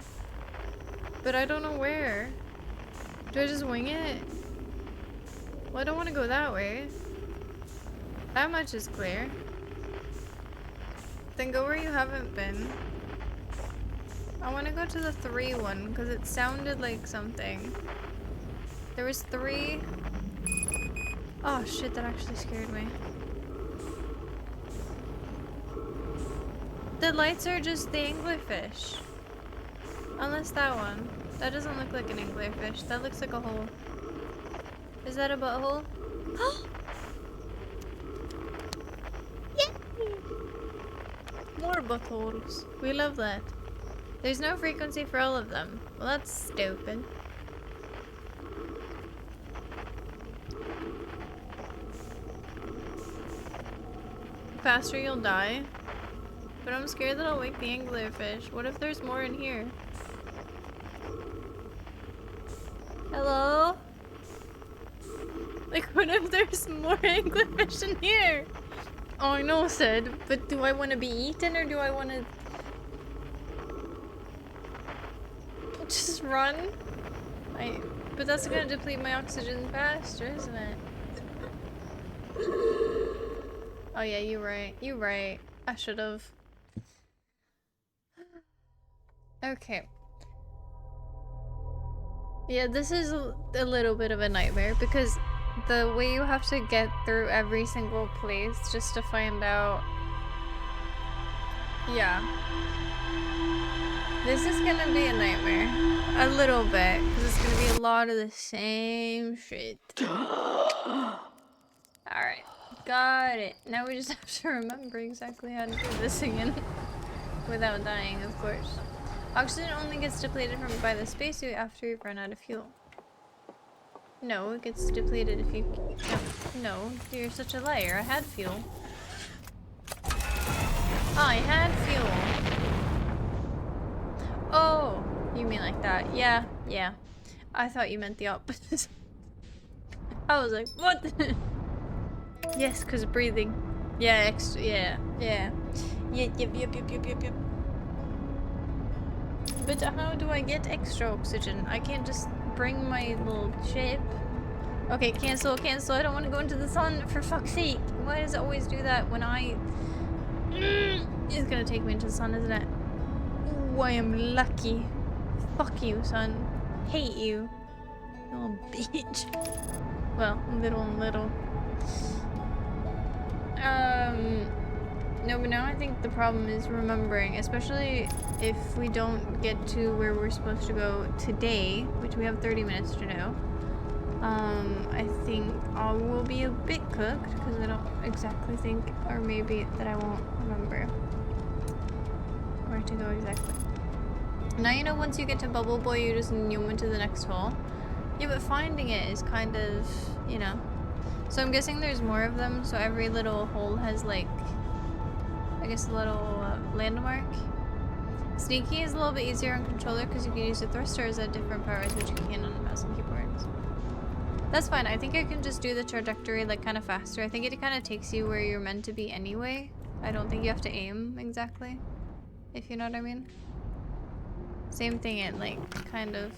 Speaker 1: But I don't know where. Do I just wing it? Well, I don't want to go that way. That much is clear. Then go where you haven't been. I want to go to the 3 one because it sounded like something. There was 3. Oh shit, that actually scared me. The lights are just the anglerfish. Unless that one. That doesn't look like an anglerfish. That looks like a hole. Is that a butthole? Yeah. More buttholes. We love that. There's no frequency for all of them. Well, that's stupid. Faster you'll die. But I'm scared that I'll wake the anglerfish. What if there's more in here? Hello? Like, what if there's more anglerfish in here? Oh, I know, Sid. But do I want to be eaten or do I want to just run? But that's gonna deplete my oxygen faster, isn't it? Oh yeah, you're right. You're right. I should've. Okay. Yeah, this is a little bit of a nightmare because the way you have to get through every single place just to find out. Yeah. This is gonna be a nightmare. A little bit, because it's gonna be a lot of the same shit. Alright. Got it. Now we just have to remember exactly how to do this again. without dying, of course. Oxygen only gets depleted by the spacesuit after you've run out of fuel. No, it gets depleted if you... No, you're such a liar. I had fuel. I had fuel. Oh, you mean like that. Yeah, yeah. I thought you meant the opposite. I was like, what? Yes, because breathing. Yeah, extra, yeah. Yep. But how do I get extra oxygen? I can't just bring my little ship. Okay, cancel. I don't want to go into the sun, for fuck's sake. Why does it always do that when I... It's gonna take me into the sun, isn't it? Ooh, I am lucky. Fuck you, son. Hate you. Little bitch. Well, little. No, but now I think the problem is remembering, especially if we don't get to where we're supposed to go today, which we have 30 minutes to do. I think I will be a bit cooked because I don't exactly think, or maybe that I won't remember where to go exactly. Now you know once you get to Bubble Boy, you just zoom into the next hole. Yeah, but finding it is kind of, you know. So I'm guessing there's more of them, so every little hole has like, I guess a little landmark. Sneaky is a little bit easier on controller because you can use the thrusters at different powers, which you can on mouse and keyboards. That's fine. I think I can just do the trajectory like kind of faster. I think it kind of takes you where you're meant to be anyway. I don't think you have to aim exactly, if you know what I mean. Same thing it like kind of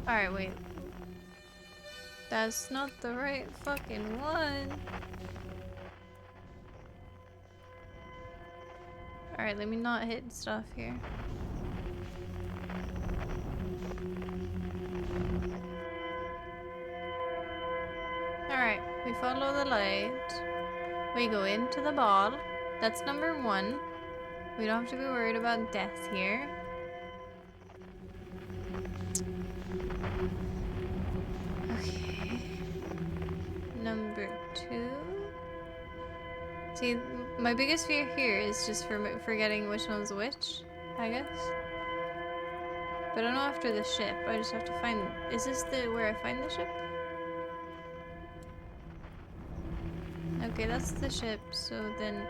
Speaker 1: alright, wait. That's not the right fucking one. Alright, let me not hit stuff here. Alright, we follow the light. We go into the ball. That's number 1. We don't have to be worried about death here. Okay. Number 2. See, my biggest fear here is just forgetting which one's which, I guess. But I don't know after the ship. I just have to find... Is this where I find the ship? Okay, that's the ship, so then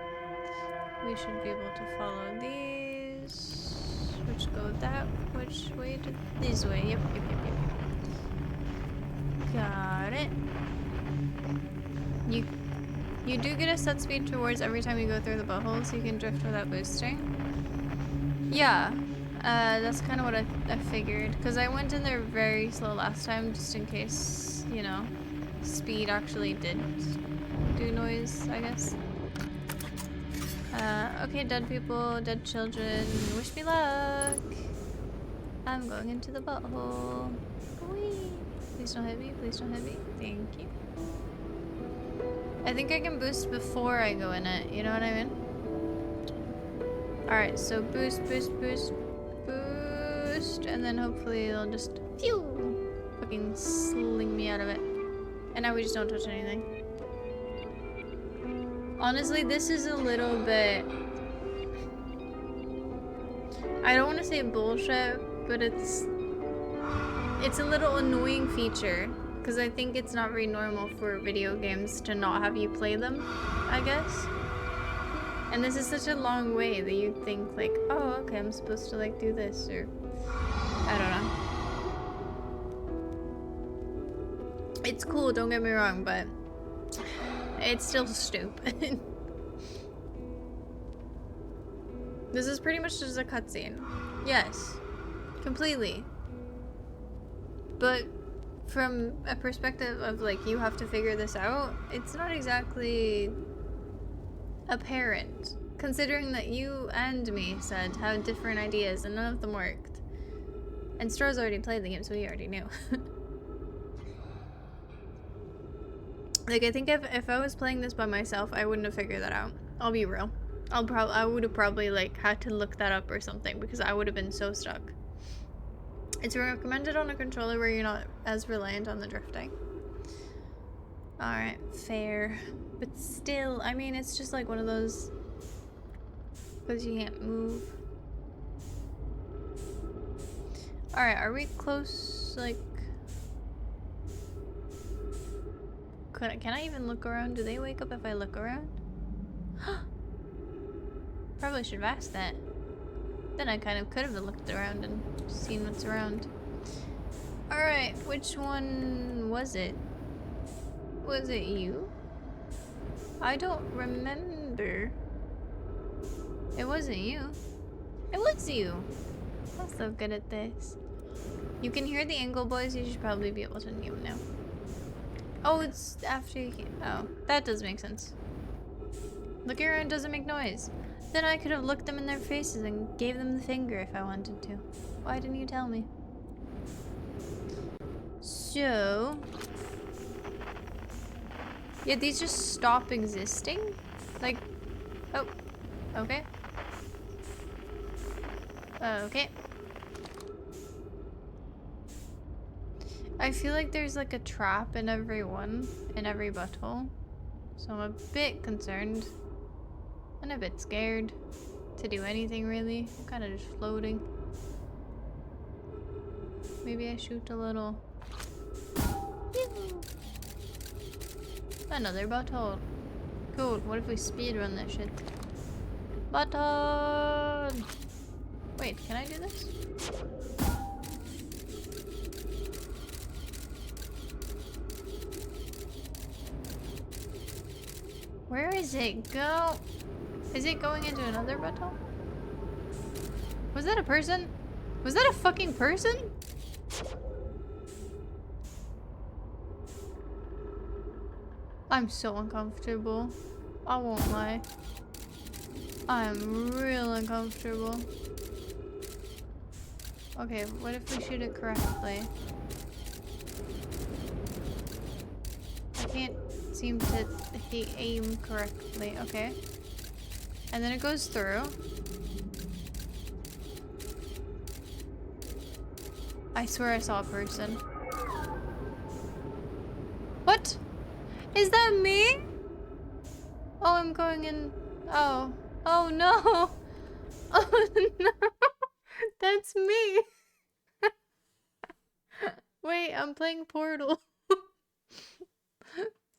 Speaker 1: we should be able to follow these, which go which way to this way. Yep. Got it. You do get a set speed towards every time you go through the butthole, so you can drift without boosting. Yeah, that's kind of what I figured, because I went in there very slow last time, just in case, you know, speed actually did do noise, I guess. Okay, dead people, dead children, wish me luck. I'm going into the butthole. Whee! Please don't hit me, thank you. I think I can boost before I go in it, you know what I mean? Alright, so boost, and then hopefully it'll just fucking sling me out of it. And now we just don't touch anything. Honestly, this is a little bit... I don't want to say bullshit, but it's a little annoying feature. Because I think it's not very normal for video games to not have you play them, I guess. And this is such a long way that you'd think like, oh, okay, I'm supposed to like do this, or... I don't know. It's cool, don't get me wrong, but... it's still stupid. This is pretty much just a cutscene. Yes. Completely. But from a perspective of like, you have to figure this out, it's not exactly apparent. Considering that you and me said have different ideas and none of them worked. And Stars already played the game, so he already knew. Like, I think if I was playing this by myself, I wouldn't have figured that out. I'll be real. I would have probably like had to look that up or something because I would have been so stuck. It's recommended on a controller where you're not as reliant on the drifting. Alright, fair. But still, I mean, it's just like one of those Because you can't move. Alright, are we close? Like... Can I even look around? Do they wake up if I look around? Probably should have asked that. Then I kind of could have looked around and seen what's around. Alright, which one was it? Was it you? I don't remember. It wasn't you. It was you. I'm so good at this. You can hear the Angle Boys, you should probably be able to hear them now. Oh, it's after you came. Oh, that does make sense. Looking around doesn't make noise. Then I could have looked them in their faces and gave them the finger if I wanted to. Why didn't you tell me? So... yeah, these just stop existing? Like... oh. Okay. Okay. I feel like there's like a trap in every one, in every butthole. So I'm a bit concerned. And a bit scared to do anything really. I'm kind of just floating. Maybe I shoot a little. Another butthole. Cool. What if we speedrun that shit? Button! Wait, can I do this? Where is it go? Is it going into another butthole? Was that a person? Was that a fucking person? I'm so uncomfortable. I won't lie. I'm real uncomfortable. Okay, what if we shoot it correctly? I can't seem to aim correctly. Okay. And then it goes through. I swear I saw a person. What? Is that me? Oh, I'm going in. Oh. Oh no. Oh no. That's me. Wait, I'm playing Portal.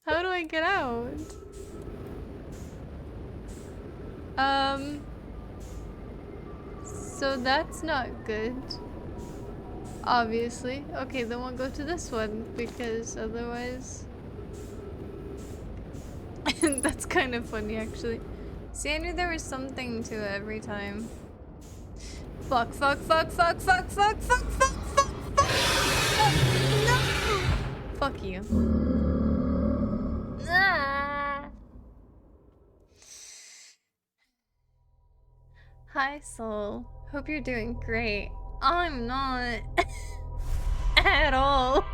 Speaker 1: How do I get out? So that's not good. Obviously. Okay, then we'll go to this one because otherwise... that's kind of funny actually. See, I knew there was something to it every time. Fuck, fuck, fuck, fuck, fuck, fuck, fuck, fuck, fuck, fuck, fuck, no! Fuck you. Ah. Hi, Soul. Hope you're doing great. I'm not. At all.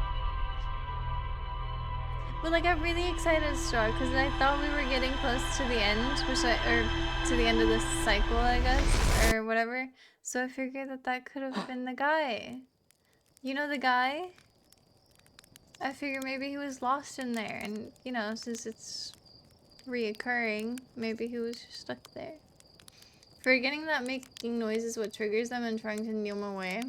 Speaker 1: But like, I'm really excited to start because I thought we were getting close to the end, or to the end of this cycle, I guess, or whatever. So I figured that that could have been the guy. You know the guy? I figured maybe he was lost in there, and you know, since it's reoccurring, maybe he was just stuck there. Forgetting that making noise is what triggers them and trying to kneel him away.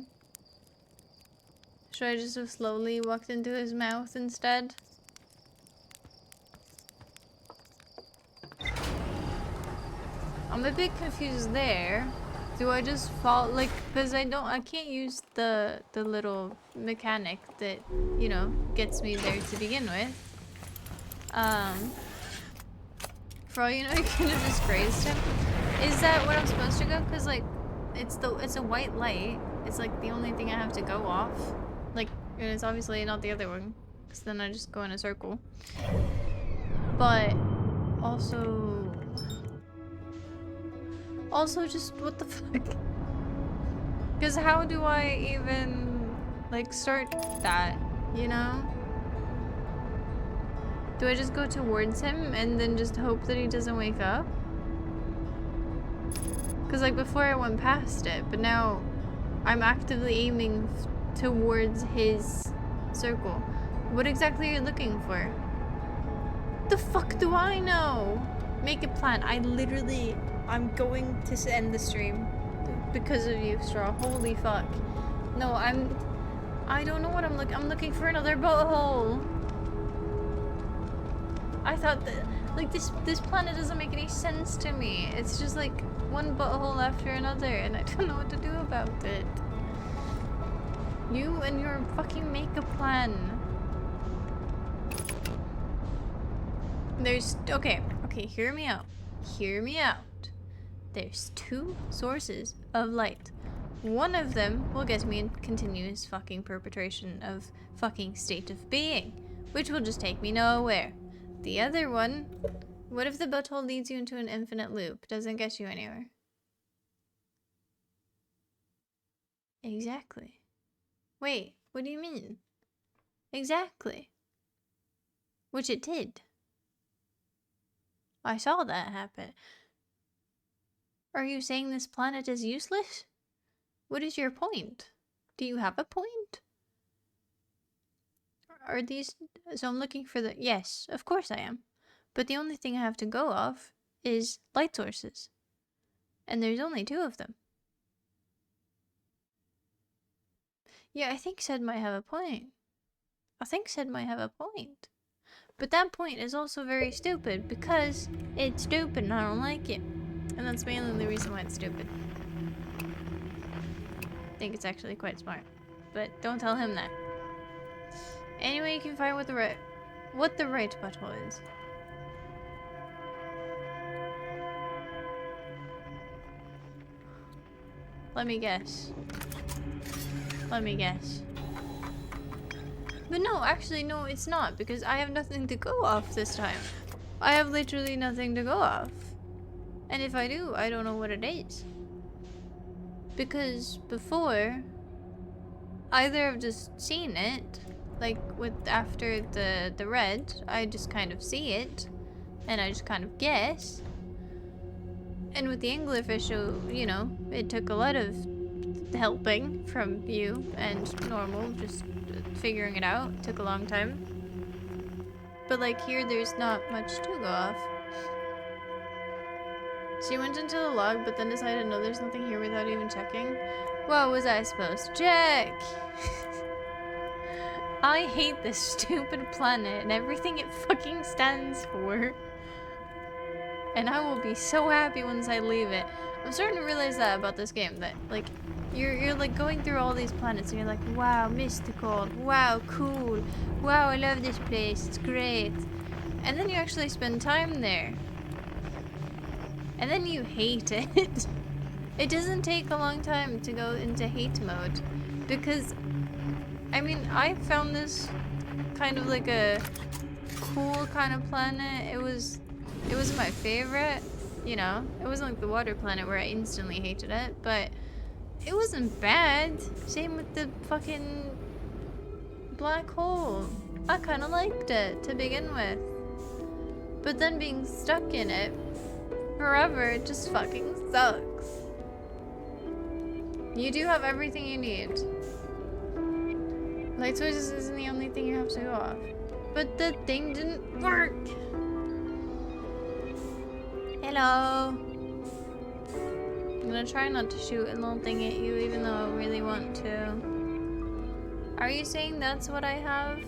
Speaker 1: Should I just have slowly walked into his mouth instead? I'm a bit confused there. Do I just fall, like, because I can't use the little mechanic that, you know, gets me there to begin with. For all you know, you could have just grazed him. Is that what I'm supposed to go? Because, like, it's a white light. It's, like, the only thing I have to go off. Like, and it's obviously not the other one. Because then I just go in a circle. But, also just, what the fuck? Because how do I even, like, start that, you know? Do I just go towards him and then just hope that he doesn't wake up? Because, like, before I went past it, but now I'm actively aiming towards his circle. What exactly are you looking for? The fuck do I know? Make a plan. I'm going to end the stream because of you, Straw. Holy fuck. No, I don't know what I'm looking for another butthole. I thought that, like, this planet doesn't make any sense to me. It's just like one butthole after another, and I don't know what to do about it. You and your fucking make a plan. Okay, hear me out. Hear me out. There's 2 sources of light. One of them will get me in continuous fucking perpetration of fucking state of being, which will just take me nowhere. The other one, what if the butthole leads you into an infinite loop? Doesn't get you anywhere. Exactly. Wait, what do you mean? Exactly. Which it did. I saw that happen. Are you saying this planet is useless? What is your point? Do you have a point? Are these... So I'm looking for the... Yes, of course I am. But the only thing I have to go off is light sources. And there's only 2 of them. Yeah, I think Sid might have a point. But that point is also very stupid because it's stupid and I don't like it. And that's mainly the reason why it's stupid. I think it's actually quite smart. But don't tell him that. Anyway, you can find what the right butthole is. Let me guess. But no, actually no, it's not, because I have nothing to go off this time. I have literally nothing to go off. And if I do, I don't know what it is. Because before, either I've just seen it, like after the red, I just kind of see it, and I just kind of guess. And with the anglerfish, you know, it took a lot of helping from you and normal, just figuring it out. It took a long time. But like here, there's not much to go off. She went into the log, but then decided, no, there's nothing here without even checking. What was I supposed to check? I hate this stupid planet and everything it fucking stands for. And I will be so happy once I leave it. I'm starting to realize that about this game, that like you're like going through all these planets and you're like, wow, mystical, wow, cool, wow, I love this place, it's great. And then you actually spend time there. And then you hate it. It doesn't take a long time to go into hate mode. Because, I mean, I found this kind of like a cool kind of planet. It wasn't my favorite, you know. It wasn't like the water planet where I instantly hated it, but it wasn't bad. Same with the fucking black hole. I kind of liked it to begin with. But then being stuck in it forever, it just fucking sucks. You do have everything you need. Light sources isn't the only thing you have to go off. But the thing didn't work. Hello. I'm gonna try not to shoot a little thing at you, even though I really want to. Are you saying that's what I have?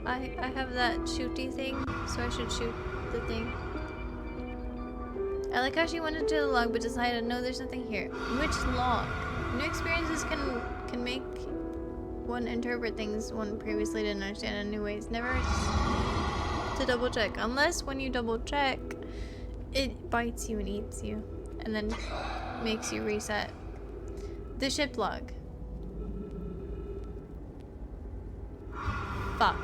Speaker 1: I have that shooty thing, so I should shoot the thing. I like how she went into the log but decided, no, there's nothing here. Which log? New experiences can make one interpret things one previously didn't understand in new ways. Never to double check. Unless when you double check, it bites you and eats you. And then makes you reset. The ship log. Fuck.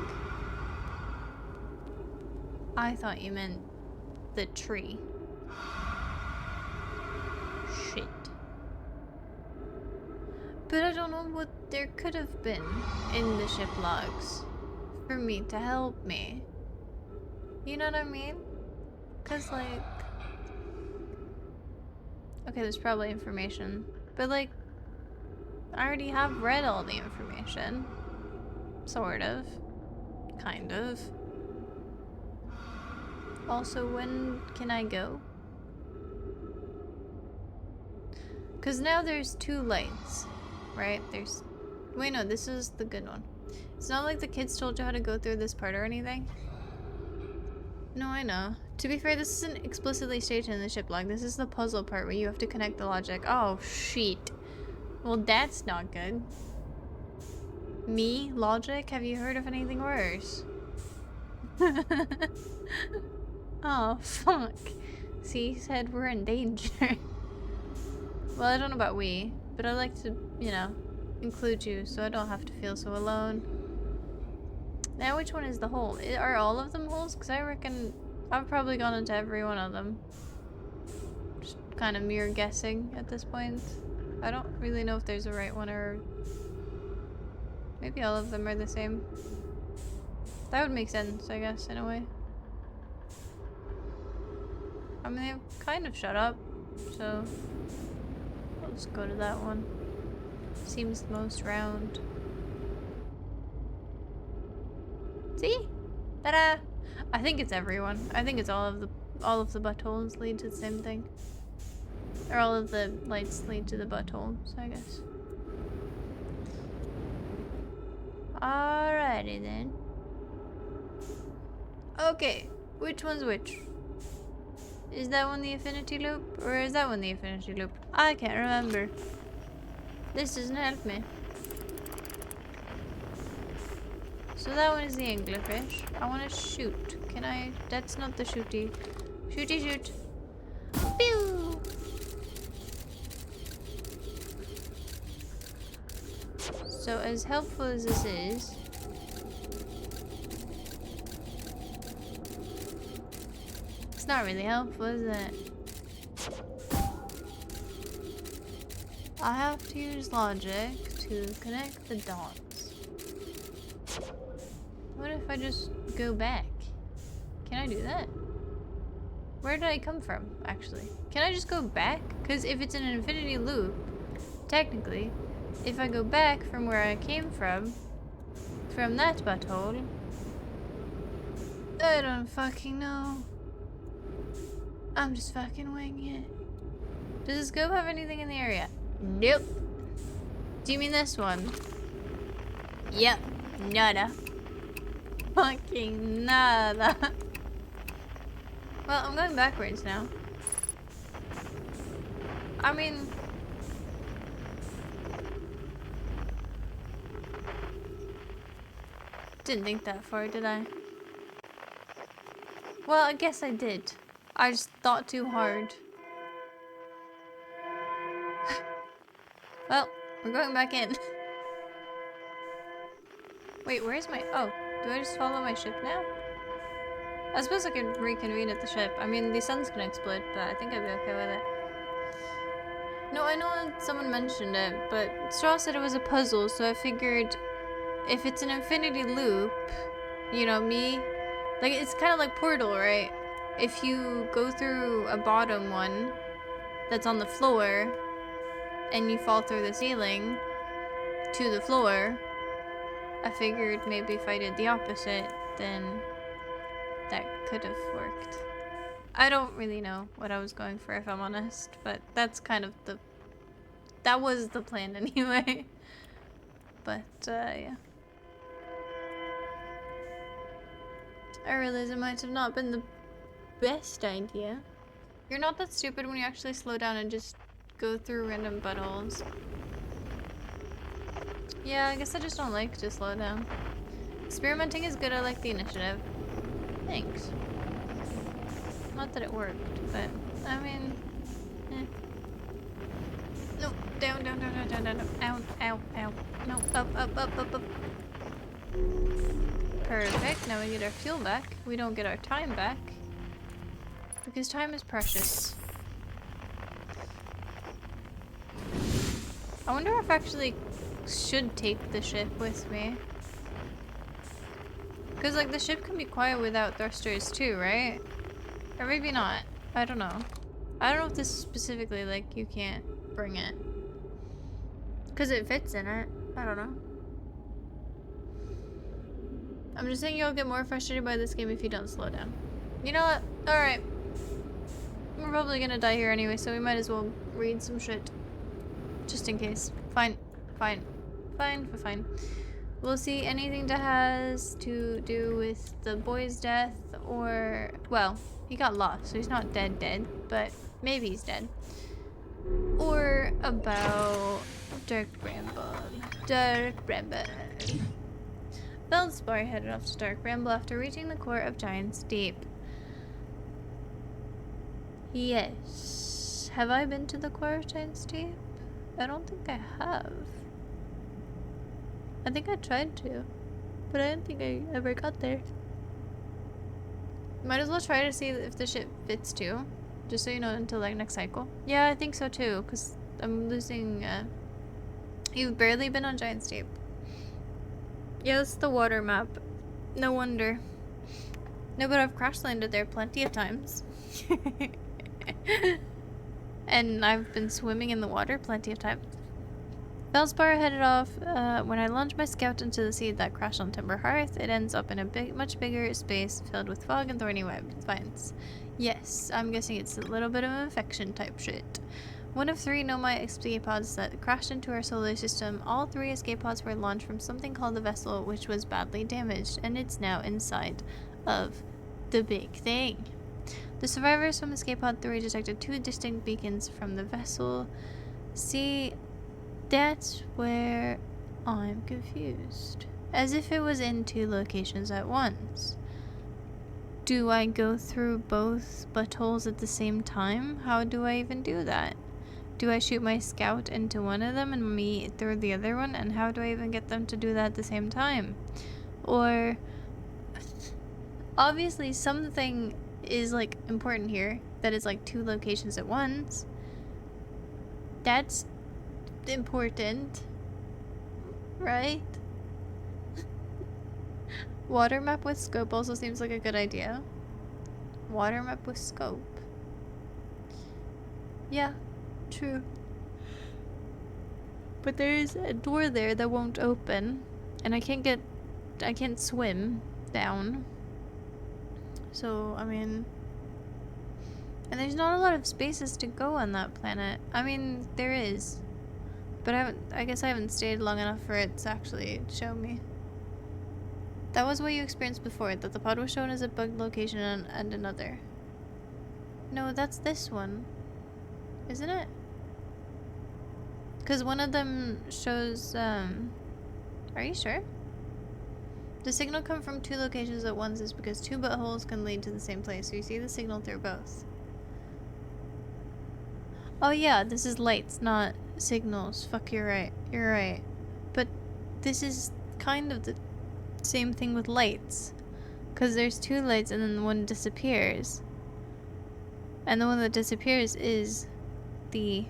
Speaker 1: I thought you meant the tree. Shit. But I don't know what there could have been in the ship logs for me to help me. You know what I mean? Cause like... Okay, there's probably information. But like... I already have read all the information. Sort of. Kind of. Also, when can I go? Because now there's 2 lights, right? There's... Wait, no, this is the good one. It's not like the kids told you how to go through this part or anything. No, I know. To be fair, this isn't explicitly stated in the ship log. This is the puzzle part where you have to connect the logic. Oh, shit. Well, that's not good. Me? Logic? Have you heard of anything worse? Oh, fuck. See, he said we're in danger. Well, I don't know about we, but I like to, you know, include you so I don't have to feel so alone. Now, which one is the hole? Are all of them holes? Because I reckon I've probably gone into every one of them. Just kind of mere guessing at this point. I don't really know if there's a right one or... Maybe all of them are the same. That would make sense, I guess, in a way. I mean, they've kind of shut up, so... I'll just go to that one. Seems the most round. See? Ta-da! I think it's everyone. I think it's all of the buttholes lead to the same thing. Or all of the lights lead to the buttholes, I guess. Alrighty then. Okay, which one's which? Is that one the infinity loop? Or is that one the infinity loop? I can't remember. This doesn't help me. So that one is the anglerfish. I want to shoot. Can I? That's not the shooty. Shooty shoot. Pew! So as helpful as this is, it's not really helpful, is it? I have to use logic to connect the dots. What if I just go back? Can I do that? Where did I come from, actually? Can I just go back? Because if it's an infinity loop, technically, if I go back from where I came from that butthole, I don't fucking know. I'm just fucking winging it. Does the scope have anything in the area? Nope. Do you mean this one? Yep. Nada. Fucking nada. Well, I'm going backwards now. I mean... Didn't think that far, did I? Well, I guess I did. I just thought too hard. Well, we're going back in. Wait, where's my... Oh, do I just follow my ship now? I suppose I could reconvene at the ship. I mean, the sun's gonna explode, but I think I'd be okay with it. No, I know someone mentioned it, but Straw said it was a puzzle, so I figured if it's an infinity loop, you know, like, it's kind of like Portal, right? If you go through a bottom one that's on the floor, and you fall through the ceiling to the floor, I figured maybe if I did the opposite, then that could have worked. I don't really know what I was going for, if I'm honest, but that's kind of that was the plan anyway. But, yeah. I realize it might have not been the best idea. You're not that stupid when you actually slow down and just go through random buttholes. Yeah, I guess I just don't like to slow down. Experimenting is good, I like the initiative. Thanks. Not that it worked, but, I mean, eh. No, down, down, down, down, down, down, down, ow, ow, no, up, up, up, up, up. Perfect, now we get our fuel back. We don't get our time back. Because time is precious. I wonder if I actually should take the ship with me. Because, like, the ship can be quiet without thrusters too, right? Or maybe not. I don't know. I don't know if this is specifically, like, you can't bring it. Because it fits in it. I don't know. I'm just saying you'll get more frustrated by this game if you don't slow down. You know what? Alright. We're probably gonna die here anyway, so we might as well read some shit. Just in case. Fine. Fine. Fine. Fine. We'll see anything that has to do with the boy's death or... Well, he got lost, so he's not dead, but maybe he's dead. Or about Dark Bramble. Dark Bramble. Feldspar headed off to Dark Bramble after reaching the core of Giant's Deep. Yes. Have I been to the core of Giant's Deep? I don't think I have. I think I tried to, but I don't think I ever got there. Might as well try to see if the ship fits too. Just so you know, until like next cycle. Yeah, I think so too, because I'm losing, you've barely been on Giant's Deep. Yeah, that's the water map. No wonder. No, but I've crash landed there plenty of times. And I've been swimming in the water plenty of times. Feldspar headed off. When I launch my scout into the seed that crashed on Timber Hearth, it ends up in a much bigger space filled with fog and thorny vines. Yes, I'm guessing it's a little bit of an infection type shit. One of 3 Nomai escape pods that crashed into our solar system. All 3 escape pods were launched from something called the vessel, which was badly damaged, and it's now inside of the big thing. The survivors from escape pod 3 detected 2 distinct beacons from the vessel. See, that's where I'm confused. As if it was in 2 locations at once. Do I go through both buttholes at the same time? How do I even do that? Do I shoot my scout into one of them and me through the other one? And how do I even get them to do that at the same time? Or... obviously something is like important here. That is like 2 locations at once. That's important, right? Water map with scope also seems like a good idea. Water map with scope. Yeah, true. But there's a door there that won't open, and I can't swim down. So, I mean, and there's not a lot of spaces to go on that planet. I mean, there is. But I guess I haven't stayed long enough for it to actually show me. That was what you experienced before, that the pod was shown as a bugged location and another. No, that's this one. Isn't it? Because one of them shows, are you sure? The signal come from 2 locations at once is because 2 buttholes can lead to the same place, so you see the signal through both. Oh yeah, this is lights, not signals. Fuck, you're right. You're right. But this is kind of the same thing with lights. Because there's 2 lights and then one disappears. And the one that disappears is the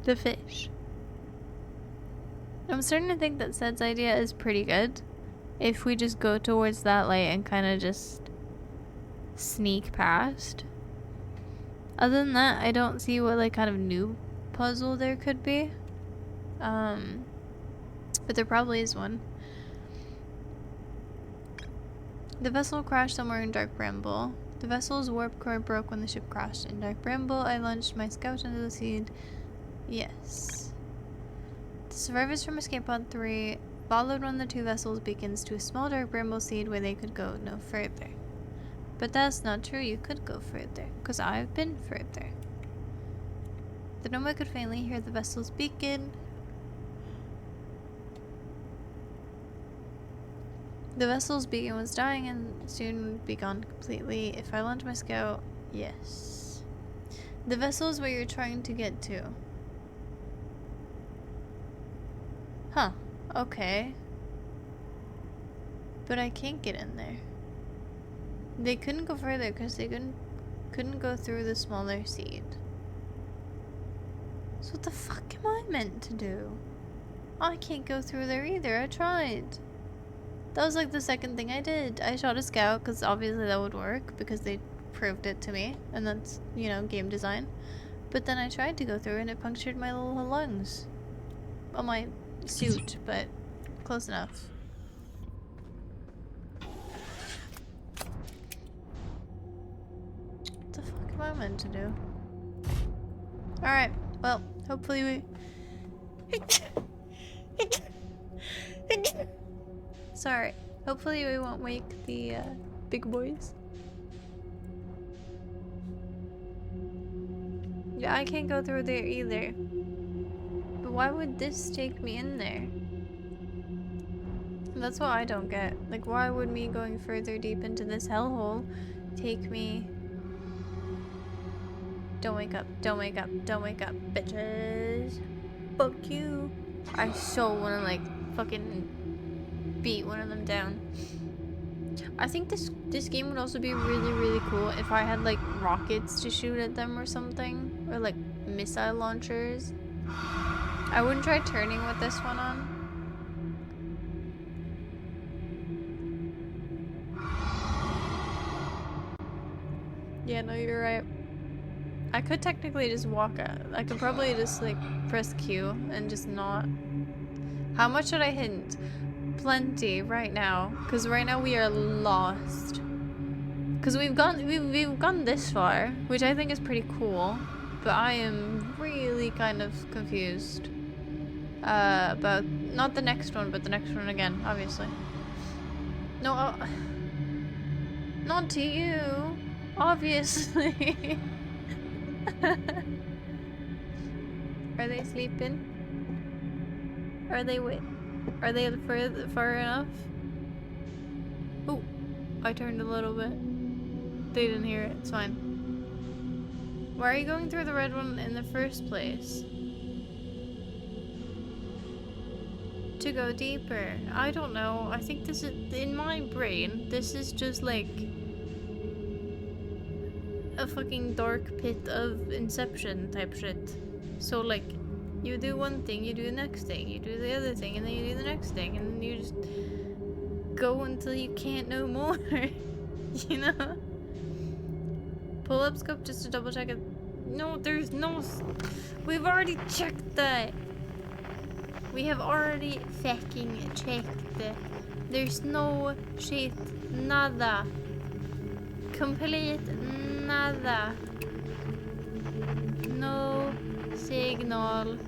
Speaker 1: fish. I'm starting to think that Sed's idea is pretty good. If we just go towards that light and kind of just sneak past. Other than that, I don't see what like kind of new puzzle there could be. But there probably is one. The vessel crashed somewhere in Dark Bramble. The vessel's warp core broke when the ship crashed in Dark Bramble. I launched my scout into the seed. Yes. The survivors from Escape Pod 3 followed one of the 2 vessels' beacons to a small Dark Bramble seed where they could go no further. But that's not true, you could go further, because I've been further. The Nomai could faintly hear the vessel's beacon. The vessel's beacon was dying and soon would be gone completely. If I launch my scout, yes. The vessel is where you're trying to get to. Huh, okay. But I can't get in there. They couldn't go further because they couldn't go through the smaller seed. So what the fuck am I meant to do? I can't go through there either. I tried. That was like the second thing I did. I shot a scout because obviously that would work because they proved it to me. And that's, you know, game design. But then I tried to go through and it punctured my little lungs. Well, my suit, but close enough. am I meant to do? Alright, well, hopefully we... Sorry. Hopefully we won't wake the big boys. Yeah, I can't go through there either. But why would this take me in there? That's what I don't get. Like, why would me going further deep into this hellhole take me... Don't wake up, don't wake up, don't wake up, bitches. Fuck you. I so wanna, like, fucking beat one of them down. I think this game would also be really cool if I had, like, rockets to shoot at them or something. Or, like, missile launchers. I wouldn't try turning with this one on. Yeah, no, you're right. I could technically just walk out. I could probably just, like, press Q and just not... How much should I hint? Plenty right now. Because right now we are lost. Because we've gone this far, which I think is pretty cool. But I am really kind of confused. About... Not the next one, but the next one again, obviously. No, not to you. Obviously. Are they sleeping? Are they far enough? Oh, I turned a little bit. They didn't hear it. It's fine. Why are you going through the red one in the first place? To go deeper. I don't know. I think this is, in my brain, this is just like a fucking dark pit of Inception type shit. So like, you do one thing, you do the next thing, you do the other thing, and then you do the next thing, and then you just go until you can't no more. You know? Pull up scope just to double check it. No, there's no... We've already checked that. We have already fucking checked it. There's no shit. Nada. Complete nada. No signals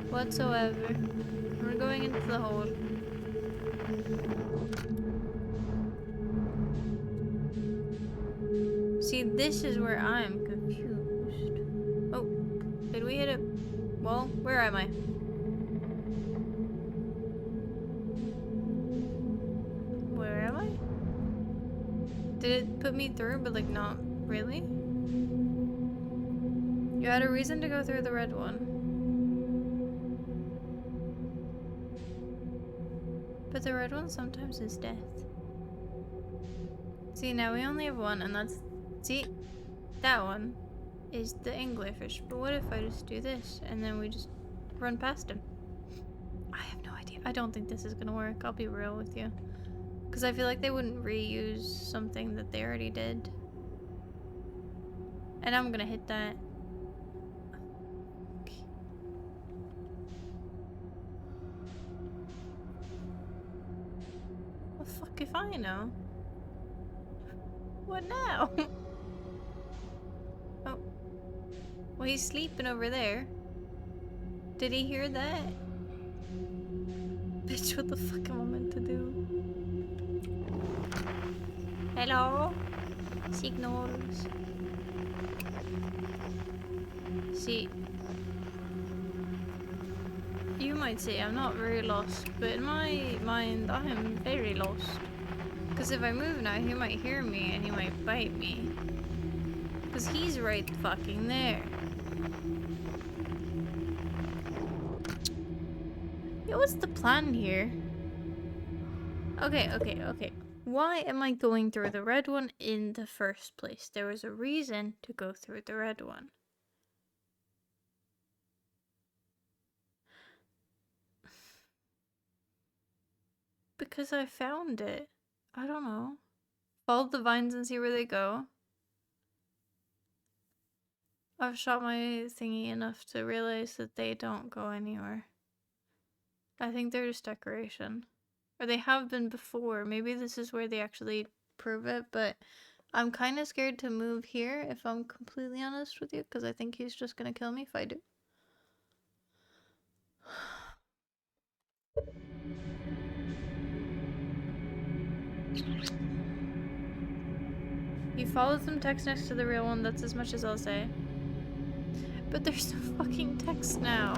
Speaker 1: whatsoever. We're going into the hole. See, this is where I'm confused. Oh, did we hit it? Well, where am I? Where am I? Did it put me through, but like not really? You had a reason to go through the red one. But the red one sometimes is death. See, now we only have one, and that's... See? That one is the anglerfish. But what if I just do this, and then we just run past him? I have no idea. I don't think this is gonna work. I'll be real with you. Because I feel like they wouldn't reuse something that they already did. And I'm gonna hit that. Okay. Well, fuck if I know. What now? Oh. Well, he's sleeping over there. Did he hear that? Bitch, what the fuck am I meant to do? Hello? Signals. See, you might say I'm not very lost, but in my mind, I am very lost. Because if I move now, he might hear me and he might bite me. Because he's right fucking there. Yeah, what's the plan here? Okay. Why am I going through the red one in the first place? There was a reason to go through the red one. Because I found it. I don't know. Follow the vines and see where they go. I've shot my thingy enough to realize that they don't go anywhere. I think they're just decoration. Or they have been before. Maybe this is where they actually prove it, but I'm kind of scared to move here, if I'm completely honest with you, because I think he's just gonna kill me if I do. You followed some text next to the real one, that's as much as I'll say. But there's no fucking text now.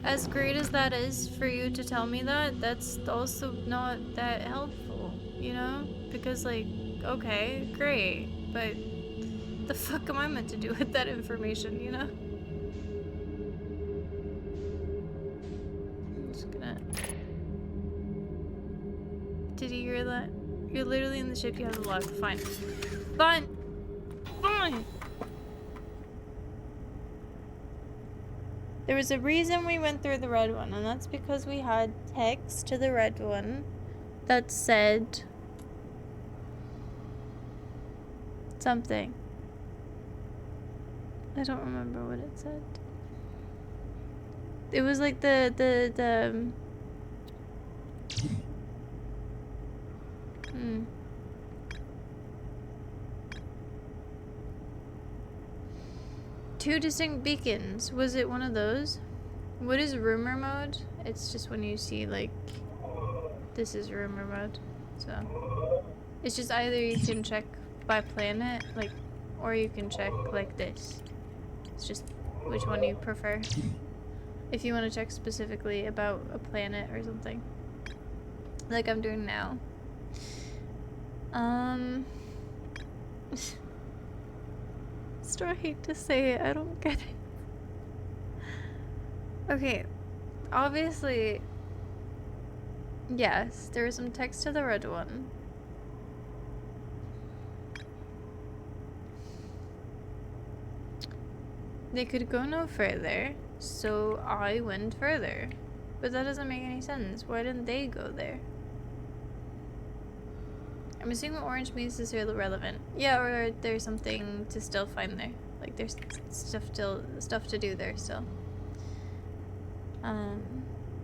Speaker 1: As great as that is for you to tell me that, that's also not that helpful, you know? Because, like, okay, great, but the fuck am I meant to do with that information, you know? I'm just gonna... Did you hear that? You're literally in the ship, you have the log. Fine. Fine! Fine! There was a reason we went through the red one, and that's because we had text to the red one that said something. I don't remember what it said. It was like two distinct beacons. Was it one of those? What is rumor mode? It's just when you see, like, this is rumor mode. So it's just either you can check by planet, like, or you can check like this. It's just which one you prefer. If you want to check specifically about a planet or something. Like I'm doing now. Still, I hate to say it, I don't get it. Okay, obviously, yes, there was some text to the red one. They could go no further, so I went further. But that doesn't make any sense. Why didn't they go there? I'm assuming orange means is really relevant. Yeah, or there's something to still find there. Like there's stuff to do there still.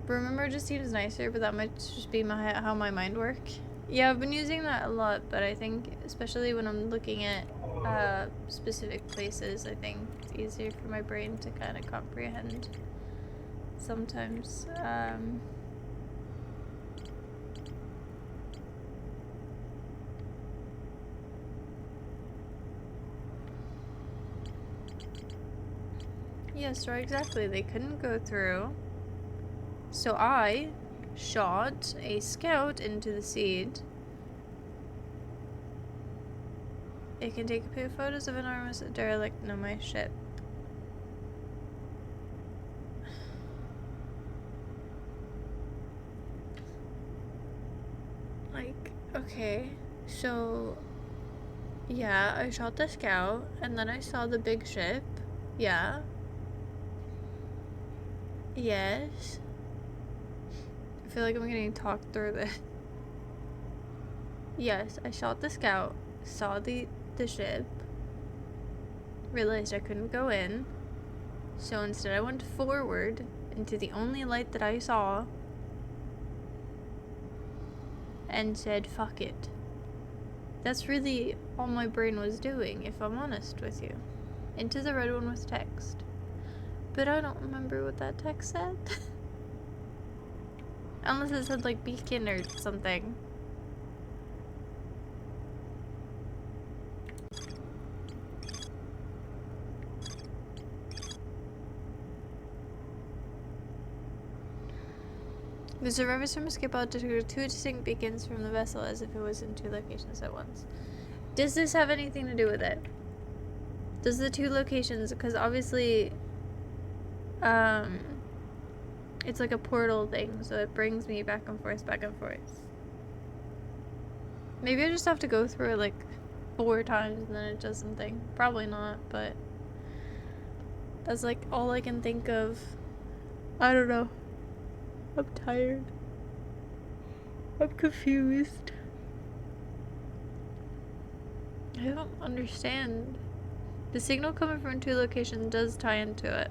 Speaker 1: Remember just seems nicer, but that might just be how my mind works. Yeah, I've been using that a lot, but I think especially when I'm looking at specific places, I think it's easier for my brain to kind of comprehend sometimes. Yes, right, exactly. They couldn't go through. So I shot a scout into the seed. It can take a few photos of an enormous derelict on my ship. Like, okay, so yeah, I shot the scout and then I saw the big ship. Yeah. Yes. I feel like I'm getting talked through this. Yes, I shot the scout, saw the ship, realized I couldn't go in, so instead I went forward into the only light that I saw and said, fuck it. That's really all my brain was doing, if I'm honest with you. Into the red one with text. But I don't remember what that text said. Unless it said like beacon or something. The survivors from Escape Pod detected two distinct beacons from the vessel as if it was in two locations at once. Does this have anything to do with it? Does the two locations, because obviously it's like a portal thing, so it brings me back and forth, back and forth. Maybe I just have to go through it like 4 times and then it does something. Probably not, but that's like all I can think of. I don't know. I'm tired. I'm confused. I don't understand. The signal coming from 2 locations does tie into it.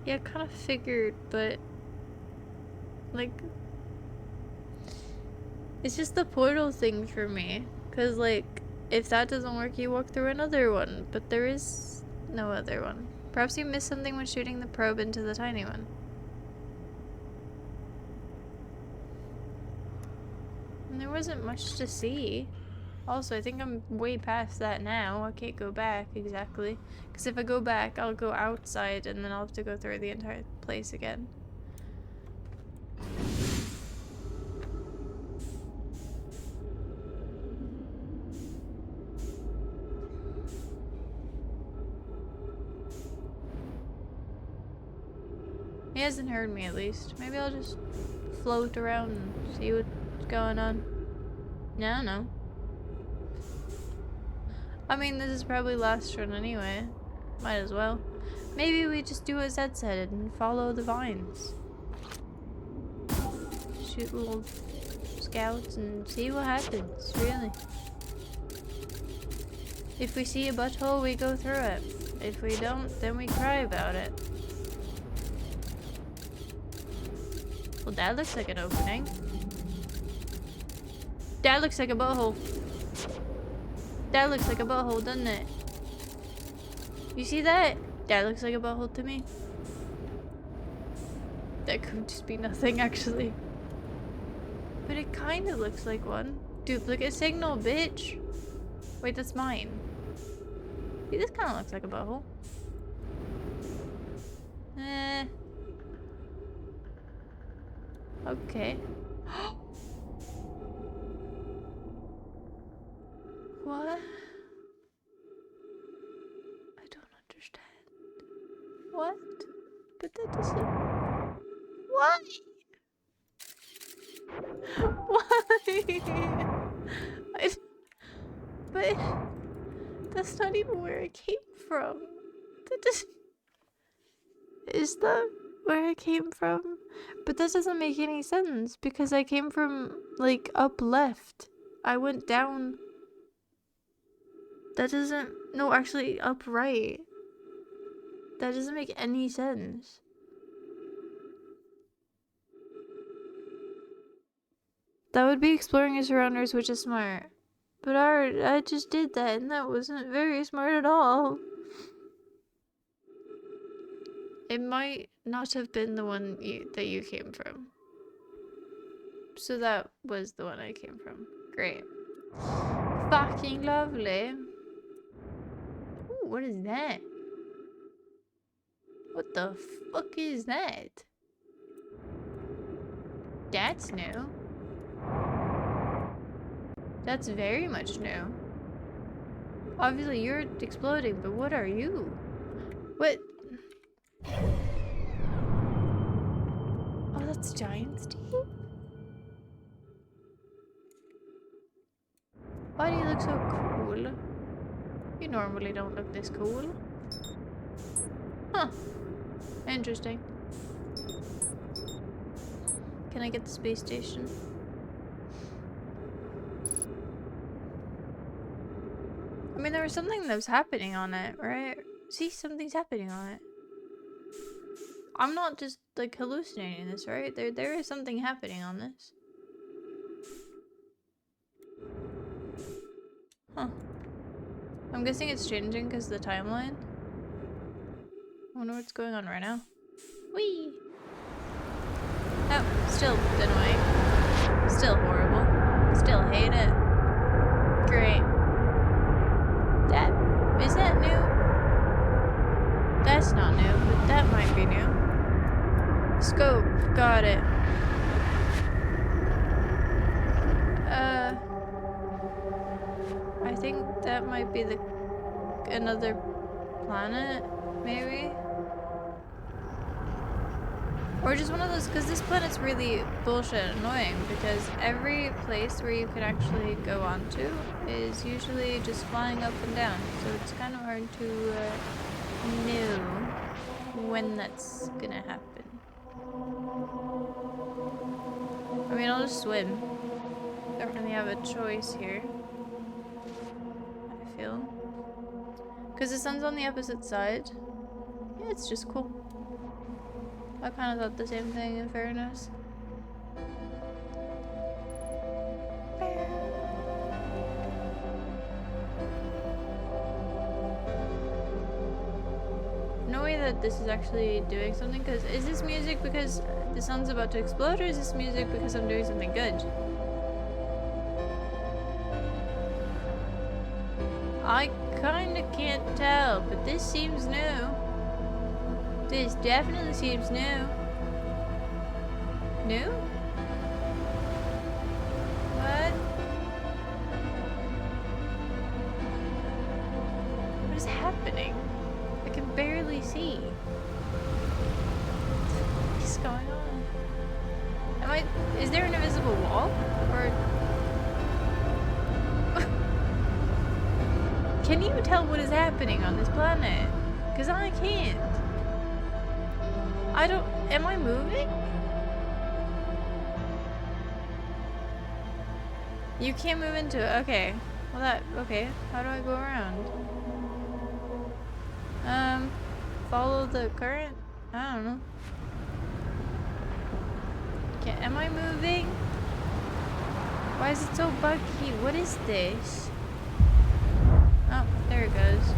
Speaker 1: Yeah, kind of figured, but Like, it's just the portal thing for me. Because, like, if that doesn't work, you walk through another one. But there is no other one. Perhaps you missed something when shooting the probe into the tiny one. And there wasn't much to see. Also, I think I'm way past that now. I can't go back exactly. Because if I go back, I'll go outside and then I'll have to go through the entire place again. He hasn't heard me, at least. Maybe I'll just float around and see what's going on. No. I mean, this is probably last run anyway. Might as well. Maybe we just do what Zed said and follow the vines. Shoot little scouts and see what happens, really. If we see a butthole, we go through it. If we don't, then we cry about it. Well, that looks like an opening. That looks like a butthole. That looks like a butthole, doesn't it? You see that? That looks like a butthole to me. That could just be nothing, actually. But it kind of looks like one. Duplicate signal, bitch. Wait, that's mine. See, this kind of looks like a butthole. Okay. What? I don't understand. What? But that doesn't... Why? Why? But that's not even where I came from. That doesn't... Is that where I came from? But that doesn't make any sense because I came from, like, up left. I went down. That doesn't... No, actually, up right. That doesn't make any sense. That would be exploring your surroundings, which is smart. But I just did that, and that wasn't very smart at all. It might not have been the one that you came from. So that was the one I came from. Great. Fucking lovely. Ooh, what is that? What the fuck is that? That's new. That's very much new. Obviously you're exploding, but what are you? What? Oh, that's Giant's teeth? Why do you look so cool? You normally don't look this cool. Huh. Interesting. Can I get the space station? I mean, there was something that was happening on it, right? See, something's happening on it. I'm not just, like, hallucinating this, right? There is something happening on this. Huh. I'm guessing it's changing because of the timeline. I wonder what's going on right now. Whee! Oh, still annoying. Still horrible. Still hate it. Great. Is that new? That's not new, but that might be new. Scope, got it. I think that might be another planet, maybe? Or just one of those, because this planet's really bullshit annoying, because every place where you can actually go onto is usually just flying up and down, so it's kind of hard to know when that's gonna happen. I mean, I'll just swim. Don't really have a choice here, I feel. Because the sun's on the opposite side. Yeah, it's just cool. I kind of thought the same thing, in fairness. me that this is actually doing something, because is this music because the sun's about to explode, or is this music because I'm doing something good? I kinda can't tell, but this seems new. This definitely seems new. New? What? What is happening? I can barely see. What is going on? Is there an invisible wall? Or... Can you tell what is happening on this planet? Because I can't. Am I moving? You can't move into it. Okay. Well, okay. How do I go around? Follow the current? I don't know. Okay, am I moving? Why is it so buggy? What is this? Oh, there it goes.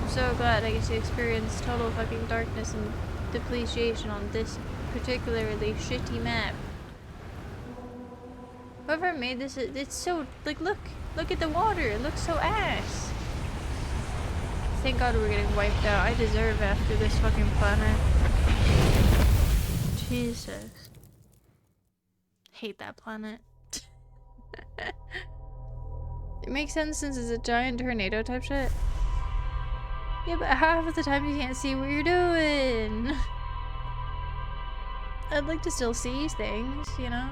Speaker 1: I'm so glad I get to experience total fucking darkness and depletion on this particularly shitty map. Whoever made this, it's so, like, look at the water, it looks so ass. Thank God we're getting wiped out. I deserve after this fucking planet. Jesus. Hate that planet. It makes sense since it's a giant tornado type shit. Yeah, but half of the time you can't see what you're doing. I'd like to still see things, you know?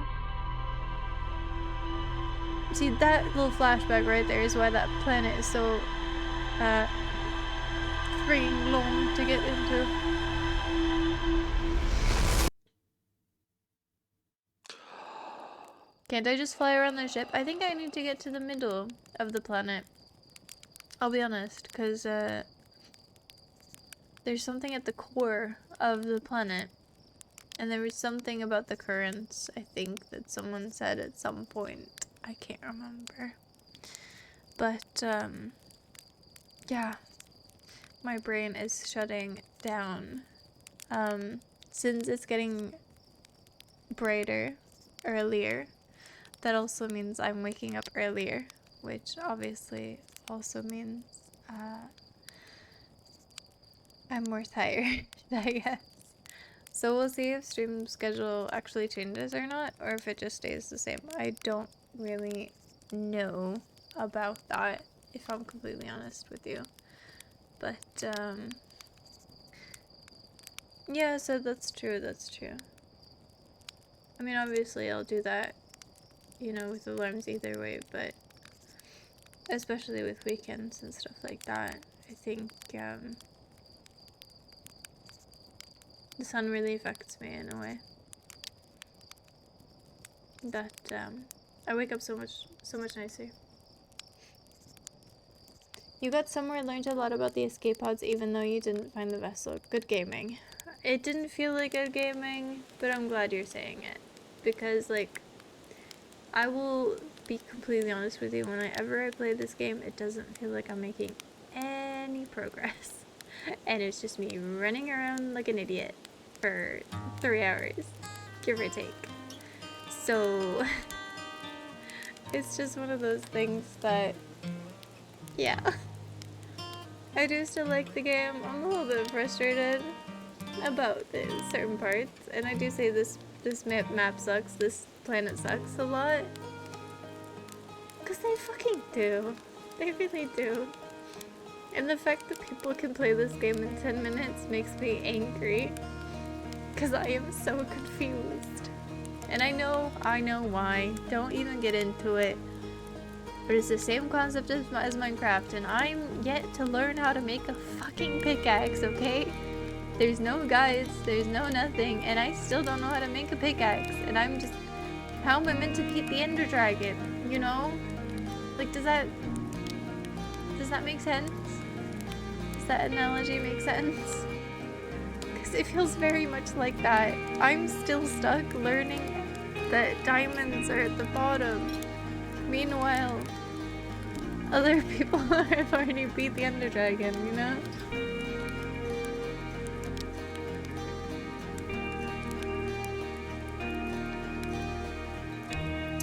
Speaker 1: See, that little flashback right there is why that planet is so, freaking long to get into. Can't I just fly around the ship? I think I need to get to the middle of the planet. I'll be honest, because, there's something at the core of the planet. And there was something about the currents, I think, that someone said at some point. I can't remember. But, yeah. My brain is shutting down. Since it's getting brighter earlier, that also means I'm waking up earlier, which obviously also means, I'm more tired, I guess. So we'll see if stream schedule actually changes or not, or if it just stays the same. I don't really know about that, if I'm completely honest with you. But, yeah, so that's true. I mean, obviously I'll do that, you know, with alarms either way, but especially with weekends and stuff like that, I think, the sun really affects me in a way that, I wake up so much nicer. You got somewhere, learned a lot about the escape pods even though you didn't find the vessel. Good gaming. It didn't feel like good gaming, but I'm glad you're saying it. Because, like, I will be completely honest with you, whenever I play this game, it doesn't feel like I'm making any progress. And it's just me running around like an idiot for 3 hours, give or take. So, it's just one of those things that, yeah. I do still like the game. I'm a little bit frustrated about certain parts, and I do say this map sucks, this planet sucks a lot. Because they fucking do. They really do. And the fact that people can play this game in 10 minutes makes me angry. Because I am so confused. And I know why. Don't even get into it. But it's the same concept as Minecraft, and I'm yet to learn how to make a fucking pickaxe, okay? There's no guides, there's no nothing, and I still don't know how to make a pickaxe. And I'm just... How am I meant to beat the Ender Dragon, you know? Like, does that make sense? Does that analogy make sense? Because it feels very much like that. I'm still stuck learning that diamonds are at the bottom. Meanwhile, Other people have already beat the Ender Dragon, you know?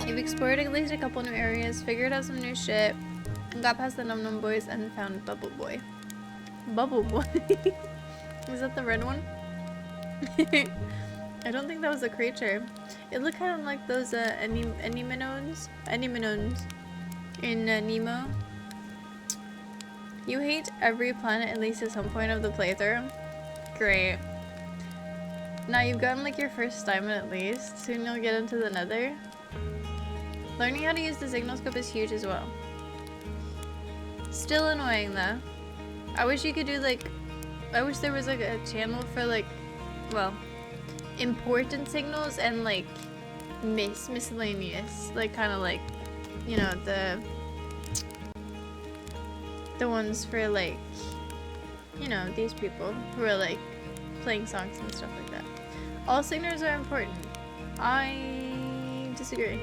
Speaker 1: You've explored at least a couple new areas, figured out some new shit, got past the Num Num Boys, and found Bubble Boy. Bubble Boy? Is that the red one? I don't think that was a creature. It looked kind of like those Anemones in Nemo. You hate every planet at least at some point of the playthrough. Great. Now you've gotten like your first diamond at least. Soon you'll get into the nether. Learning how to use the signal scope is huge as well. Still annoying though. I wish you could do like, I wish there was like a channel for like, well, important signals and like miscellaneous, like kind of like, you know, the ones for like, you know, these people who are like playing songs and stuff like that. All signals are important. I disagree.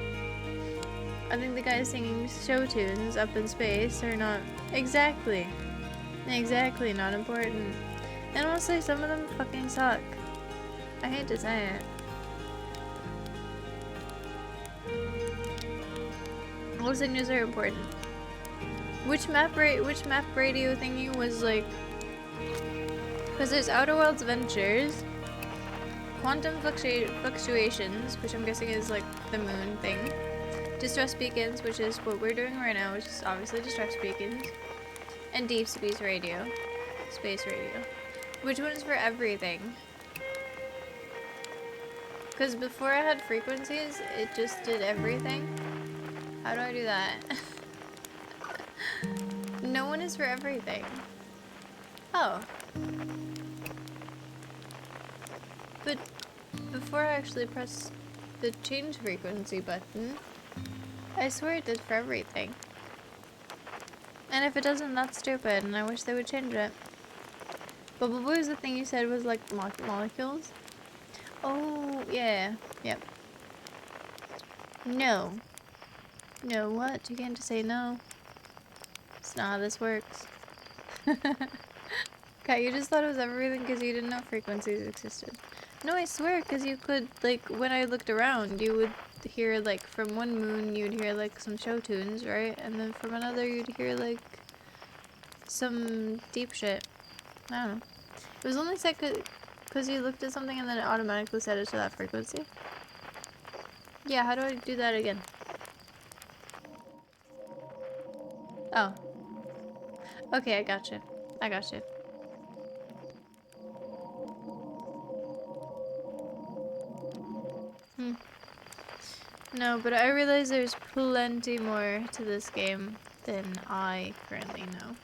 Speaker 1: I think the guys singing show tunes up in space are not exactly not important. And honestly, some of them fucking suck. I hate to say it. All signals are important. Which map radio thingy was like? Because there's Outer Worlds Ventures, Quantum Fluctuations, which I'm guessing is like the moon thing, Distress Beacons, which is what we're doing right now, which is obviously Distress Beacons, and Deep Space Radio. Space Radio. Which one's for everything? Because before I had frequencies, it just did everything. How do I do that? No one is for everything. Oh. But before I actually press the change frequency button, I swear it did for everything. And if it doesn't, that's stupid, and I wish they would change it. But what was the thing you said was like molecules? Oh, yeah. Yep. No. No, what? You can't just say no. It's not how this works. Okay, you just thought it was everything because you didn't know frequencies existed. No, I swear, because you could, like, when I looked around, you would hear, like, from one moon, you'd hear, like, some show tunes, right? And then from another, you'd hear, like, some deep shit. I don't know. It was only set because you looked at something and then it automatically set it to that frequency. Yeah, how do I do that again? Oh. Okay, I got you. I got you. No, but I realize there's plenty more to this game than I currently know.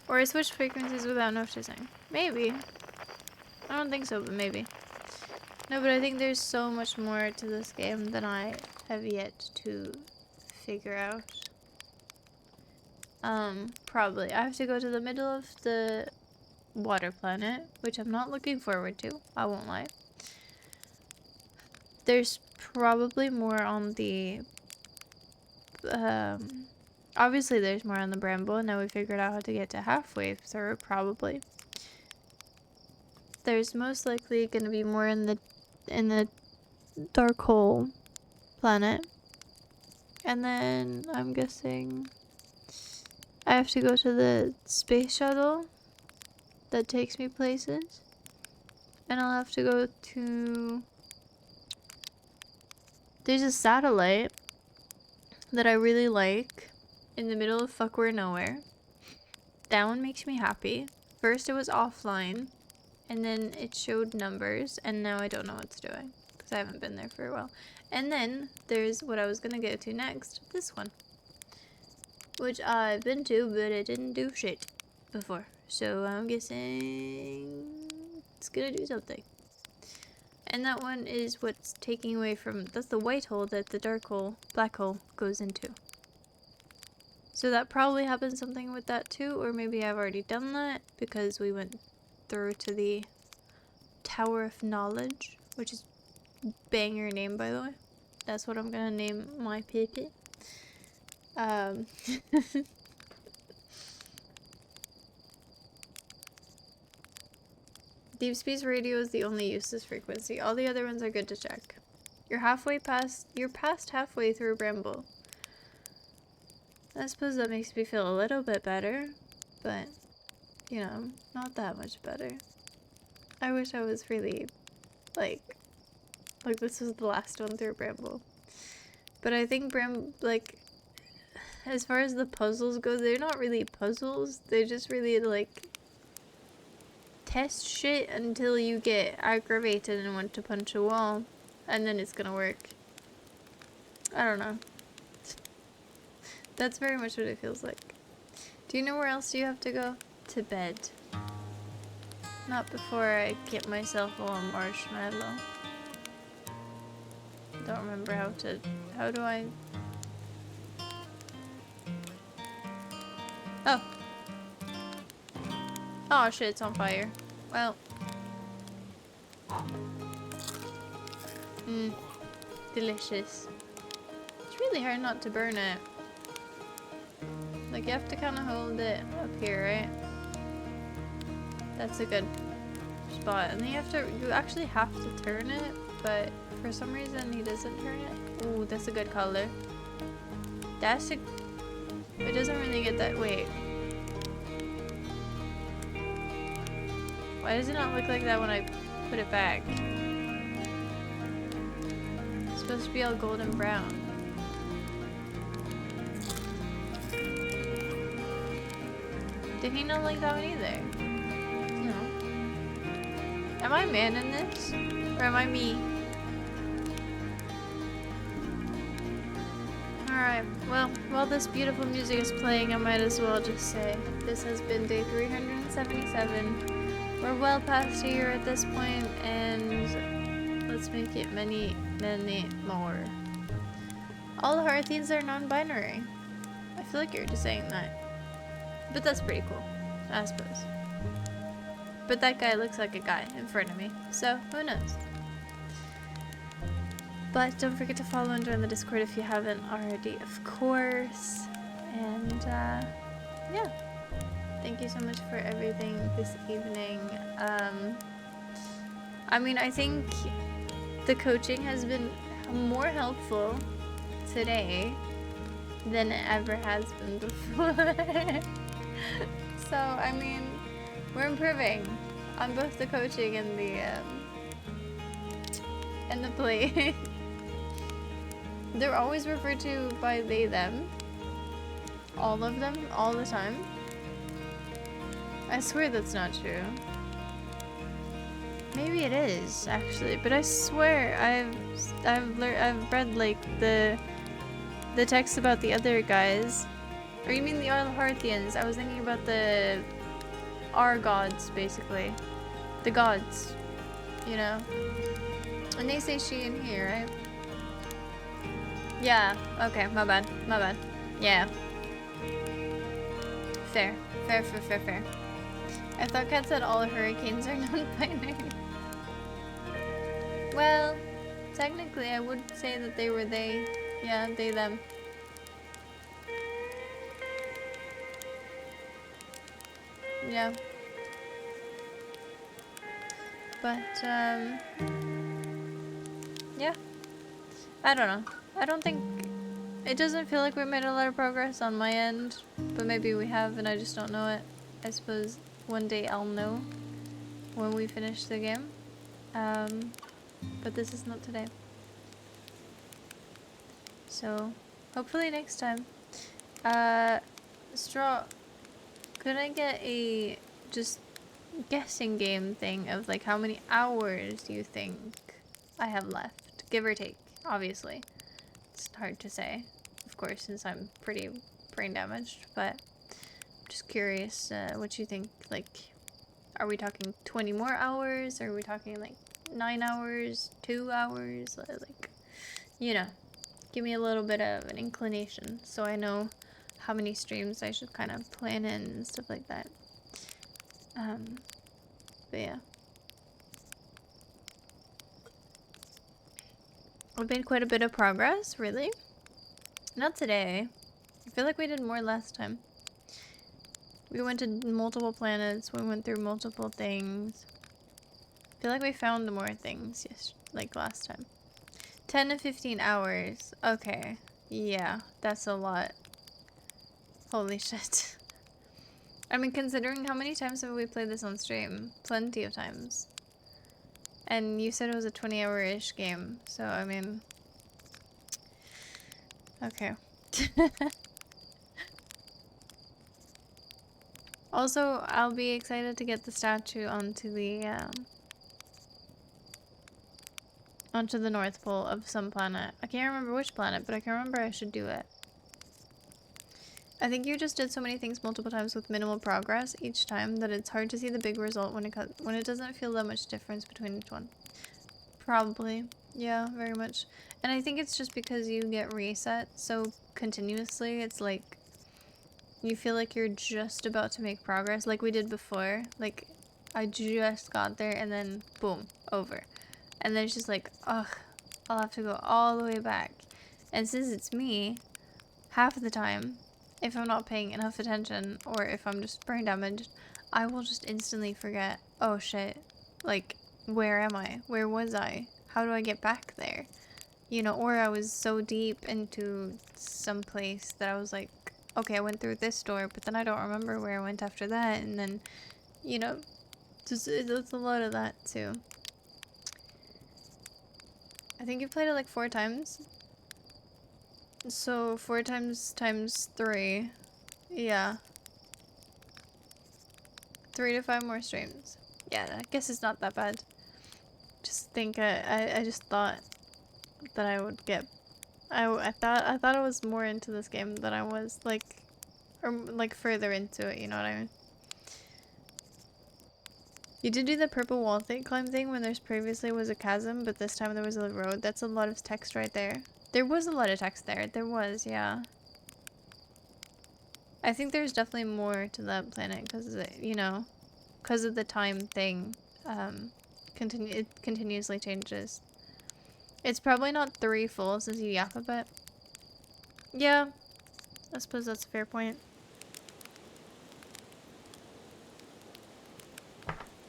Speaker 1: Or I switched frequencies without noticing. Maybe. I don't think so, but maybe. No, but I think there's so much more to this game than I have yet to figure out. Probably. I have to go to the middle of the water planet, which I'm not looking forward to. I won't lie. There's probably more on the obviously there's more on the Bramble. Now we figured out how to get to halfway through, probably. There's most likely going to be more in the dark hole planet. And then I'm guessing I have to go to the space shuttle that takes me places. And I'll have to go to... There's a satellite that I really like in the middle of fuckwhere nowhere. That one makes me happy. First it was offline, and then it showed numbers, and now I don't know what it's doing because I haven't been there for a while. And then there's what I was gonna get to next, this one, which I've been to, but it didn't do shit before. So I'm guessing it's gonna do something. And that one is what's taking away from, that's the white hole that the dark hole, black hole, goes into. So that probably happened something with that too, or maybe I've already done that because we went through to the Tower of Knowledge, which is banger name, by the way. That's what I'm gonna name my PP. Um, Deep space radio is the only useless frequency. All the other ones are good to check. You're past halfway through Bramble. I suppose that makes me feel a little bit better, but, you know, not that much better. I wish I was really, like this was the last one through Bramble. But I think as far as the puzzles go, they're not really puzzles. They're just really, like, test shit until you get aggravated and want to punch a wall. And then it's gonna work. I don't know. That's very much what it feels like. Do you know where else you have to go? To bed. Not before I get myself a little marshmallow. Don't remember how do I... Oh. Oh shit, it's on fire. Well. Delicious. It's really hard not to burn it. Like, you have to kind of hold it up here, right? That's a good spot. And then you actually have to turn it, but for some reason he doesn't turn it. Ooh, that's a good color. It doesn't really get that, wait. Why does it not look like that when I put it back? It's supposed to be all golden brown. Did he not like that one either? No. Am I man in this? Or am I me? Alright, well, while this beautiful music is playing, I might as well just say this has been day 377. We're well past a year at this point, and let's make it many, many more. All the Hearthians are non-binary. I feel like you're just saying that. But that's pretty cool, I suppose. But that guy looks like a guy in front of me, so who knows? But don't forget to follow and join the Discord if you haven't already, of course. And yeah, thank you so much for everything this evening. I mean, I think the coaching has been more helpful today than it ever has been before. So, I mean, we're improving on both the coaching and the play. They're always referred to by they, them. All of them, all the time. I swear that's not true. Maybe it is, actually, but I swear I've read like the text about the other guys. Or you mean the Arlharthians? I was thinking about the gods, basically. The gods, you know. And they say she in here, right? Yeah, okay, my bad. Yeah. Fair. I thought Kat said all hurricanes are non-binary. Well, technically I would say that they were they. Yeah, they, them. Yeah. But, yeah. I don't know. I don't think... It doesn't feel like we made a lot of progress on my end, but maybe we have and I just don't know it. I suppose one day I'll know when we finish the game. But this is not today. So, hopefully next time. Straw, could I get a just guessing game thing of like how many hours do you think I have left? Give or take, obviously. It's hard to say, of course, since I'm pretty brain damaged, but I'm just curious what you think. Like, are we talking 20 more hours? Are we talking like 9 hours, 2 hours? Like, you know, give me a little bit of an inclination so I know how many streams I should kind of plan in and stuff like that. But yeah. I've made quite a bit of progress, really. Not today. I feel like we did more last time. We went to multiple planets, we went through multiple things. I feel like we found more things, yes, like last time. 10 to 15 hours. Okay. Yeah, that's a lot. Holy shit. I mean, considering how many times have we played this on stream? Plenty of times. And you said it was a 20-hour-ish game, so I mean... Okay. Also, I'll be excited to get the statue onto the North Pole of some planet. I can't remember which planet, but I can remember I should do it. I think you just did so many things multiple times with minimal progress each time that it's hard to see the big result when it doesn't feel that much difference between each one. Probably. Yeah, very much. And I think it's just because you get reset so continuously, it's like you feel like you're just about to make progress like we did before. Like I just got there and then boom, over. And then it's just like, ugh, I'll have to go all the way back. And since it's me, half of the time, if I'm not paying enough attention or if I'm just brain damaged, I will just instantly forget, oh shit, like, where am I? Where was I? How do I get back there? You know, or I was so deep into some place that I was like, okay, I went through this door, but then I don't remember where I went after that, and then, you know, just, it's a lot of that too. I think you played it like 4 times. So 4 times 3. Yeah. 3 to 5 more streams. Yeah, I guess it's not that bad. Just think I just thought that I would get I thought I was more into this game than I was like further into it, you know what I mean? You did do the purple wall climb thing when there's previously was a chasm, but this time there was a road. That's a lot of text right there. There was a lot of text there. There was, yeah. I think there's definitely more to that planet because, you know, because of the time thing. It continuously changes. It's probably not 3 fulls as you yap a bit. Yeah, I suppose that's a fair point.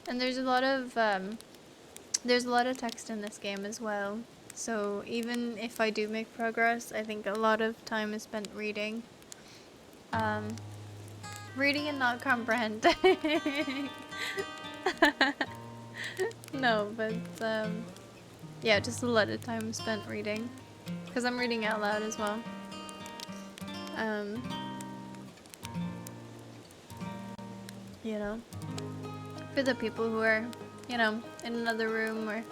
Speaker 1: And there's a lot of text in this game as well. So even if I do make progress, I think a lot of time is spent reading. Reading and not comprehending. No, but yeah, just a lot of time spent reading. Because I'm reading out loud as well. You know, for the people who are, you know, in another room or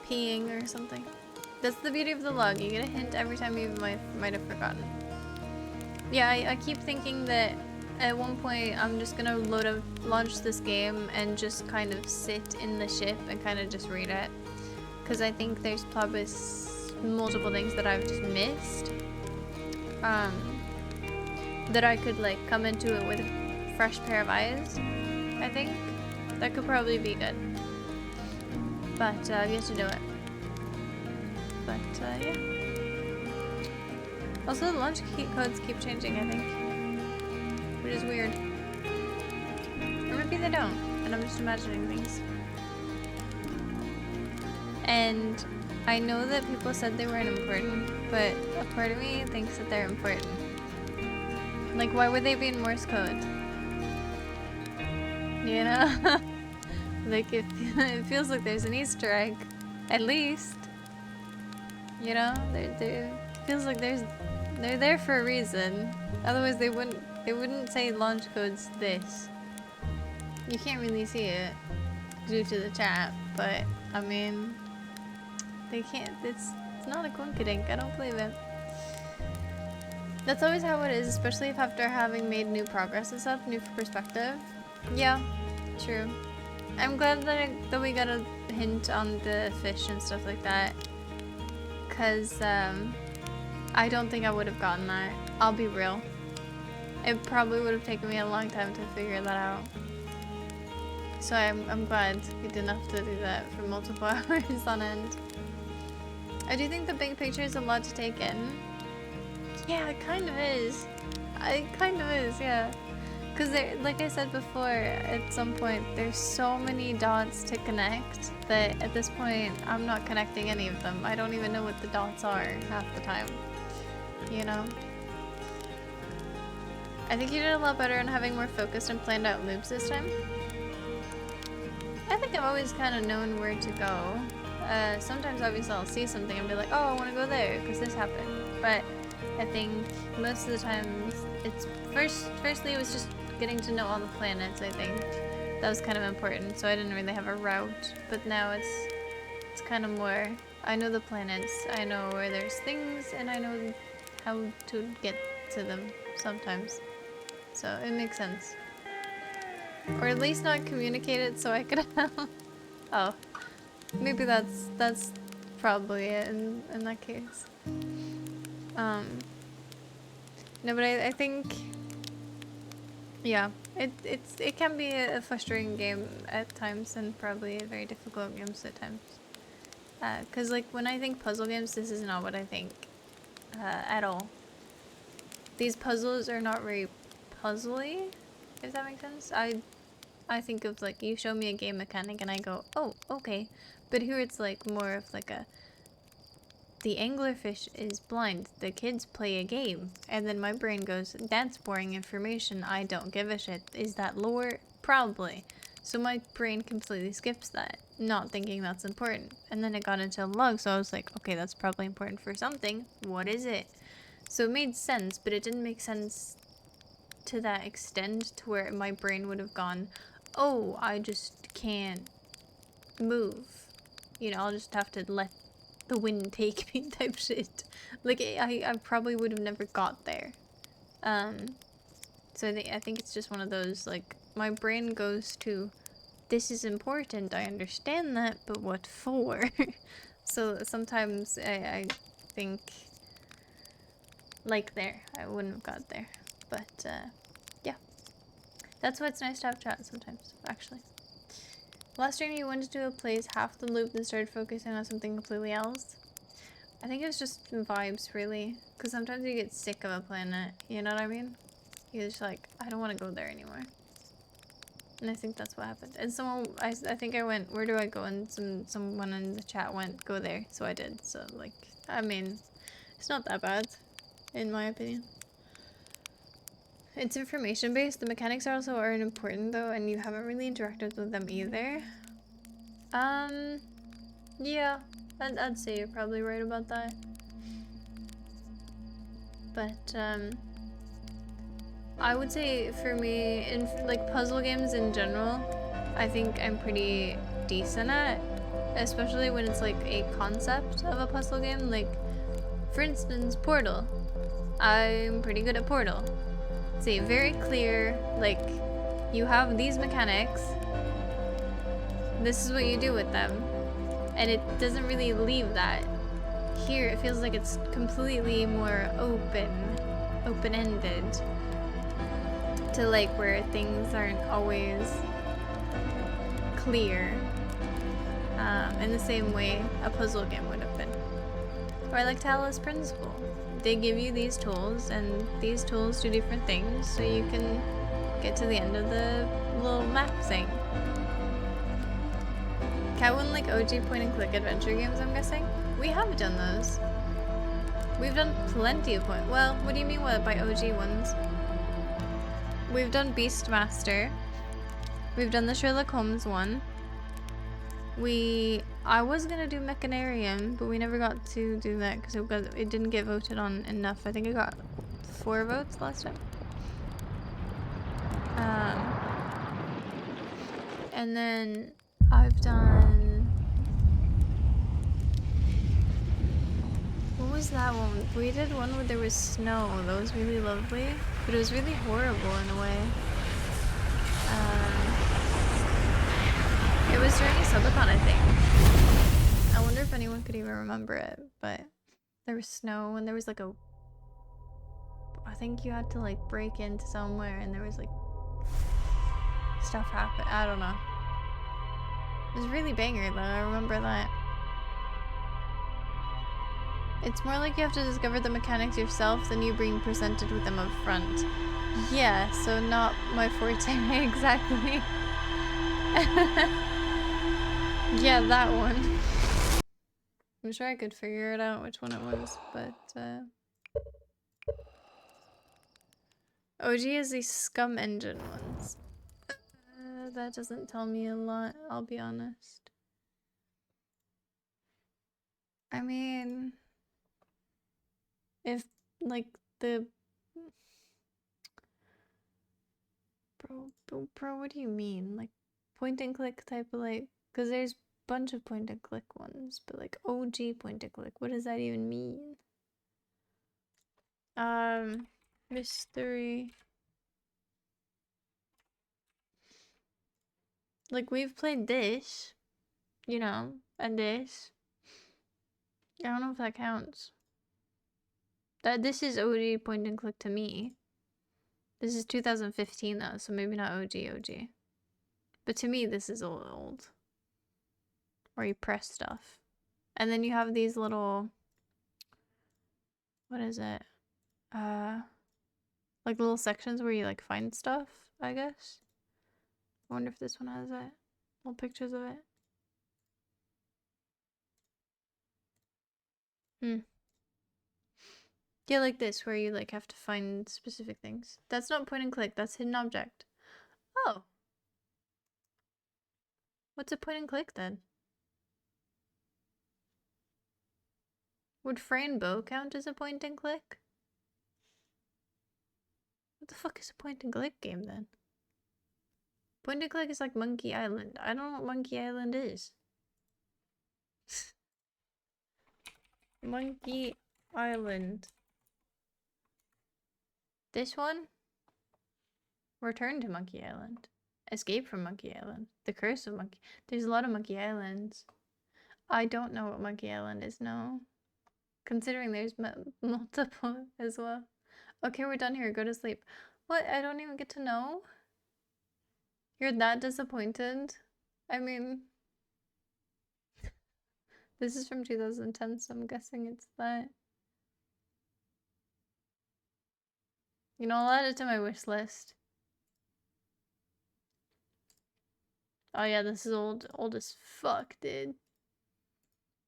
Speaker 1: peeing or something. That's the beauty of the log. You get a hint every time you might have forgotten. Yeah, I keep thinking that at one point I'm just gonna launch this game and just kind of sit in the ship and kind of just read it. Because I think there's probably multiple things that I've just missed. That I could like come into it with a fresh pair of eyes. I think that could probably be good. But I've yet to do it. But yeah. Also, the launch codes keep changing, I think. Which is weird. Or maybe they don't, and I'm just imagining things. And I know that people said they weren't important, but a part of me thinks that they're important. Like, why would they be in Morse code? You know? Like, it feels like there's an Easter egg. At least. You know? It feels like they're there for a reason. Otherwise they wouldn't say launch code's this. You can't really see it due to the chat, but I mean they can't, it's not a coinkydink, I don't believe it. That's always how it is, especially if after having made new progress and stuff, new perspective. Yeah, true. I'm glad that we got a hint on the fish and stuff like that. Cause I don't think I would have gotten that. I'll be real. It probably would have taken me a long time to figure that out. So I'm glad we didn't have to do that for multiple hours on end. I do think the big picture is a lot to take in. Yeah, it kind of is. It kind of is, yeah. Because, like I said before, at some point, there's so many dots to connect that at this point, I'm not connecting any of them. I don't even know what the dots are half the time. You know? I think you did a lot better in having more focused and planned out loops this time. I think I've always kind of known where to go. Sometimes obviously I'll see something and be like, oh, I want to go there because this happened. But I think most of the times it's firstly it was just getting to know all the planets. I think that was kind of important, so I didn't really have a route. But now it's kind of more, I know the planets, I know where there's things, and I know how to get to them sometimes. So it makes sense. Or at least not communicate it so I could help. Oh. Maybe that's probably it in that case. No, but I think, yeah, it can be a frustrating game at times and probably a very difficult game at times. Cause like when I think puzzle games, this is not what I think at all. These puzzles are not very puzzly, if that makes sense. I think of like, you show me a game mechanic and I go, oh, okay. But here it's like more of like the anglerfish is blind, the kids play a game. And then my brain goes, that's boring information, I don't give a shit. Is that lore? Probably. So my brain completely skips that, not thinking that's important. And then it got into a log, so I was like, okay, that's probably important for something. What is it? So it made sense, but it didn't make sense to that extent to where my brain would have gone, oh, I just can't move. You know, I'll just have to let the wind take me type shit. Like, I probably would have never got there. So I think it's just one of those, like, my brain goes to, this is important, I understand that, but what for? So sometimes I think, like there, I wouldn't have got there. But, yeah. That's why it's nice to have chat sometimes, actually. Last stream you went to a place half the loop and started focusing on something completely else. I think it was just vibes, really. Because sometimes you get sick of a planet, you know what I mean? You're just like, I don't want to go there anymore. And I think that's what happened. And someone, I think I went, where do I go? And someone in the chat went, go there. So I did. So, like, I mean, it's not that bad, in my opinion. It's information based. The mechanics also aren't important though, and you haven't really interacted with them either. Yeah, I'd say you're probably right about that. But I would say for me, in like puzzle games in general, I think I'm pretty decent at, especially when it's like a concept of a puzzle game. Like, for instance, Portal. I'm pretty good at Portal. It's very clear, like, you have these mechanics, this is what you do with them, and it doesn't really leave that. Here it feels like it's completely more open-ended, to like where things aren't always clear, in the same way a puzzle game would have been. Or like Talos Principle. They give you these tools, and these tools do different things, so you can get to the end of the little map thing. Cat wouldn't like OG point-and-click adventure games, I'm guessing? We have done those. We've done plenty of point. Well, what do you mean by OG ones? We've done Beastmaster. We've done the Sherlock Holmes one. I was gonna do Mechanarium, but we never got to do that because it didn't get voted on enough. I think it got 4 votes last time. And then I've done... What was that one? We did one where there was snow. That was really lovely, but it was really horrible in a way. It was during a subathon, I think. I wonder if anyone could even remember it, but there was snow and there was like I think you had to like break into somewhere and there was like stuff happen. I don't know. It was really banger though, I remember that. It's more like you have to discover the mechanics yourself than you being presented with them up front. Yeah, so not my forte exactly. Yeah, that one. I'm sure I could figure it out which one it was, but OG is the Scum Engine ones. That doesn't tell me a lot, I'll be honest. I mean, if like the bro, what do you mean? Like point and click type of like, because there's a bunch of point and click ones, but like OG point and click, what does that even mean? Mystery. Like we've played this, you know, and this. I don't know if that counts. This is OG point and click to me. This is 2015 though, so maybe not OG. But to me, this is old. Where you press stuff. And then you have these little... What is it? Like little sections where you like find stuff, I guess. I wonder if this one has it. Little pictures of it. Yeah, like this, where you like have to find specific things. That's not point and click, that's hidden object. Oh. What's a point and click then? Would Frainbow count as a point and click? What the fuck is a point and click game then? Point and click is like Monkey Island. I don't know what Monkey Island is. Monkey Island. This one? Return to Monkey Island. Escape from Monkey Island. The Curse of Monkey... There's a lot of Monkey Islands. I don't know what Monkey Island is, no. Considering there's multiple as well. Okay, we're done here. Go to sleep. What? I don't even get to know? You're that disappointed? I mean... This is from 2010, so I'm guessing it's that. You know, I'll add it to my wish list. Oh yeah, this is old as fuck, dude.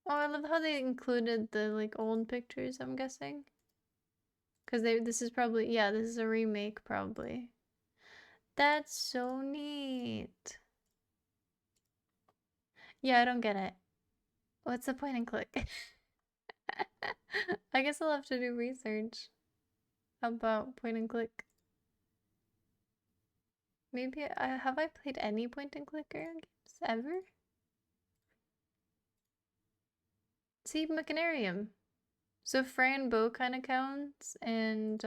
Speaker 1: Oh, I love how they included the like old pictures, I'm guessing. Cause this is probably, yeah, this is a remake probably. That's so neat. Yeah, I don't get it. What's the point and click? I guess I'll have to do research about point and click. Maybe have I played any point and clicker games ever? See, Machinarium. So Frainbow kind of counts, and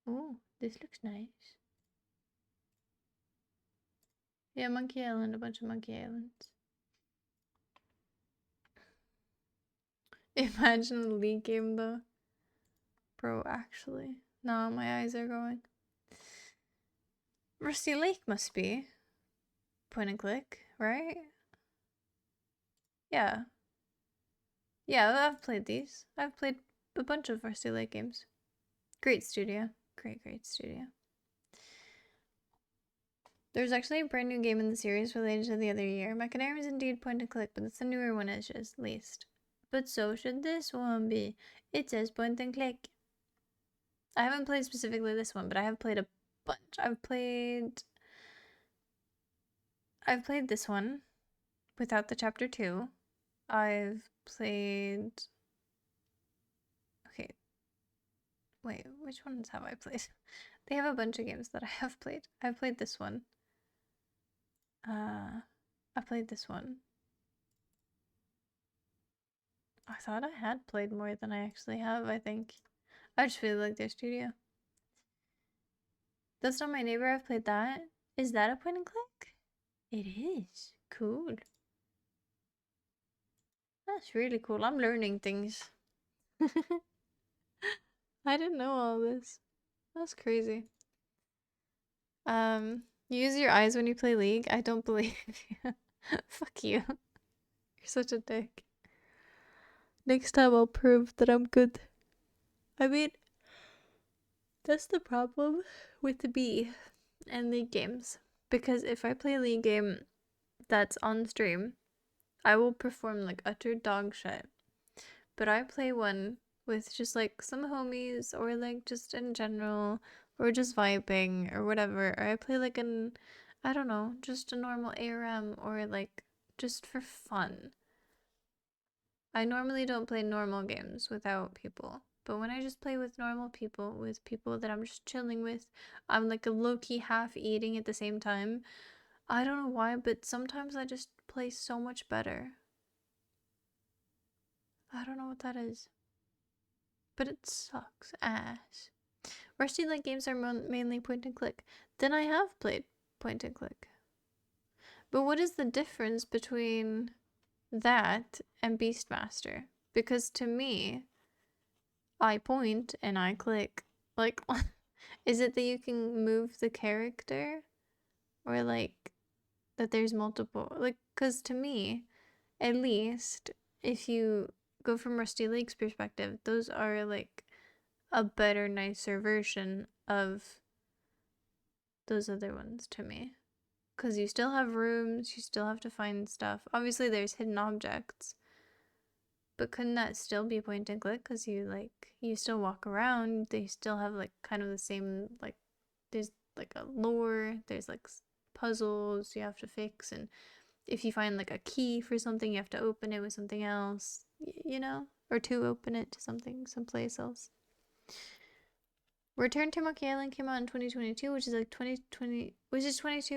Speaker 1: oh, this looks nice. Yeah, Monkey Island, a bunch of Monkey Islands. Imagine the League game though. Bro, actually. No, my eyes are going. Rusty Lake must be. Point and click, right? Yeah. Yeah, I've played these. I've played a bunch of Rusty Lake games. Great studio. Great studio. There's actually a brand new game in the series related to the other year. Machinarium is indeed point and click, but it's a newer one at least. But so should this one be. It says point and click. I haven't played specifically this one, but I have played a bunch. I've played this one without the chapter 2. I've played... Okay. Wait, which ones have I played? They have a bunch of games that I have played. I've played this one. I played this one. I thought I had played more than I actually have, I think. I just really like their studio. That's Not My Neighbor, I've played that. Is that a point and click? It is. Cool. That's really cool. I'm learning things. I didn't know all this. That's crazy. You use your eyes when you play League? I don't believe you. Fuck you. You're such a dick. Next time I'll prove that I'm good. I mean, that's the problem with the Bee and League games. Because if I play a League game that's on stream, I will perform like utter dog shit. But I play one with just like some homies or like just in general or just vibing or whatever. Or I play like I don't know, just a normal ARM or like just for fun. I normally don't play normal games without people. But when I just play with normal people, with people that I'm just chilling with, I'm like a low-key half eating at the same time. I don't know why, but sometimes I just play so much better. I don't know what that is. But it sucks ass. Rusty Lake games are mainly point and click. Then I have played point and click. But what is the difference between that and Beastmaster? Because to me, I point and I click. Like, is it that you can move the character? Or like, that there's multiple? Like, because to me, at least, if you go from Rusty Lake's perspective, those are like a better, nicer version of those other ones to me. Because you still have rooms, you still have to find stuff. Obviously, there's hidden objects. But couldn't that still be point and click? Because you still walk around. They still have like kind of the same, like, there's like a lore, there's like puzzles you have to fix. And if you find like a key for something, you have to open it with something else, you know? Or to open it to something someplace else. Return to Monkey Island came out in 2022, which is like 22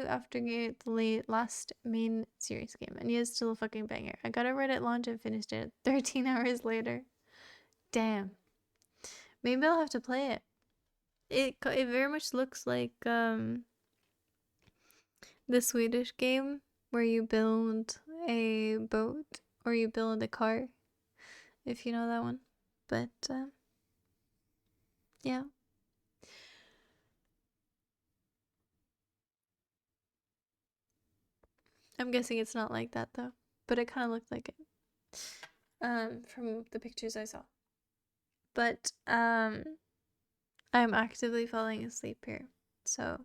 Speaker 1: after the last main series game, and yeah, it's still a fucking banger. I got it right at launch and finished it 13 hours later. Damn. Maybe I'll have to play it. It very much looks like the Swedish game where you build a boat or you build a car, if you know that one. But yeah. I'm guessing it's not like that though, but it kind of looked like it from the pictures I saw. But I'm actively falling asleep here, so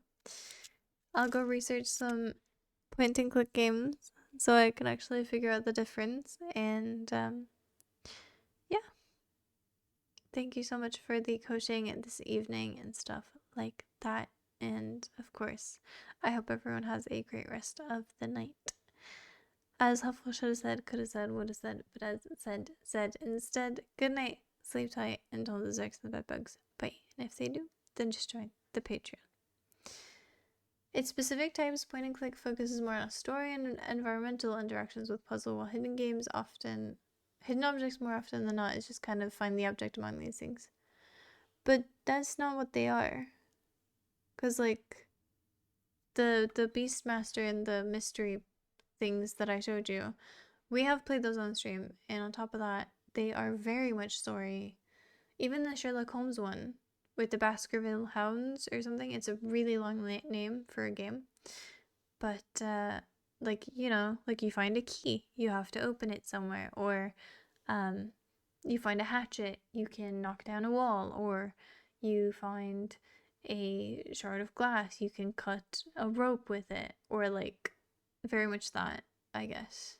Speaker 1: I'll go research some point and click games so I can actually figure out the difference. And yeah, thank you so much for the coaching this evening and stuff like that. And of course, I hope everyone has a great rest of the night. As Huffle should have said, could have said, would have said, but as it said instead. Good night, sleep tight, and don't the Zerks and the bedbugs bite. And if they do, then just join the Patreon. Its specific types, point and click focuses more on story and environmental interactions with puzzle, while hidden objects more often than not is just kind of find the object among these things. But that's not what they are. Because like the Beastmaster and the mystery things that I showed you, we have played those on stream, and on top of that, they are very much story. Even the Sherlock Holmes one with the Baskerville Hounds or something, it's a really long name for a game. But like, you know, like you find a key, you have to open it somewhere, or you find a hatchet, you can knock down a wall, or you find a shard of glass, you can cut a rope with it, or like very much that, I guess.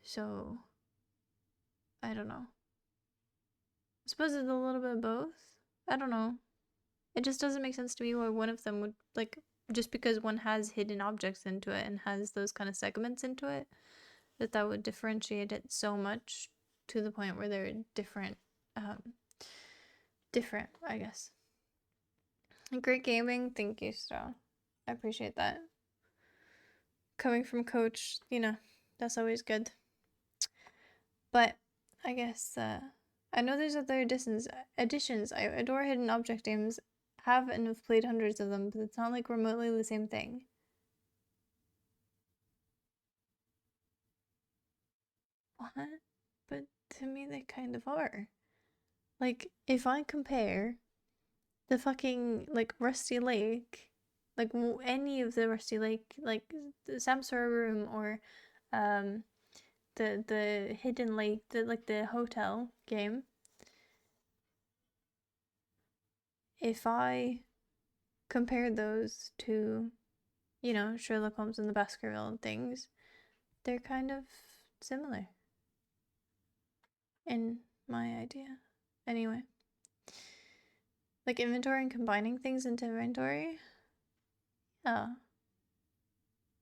Speaker 1: So, I don't know. I suppose it's a little bit of both. I don't know. It just doesn't make sense to me why one of them would, like, just because one has hidden objects into it and has those kind of segments into it, that would differentiate it so much to the point where they're different, I guess. Great gaming, thank you, Star. I appreciate that. Coming from Coach, you know, that's always good. But I guess I know there's other editions. I adore hidden object games, have and have played hundreds of them, but it's not like remotely the same thing. What? But to me, they kind of are. Like, if I compare the fucking, like, Rusty Lake Like any of the Rusty Lake, like the Samsara Room or the Hidden Lake, the hotel game. If I compare those to, you know, Sherlock Holmes and the Baskerville things, they're kind of similar in my idea. Anyway, like inventory and combining things into inventory. Oh,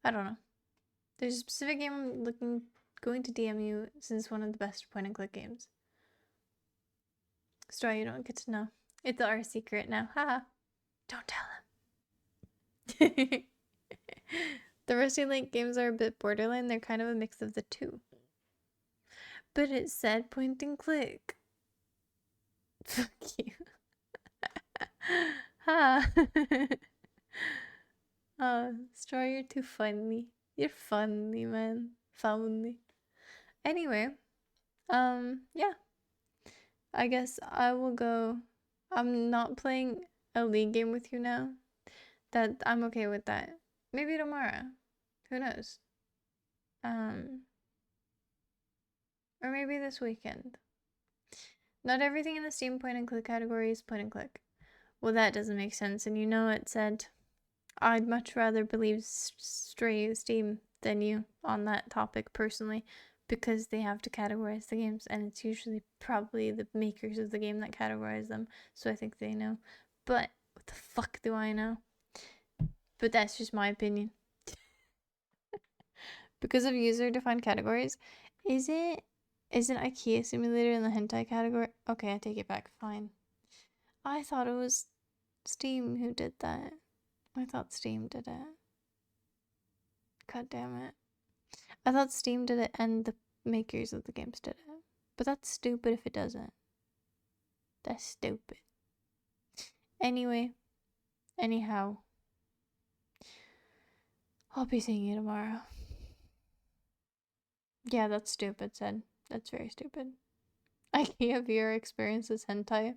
Speaker 1: I don't know. There's a specific game I'm going to DM you since one of the best point and click games. Story you don't get to know. It's our secret now. Haha. Don't tell him. The Rusty Lake games are a bit borderline. They're kind of a mix of the two. But it said point and click. Fuck you. Ha. Oh, Story, you're too funny. You're funny, man. Funny. Anyway, yeah. I guess I will go. I'm not playing a league game with you now. That I'm okay with that. Maybe tomorrow. Who knows? Or maybe this weekend. Not everything in the Steam point and click category is point and click. Well, that doesn't make sense. And you know it said I'd much rather believe Steam than you on that topic personally, because they have to categorize the games, and it's usually probably the makers of the game that categorize them, so I think they know. But what the fuck do I know? But that's just my opinion. Because of user-defined categories, isn't IKEA Simulator in the hentai category? Okay, I take it back. Fine. I thought it was Steam who did that. I thought Steam did it. God damn it. I thought Steam did it and the makers of the games did it. But that's stupid if it doesn't. That's stupid. Anyway. Anyhow. I'll be seeing you tomorrow. Yeah, that's stupid, said. That's very stupid. IKEA VR experiences hentai.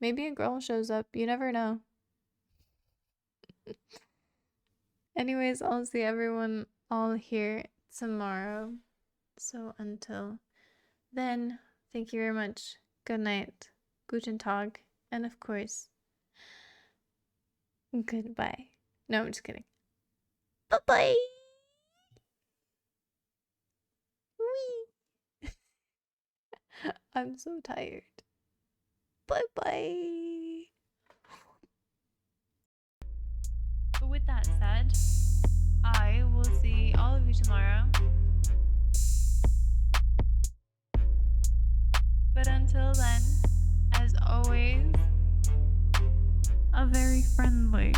Speaker 1: Maybe a girl shows up. You never know. Anyways, I'll see everyone all here tomorrow. So until then, thank you very much. Good night. Guten Tag. And of course, goodbye. No, I'm just kidding. Bye-bye. Wee. I'm so tired. Bye-bye. But with that said, I will see all of you tomorrow. But until then, as always, a very friendly